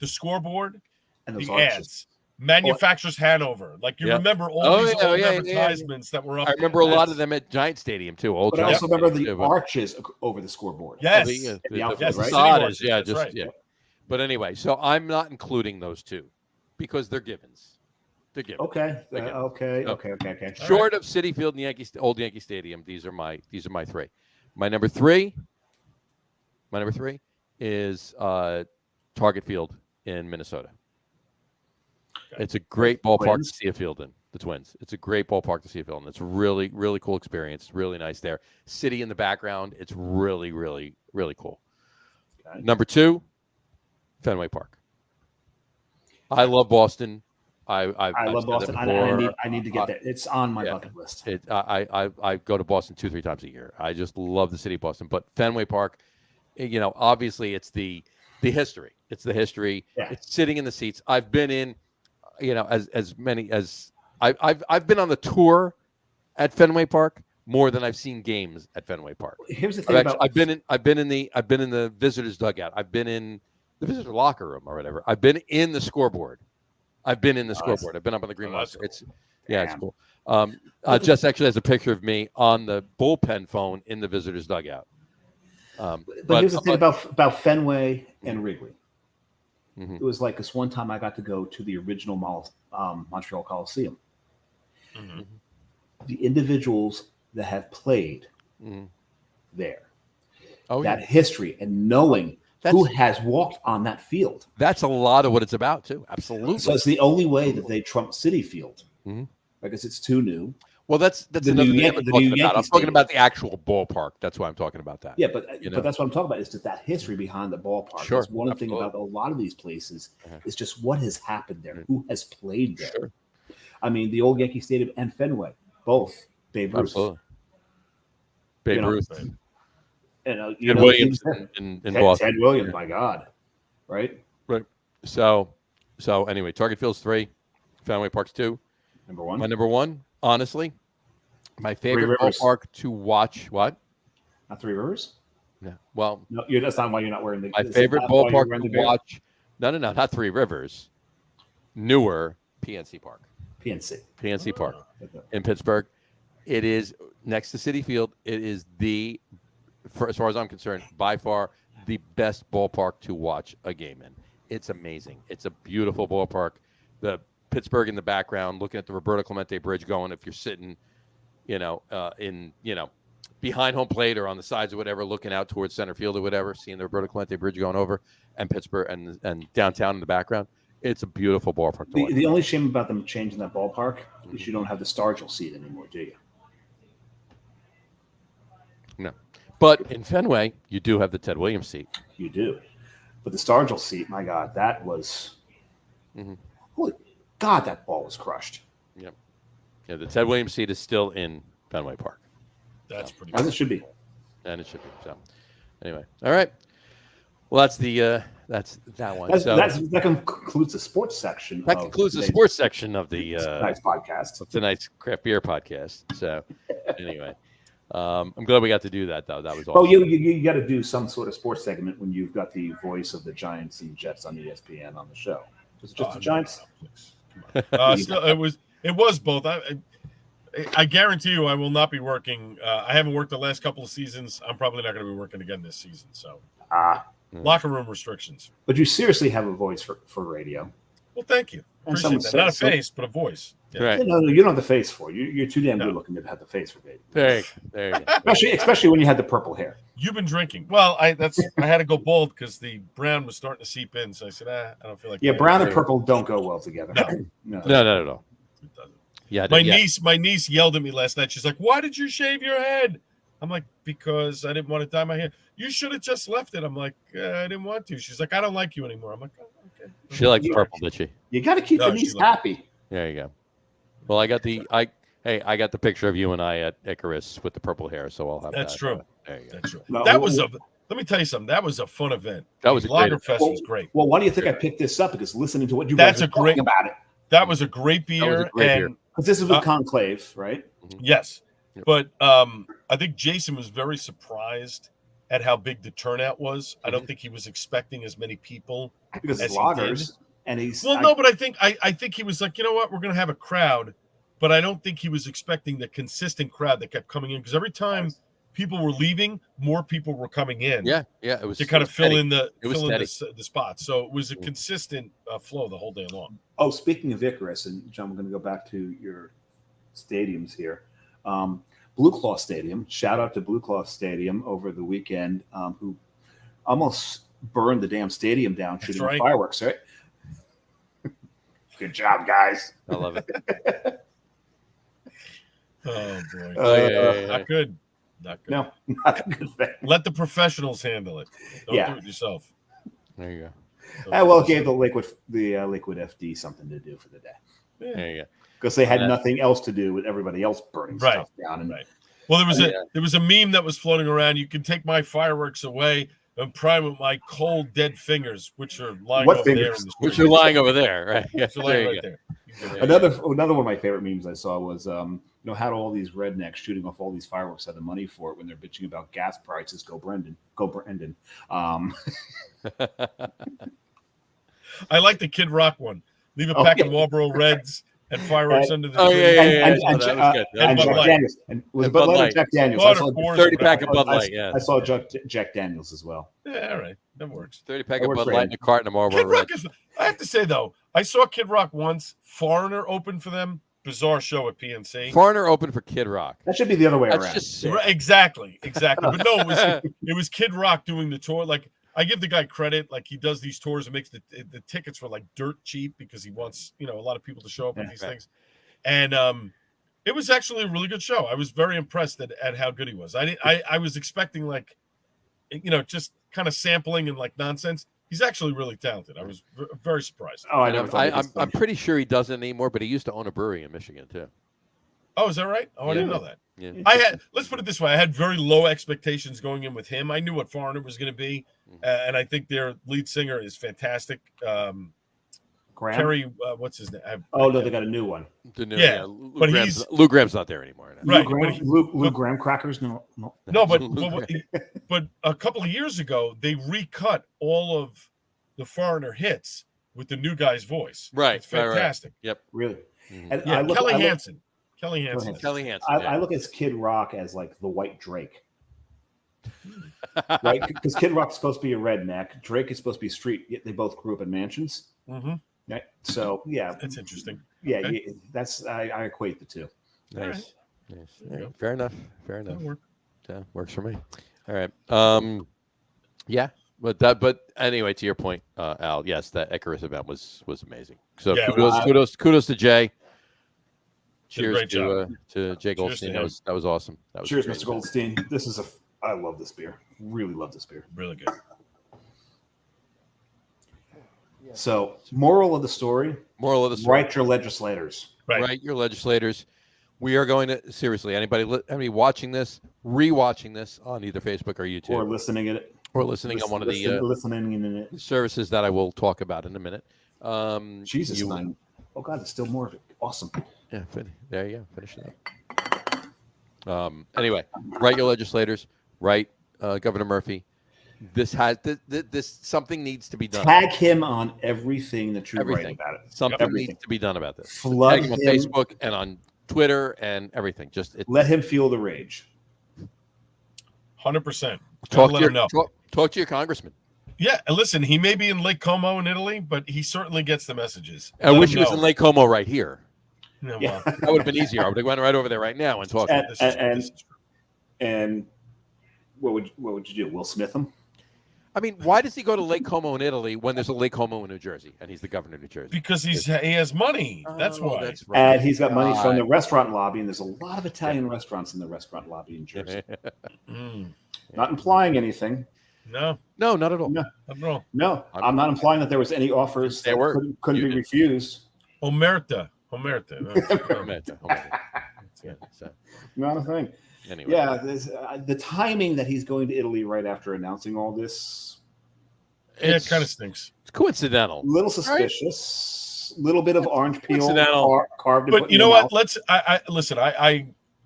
the scoreboard and the ads. Manufacturers Hanover. Like you remember all these old advertisements that were up. I remember a lot of them at Giant Stadium too. But I also remember the arches over the scoreboard. Yes. The outfield, right? Arches, But anyway, so I'm not including those two because they're givens. They're givens. Okay. Short of Citi Field and old Yankee Stadium, these are my three. My number three is Target Field in Minnesota. Okay. It's a great ballpark to see a field in. The Twins. It's a great ballpark to see a field in. It's a really, really cool experience. Really nice there. City in the background. It's really, really, really cool. Okay. Number two, Fenway Park. I love Boston. I love Boston. I need to get there. It's on my bucket list. I go to Boston 2-3 times a year. I just love the city of Boston. But Fenway Park, obviously it's the history. It's the history. Yeah. It's sitting in the seats. I've been in, as many as I've been on the tour at Fenway Park more than I've seen games at Fenway Park. Here's the thing I've been in the visitors dugout. I've been in the visitor locker room or whatever. I've been in the scoreboard. I've been in the scoreboard. I've been up on the green monster. Cool. It's cool. Jess actually has a picture of me on the bullpen phone in the visitors dugout. But here's the thing about Fenway and Wrigley. Mm-hmm. It was like this one time I got to go to the original Montreal Coliseum. Mm-hmm. The individuals that have played there, that history and knowing who has walked on that field. That's a lot of what it's about, too. Absolutely. So it's the only way that they trump Citi Field because it's too new. Well, that's the another thing I'm talking about the actual ballpark. That's why I'm talking about that. Yeah, but that's what I'm talking about is just that history behind the ballpark. Sure, that's one thing about a lot of these places is just what has happened there, who has played there. Sure. I mean, the old Yankee Stadium and Fenway, both Babe Ruth. Absolutely. Babe Ruth. And Williams in Boston. Ted Williams, my God. Right? Right. So anyway, Target Field's 3, Fenway Park's 2. Number 1. My number 1, honestly, my favorite ballpark to watch. What? Not Three Rivers? Yeah. Well, no, that's not why you're not wearing the. My favorite ballpark to watch. No, not Three Rivers. Newer PNC Park. PNC Park in Pittsburgh. It is next to Citi Field. It is as far as I'm concerned, by far the best ballpark to watch a game in. It's amazing. It's a beautiful ballpark. The Pittsburgh in the background, looking at the Roberto Clemente Bridge going. If you're sitting, behind home plate or on the sides or whatever, looking out towards center field or whatever, seeing the Roberto Clemente Bridge going over, and Pittsburgh and downtown in the background. It's a beautiful ballpark to watch. The only shame about them changing that ballpark is you don't have the Stargell seat anymore, do you? No. But in Fenway, you do have the Ted Williams seat. You do. But the Stargell seat, my God, that was holy God, that ball was crushed. Yep. Yeah, the Ted Williams seat is still in Fenway Park. That's pretty cool. As it should be. And it should be. So anyway. All right. Well, that's that one. That concludes the sports section. That concludes the sports section of the tonight's podcast. Of tonight's craft beer podcast. So anyway. I'm glad we got to do that, though. That was Oh, awesome. you got to do some sort of sports segment when you've got the voice of the Giants and Jets on ESPN on the show. Was it just the Giants? No, still, it was both. I guarantee you, I will not be working. I haven't worked the last couple of seasons. I'm probably not going to be working again this season. So, locker room restrictions. But you seriously have a voice for radio. Well, thank you. Appreciate that. Not a face, but a voice. Yeah. Right. No, you don't have the face for it. You're too damn good looking to have the face for baby. There you go. Especially when you had the purple hair. You've been drinking. Well, I had to go bald because the brown was starting to seep in. So I said, I don't feel like. Yeah, brown and purple don't go well together. No, not at all. It doesn't. Yeah, My niece yelled at me last night. She's like, "Why did you shave your head?" I'm like, "Because I didn't want to dye my hair." You should have just left it. I'm like, I didn't want to. She's like, "I don't like you anymore." I'm like, oh, okay. She likes purple, did she? You got to keep the niece happy. There you go. Well, I got the picture of you and I at Icarus with the purple hair, so I'll have That's that. true. There you go. That's true. Let me tell you something. That was a fun event. That was a great Lagerfest was great. Well, why do you think I picked this up? Because listening to what you guys are talking about it. That was a great beer. Because this is with Conclave, right? Yes. But I think Jason was very surprised at how big the turnout was. I don't think he was expecting as many people. Because it's lagers. And he's but I think he was like, you know what, we're gonna have a crowd, but I don't think he was expecting the consistent crowd that kept coming in, because every time people were leaving, more people were coming in. Yeah, it was to kind of fill steady. in the spots. So it was a consistent flow the whole day long. Oh, speaking of Icarus, and John, we're going to go back to your stadiums here. Blue Claw Stadium. Shout out to Blue Claw Stadium over the weekend, who almost burned the damn stadium down shooting fireworks, right? Good job, guys. I love it. Oh boy. Not good. Not good. No, not a good thing. Let the professionals handle it. Don't do it yourself. There you go. Well, it gave the Liquid FD something to do for the day. Yeah. There you go. Because they had nothing else to do with everybody else burning stuff down. And, Well, there was a meme that was floating around. You can take my fireworks away and prime with my cold dead fingers, which are lying over there. Which are lying over there, right? Yeah, lying there. Another one of my favorite memes I saw was how do all these rednecks shooting off all these fireworks have the money for it when they're bitching about gas prices? Go Brendan. I like the Kid Rock one. Leave a pack of Marlboro Reds and fireworks under the tree. And Jack Daniels. And was Bud Light or Jack Daniels? I saw 30-pack of Bud Light, yeah. I saw Jack Daniels as well. Yeah, all right. That works. 30-pack of Bud Light and a carton of Marlboro Red. I have to say, though, I saw Kid Rock once. Foreigner opened for them. Bizarre show at PNC. Foreigner opened for Kid Rock. That should be the other way around. Just exactly. But no, it was Kid Rock doing the tour. Like, I give the guy credit. Like, he does these tours and makes the tickets for like dirt cheap because he wants a lot of people to show up at these things. And it was actually a really good show. I was very impressed at how good he was. I was expecting like, just kind of sampling and like nonsense. He's actually really talented. I was very surprised. Oh, I'm pretty sure he doesn't anymore, but he used to own a brewery in Michigan too. Oh, is that right? Oh, I didn't know that. Yeah. Let's put it this way. I had very low expectations going in with him. I knew what Foreigner was going to be. And I think their lead singer is fantastic. Kerry, what's his name? They got a new one. Lou Graham's not there anymore. No. Right. Lou Graham crackers? No. No, but a couple of years ago, they recut all of the Foreigner hits with the new guy's voice. Right. It's fantastic. Right. Yep. Really? Mm-hmm. And Kelly Hansen. I look at Kid Rock as like the white Drake. Right? Because Kid Rock's supposed to be a redneck. Drake is supposed to be street. Yet they both grew up in mansions. Mm-hmm. Right? So, yeah. That's interesting. Yeah, I equate the two. Nice. Right. Fair enough. That works for me. All right. But anyway, to your point, Al, yes, that Icarus event was amazing. So kudos to Jay. Cheers to Jay Goldstein. That was awesome. Cheers, Mr. Goldstein. I love this beer. Really love this beer. Really good. So, moral of the story. Write your legislators. Write your legislators. We are going to, seriously, anybody watching this, rewatching this on either Facebook or YouTube. Or listening on one of the services that I will talk about in a minute. Jesus, oh God, there's still more of it. Awesome. Yeah, there you go. Finish it up. Anyway, write your legislators, write Governor Murphy. This something needs to be done. Tag him on everything that you write about it. Something needs to be done about this. Flood Tag him on him. Facebook and on Twitter and everything. Let him feel the rage. 100%. Talk to your congressman. Yeah, and listen, he may be in Lake Como in Italy, but he certainly gets the messages. I wish he was in Lake Como right here. No, Yeah. well, That would have been easier. I would have went right over there right now and talked. And what would you do? Will Smith him? I mean, why does he go to Lake Como in Italy when there's a Lake Como in New Jersey and he's the governor of New Jersey? Because he has money. That's why. That's right. And he's got money from the restaurant lobby, and there's a lot of Italian restaurants in the restaurant lobby in Jersey. Not implying anything. No, not at all. not at all. No, I'm not implying that there was any offers that couldn't be refused. Omerta. Omerta. Yeah, so. Not a thing. Anyway. Yeah, the timing that he's going to Italy right after announcing all this. It kind of stinks. It's coincidental. A little suspicious. A little bit of orange peel carved. But you know what? Listen.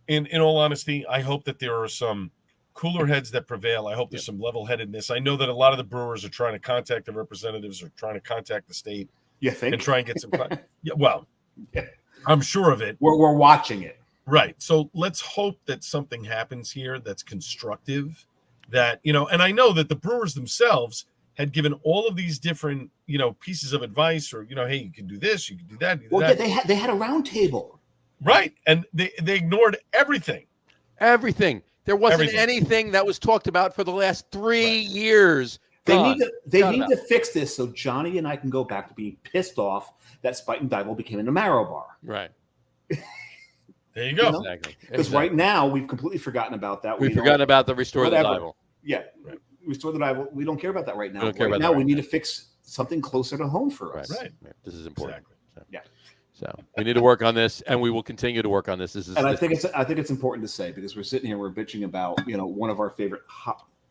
In all honesty, I hope that there are some cooler heads that prevail. I hope there's some level-headedness. I know that a lot of the brewers are trying to contact the representatives or trying to contact the state. You think? And try and get some. I'm sure of it. We're watching it. Right. So let's hope that something happens here that's constructive. That and I know that the brewers themselves had given all of these different pieces of advice, or hey, you can do this, you can do that. Yeah, they had a round table. Right, and they ignored everything. There wasn't anything that was talked about for the last 3 years. They need to fix this so Johnny and I can go back to being pissed off that Spite and Dibble became an Amaro bar. Right. There you go. Exactly. Because right now we've completely forgotten about that. We've forgotten about the Restore the Dibble. Yeah. Right. Restore the Dibble. We don't care about that right now. We don't care about now that we need to fix something closer to home for us. Right. This is important. Exactly. So we need to work on this, and we will continue to work on this. I think it's important to say, because we're sitting here, we're bitching about one of our favorite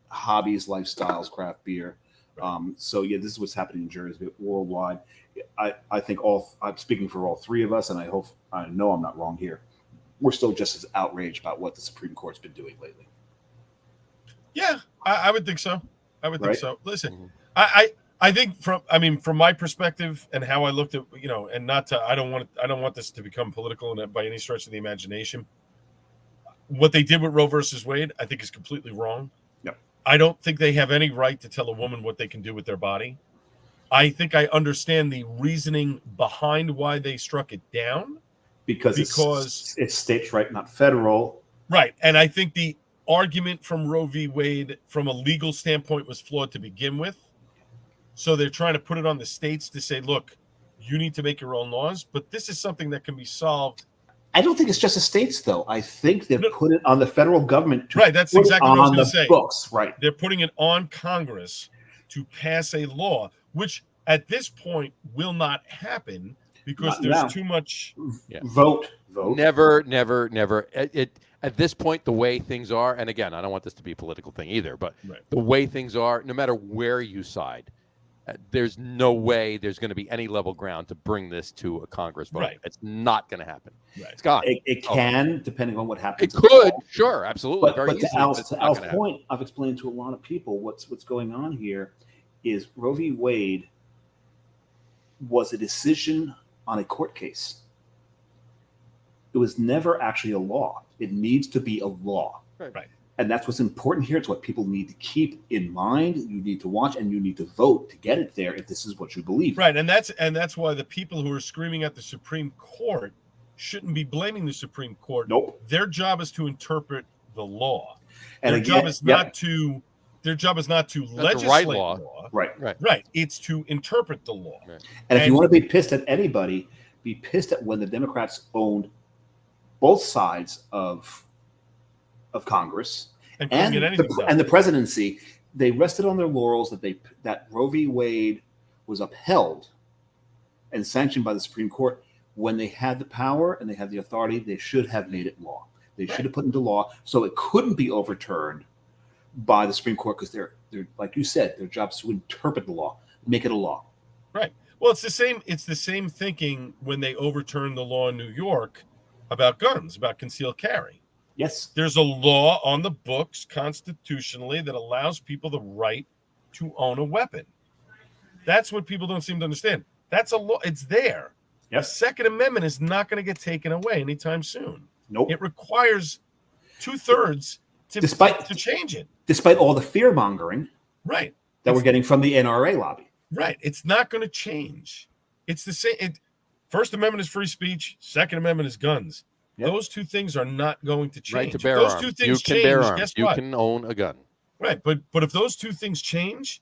hobbies, lifestyles, craft beer. So this is what's happening in Jersey, worldwide. I think I'm speaking for all three of us, and I know I'm not wrong here. We're still just as outraged about what the Supreme Court's been doing lately. Yeah, I would think so. Think so. Listen, I think from my perspective and how I looked at and I don't want this to become political by any stretch of the imagination. What they did with Roe versus Wade, I think, is completely wrong. Yep. I don't think they have any right to tell a woman what they can do with their body. I think I understand the reasoning behind why they struck it down. Because it's states' right, not federal. Right. And I think the argument from Roe v. Wade from a legal standpoint was flawed to begin with. So they're trying to put it on the states to say, look, you need to make your own laws. But this is something that can be solved. I don't think it's just the states, though. I think they've put it on the federal government to right. That's exactly what I was going to say. Books. Right. They're putting it on Congress to pass a law, which at this point will not happen. Because there's too much vote. Never. At this point, the way things are, and again, I don't want this to be a political thing either, but the way things are, no matter where you side, there's no way there's going to be any level ground to bring this to a Congress vote. Right. It's not going to happen. Right. Scott, it can, depending on what happens. It could, sure, absolutely. But to Al's point, I've explained to a lot of people what's going on here is Roe v. Wade was a decision on a court case. It was never actually a law. It needs to be a law. Right. And that's what's important here. It's what people need to keep in mind. You need to watch and you need to vote to get it there if this is what you believe. Right. And that's why the people who are screaming at the Supreme Court shouldn't be blaming the Supreme Court. Nope. Their job is to interpret the law. And their job is not to legislate law. Right. It's to interpret the law. Right. And if you want to be pissed at anybody, be pissed at when the Democrats owned both sides of Congress and the presidency. They rested on their laurels that Roe v. Wade was upheld and sanctioned by the Supreme Court. When they had the power and they had the authority, they should have made it law. They should have put it into law so it couldn't be overturned by the Supreme Court, because they're like you said, their job is to interpret the law, make it a law. Right. Well, it's the same thinking when they overturned the law in New York about guns, about concealed carry. Yes. There's a law on the books constitutionally that allows people the right to own a weapon. That's what people don't seem to understand. That's a law. It's there. Yep. The Second Amendment is not going to get taken away anytime soon. Nope. It requires 2/3 to change it. Despite all the fear mongering Right. that we're getting from the NRA lobby. Right. It's not going to change. It's the same. First Amendment is free speech. Second Amendment is guns. Yep. Those two things are not going to change. Right to bear Those arms. two things You can bear change, arms. guess You what? can own a gun. Right. But if those two things change,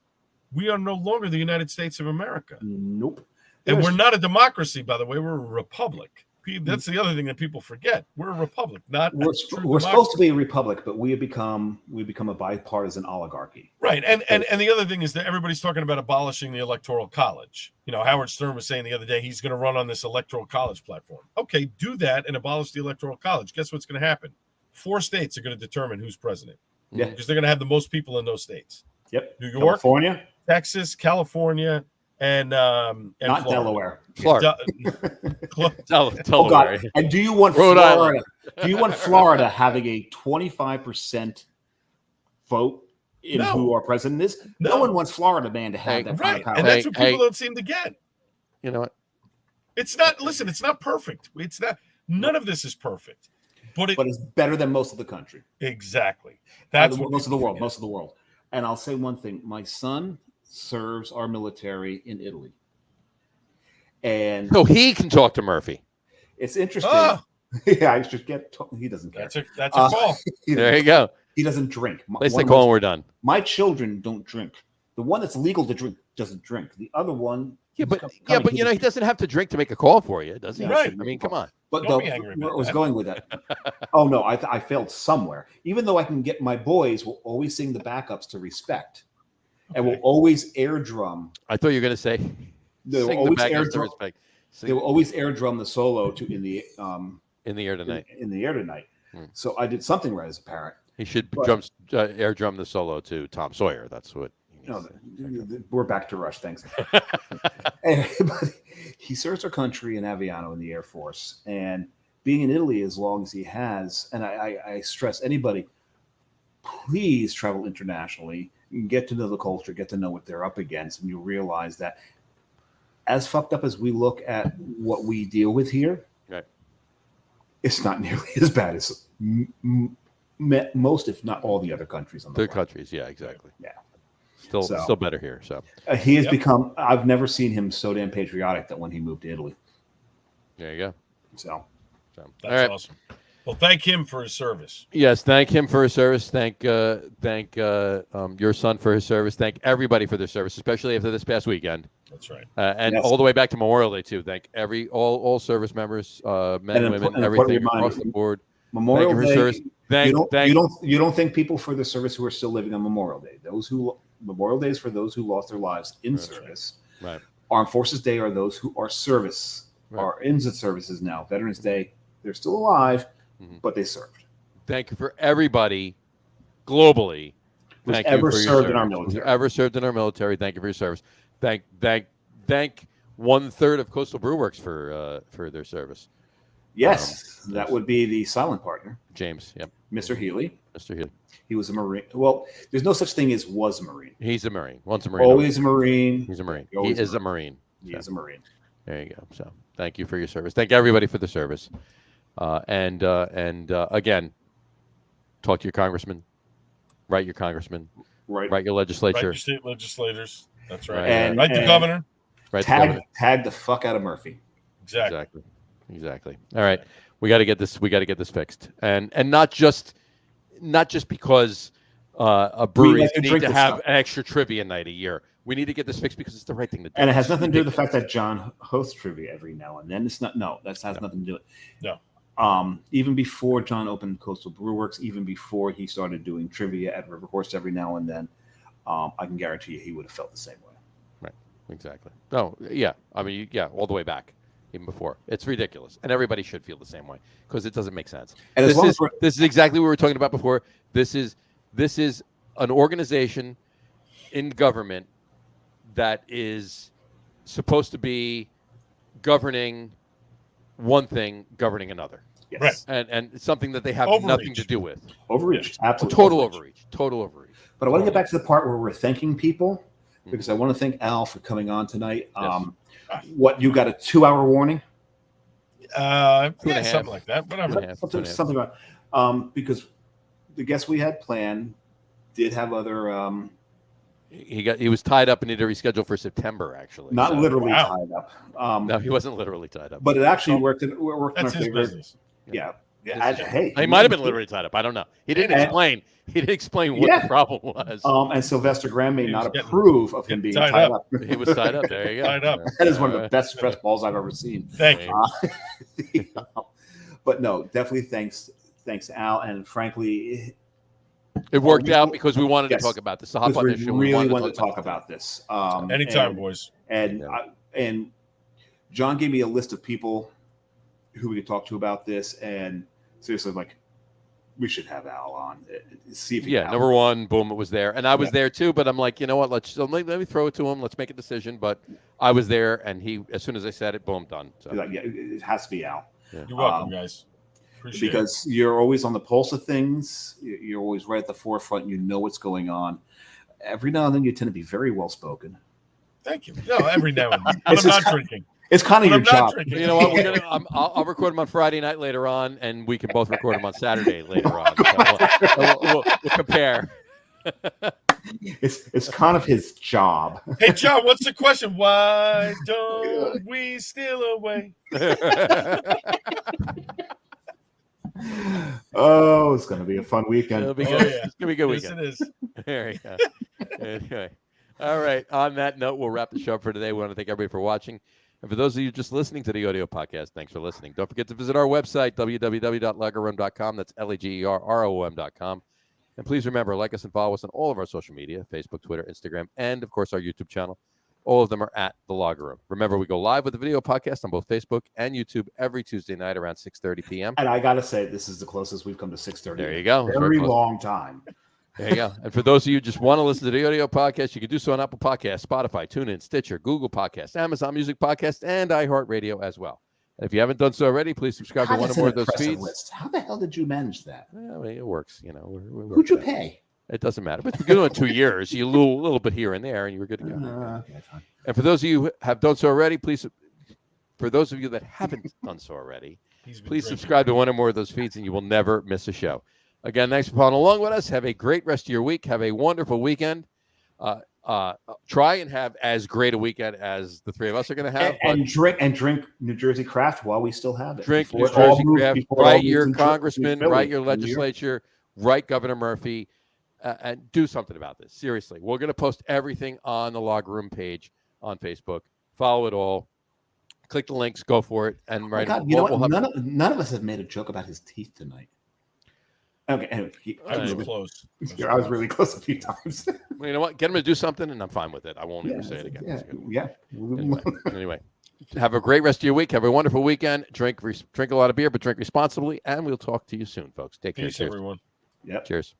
we are no longer the United States of America. Nope. And we're not a democracy, by the way. We're a republic. That's the other thing that people forget. We're a republic, not we're supposed to be a republic, but we become a bipartisan oligarchy. Right. And the other thing is that everybody's talking about abolishing the Electoral College. You know, Howard Stern was saying the other day he's going to run on this Electoral College platform. Okay, do that and abolish the Electoral College. Guess what's going to happen? 4 states are going to determine who's president. Yeah. Because they're going to have the most people in those states. Yep. New York, California, Texas, California, and not Florida. Florida. Oh Delaware. God! And do you want Rhode Florida? Island. Do you want Florida having a 25% vote in No. who our president is? No one wants Florida, man, to have that kind Right. of power. And that's what people don't seem to get. You know what? It's not. Listen, it's not perfect. It's not. None of this is perfect. But it's better than most of the country. Exactly. That's what most of the world. Forget. Most of the world. And I'll say one thing: my son serves our military in Italy, and so he can talk to Murphy. It's interesting. Yeah, I should get. He doesn't care. That's a call. There you go. He doesn't drink. At least they call when we're done. My children don't drink. The one that's legal to drink doesn't drink. The other one. But you know, he doesn't have to drink to make a call for you, does he? Right. I mean, come on. But where I was going with that. Oh no, I failed somewhere. Even though I can get my boys will always sing the backups to respect, and will always air drum. I thought you were going to say they will always air drum. They will always air drum the solo to in the air tonight. In the air tonight. So I did something right as a parent. He should air drum the solo to Tom Sawyer. That's what. No, we're back to Rush. Thanks. But he serves our country in Aviano in the Air Force, and being in Italy as long as he has, and I stress anybody, please travel internationally, get to know the culture, get to know what they're up against, and you'll realize that as fucked up as we look at what we deal with here, right, it's not nearly as bad as most, if not all, the other countries on the world. countries. Yeah, exactly. Yeah. Still better here. So he has become. I've never seen him so damn patriotic that when he moved to Italy. There you go. So that's awesome. Well, thank him for his service. Yes, thank him for his service. Thank your son for his service. Thank everybody for their service, especially after this past weekend. That's right. And all the way back to Memorial Day too. Thank all service members, men and women, everything across the board. Memorial Day. Service. You don't thank people for the service who are still living on Memorial Day. Memorial Day is for those who lost their lives in service. Right. Armed Forces Day are those who are are in the services now. Veterans Day, they're still alive, but they served. Thank you for everybody globally. Who's ever served in our military. Ever served in our military. Thank you for your service. Thank 1/3 of Coastal Brew Works for their service. Yes, that would be the silent partner. James, yep. Mr. Healy. Mr. Healy. He was a Marine. Well, there's no such thing as was a Marine. He's a Marine. Once a Marine. Always a Marine. He's a Marine. He is a Marine. He is a Marine. There you go. So thank you for your service. Thank everybody for the service. And again, talk to your congressman. Write your congressman. Write your legislature. Write your state legislators. That's right. And write the governor. Tag the fuck out of Murphy. Exactly. All right. We got to get this fixed. And not just because a breweries need to have an extra trivia night a year. We need to get this fixed because it's the right thing to do. And it has nothing to do with the fact that John hosts trivia every now and then. It's not. No, that has nothing to do with it. No. Even before John opened Coastal Brew Works, even before he started doing trivia at River Horse every now and then, I can guarantee you he would have felt the same way. Right. Exactly. No. Yeah. I mean, all the way back. Even before. It's ridiculous. And everybody should feel the same way because it doesn't make sense. And this is exactly what we were talking about before. This is an organization in government that is supposed to be governing one thing, governing another. Yes. Right. and it's something that they have Overreach. nothing to do with. Overreach. Absolutely. Total overreach. Total overreach. But I want to get back to the part where we're thanking people, Mhm. because I want to thank Al for coming on tonight. Yes. What, you got a 2-hour warning? Yeah, 2.5. something like that. Whatever. 2.5. Something about because the guests we had planned did have other He was tied up and had to reschedule for September, actually. not so- literally Wow. tied up. No, he wasn't literally tied up. But it actually So, worked in our That's his favor. business. Yeah. That's Hey, he might have been literally tied up. I don't know. He didn't And- explain. He didn't explain what Yeah. the problem was. And Sylvester Graham may He not was getting- approve of him being tied tied up. up. He was tied up. There you go. Tied up. That is one of the best stress balls I've ever seen. Thank you. But no, definitely thanks Al, and frankly, It worked out because we wanted Yes. to talk about this. So hop because on we this show. really wanted to talk about this. Anytime, boys. And Yeah. and John gave me a list of people who we could talk to about this, and seriously, like, we should have Al on. See if he Yeah, can. number one, boom, it was there, and I was Yeah. there too. But I'm like, you know what? Let me throw it to him. Let's make a decision. But I was there, and he, as soon as I said it, boom, done. So Like, yeah, it has to be Al. You're welcome, guys. Appreciate it. Because you're always on the pulse of things. You're always right at the forefront. You know what's going on. Every now and then, you tend to be very well spoken. Thank you. No, every now and then. It's But I'm just not kind- drinking. It's kind of But your I'm not job. drinking. you know what? I'll record him on Friday night later on, and we can both record him on Saturday later on. So we'll compare. It's kind of his job. Hey, John, what's the question? Why don't we steal away? Oh, it's going to be a fun weekend. It'll be Oh, good. yeah. It's gonna be a good Yes, weekend. it is. There you go. Anyway, all right. On that note, we'll wrap the show up for today. We want to thank everybody for watching. And for those of you just listening to the audio podcast, thanks for listening. Don't forget to visit our website, www.lagerroom.com. That's LAGERROM.com. And please remember, like us and follow us on all of our social media, Facebook, Twitter, Instagram, and, of course, our YouTube channel. All of them are at The Lager Room. Remember, we go live with the video podcast on both Facebook and YouTube every Tuesday night around 6:30 p.m. And I got to say, this is the closest we've come to 6:30. There you go. It's Very close. long time. There you go. And for those of you who just want to listen to the audio podcast, you can do so on Apple Podcasts, Spotify, TuneIn, Stitcher, Google Podcasts, Amazon Music Podcast, and iHeartRadio as well. And if you haven't done so already, please subscribe to one or That's more an of those impressive feeds. list. How the hell did you manage that? Well, I mean, it works. You know, we work Who'd you that. pay? It doesn't matter. But if you're doing 2 years, you little bit here and there, and you were good to go. Okay, fine. And for those of you who have done so already, please, for those of you that haven't done so already, He's been please drinking. subscribe to one or more of those feeds, and you will never miss a show. Again, thanks for following along with us. Have a great rest of your week. Have a wonderful weekend. Try and have as great a weekend as the three of us are going to have. And drink New Jersey craft while we still have it. Drink New Before it all Jersey moves- Craft. before it all Write moves your into congressman. Philly, Write your New York. legislature. Write Governor Murphy. And do something about this. Seriously, we're going to post everything on the Log Room page on Facebook. Follow it all. Click the links. Go for it. And Oh my right, God, you know we'll what? have- None of us have made a joke about his teeth tonight. Okay, anyway, I was Anyway. close. I was really close a few times. well, you know what? Get him to do something, and I'm fine with it. I won't ever say it again. It's good. Yeah. Anyway, have a great rest of your week. Have a wonderful weekend. Drink a lot of beer, but drink responsibly. And we'll talk to you soon, folks. Take care. Peace, Cheers. everyone. Yep. Cheers.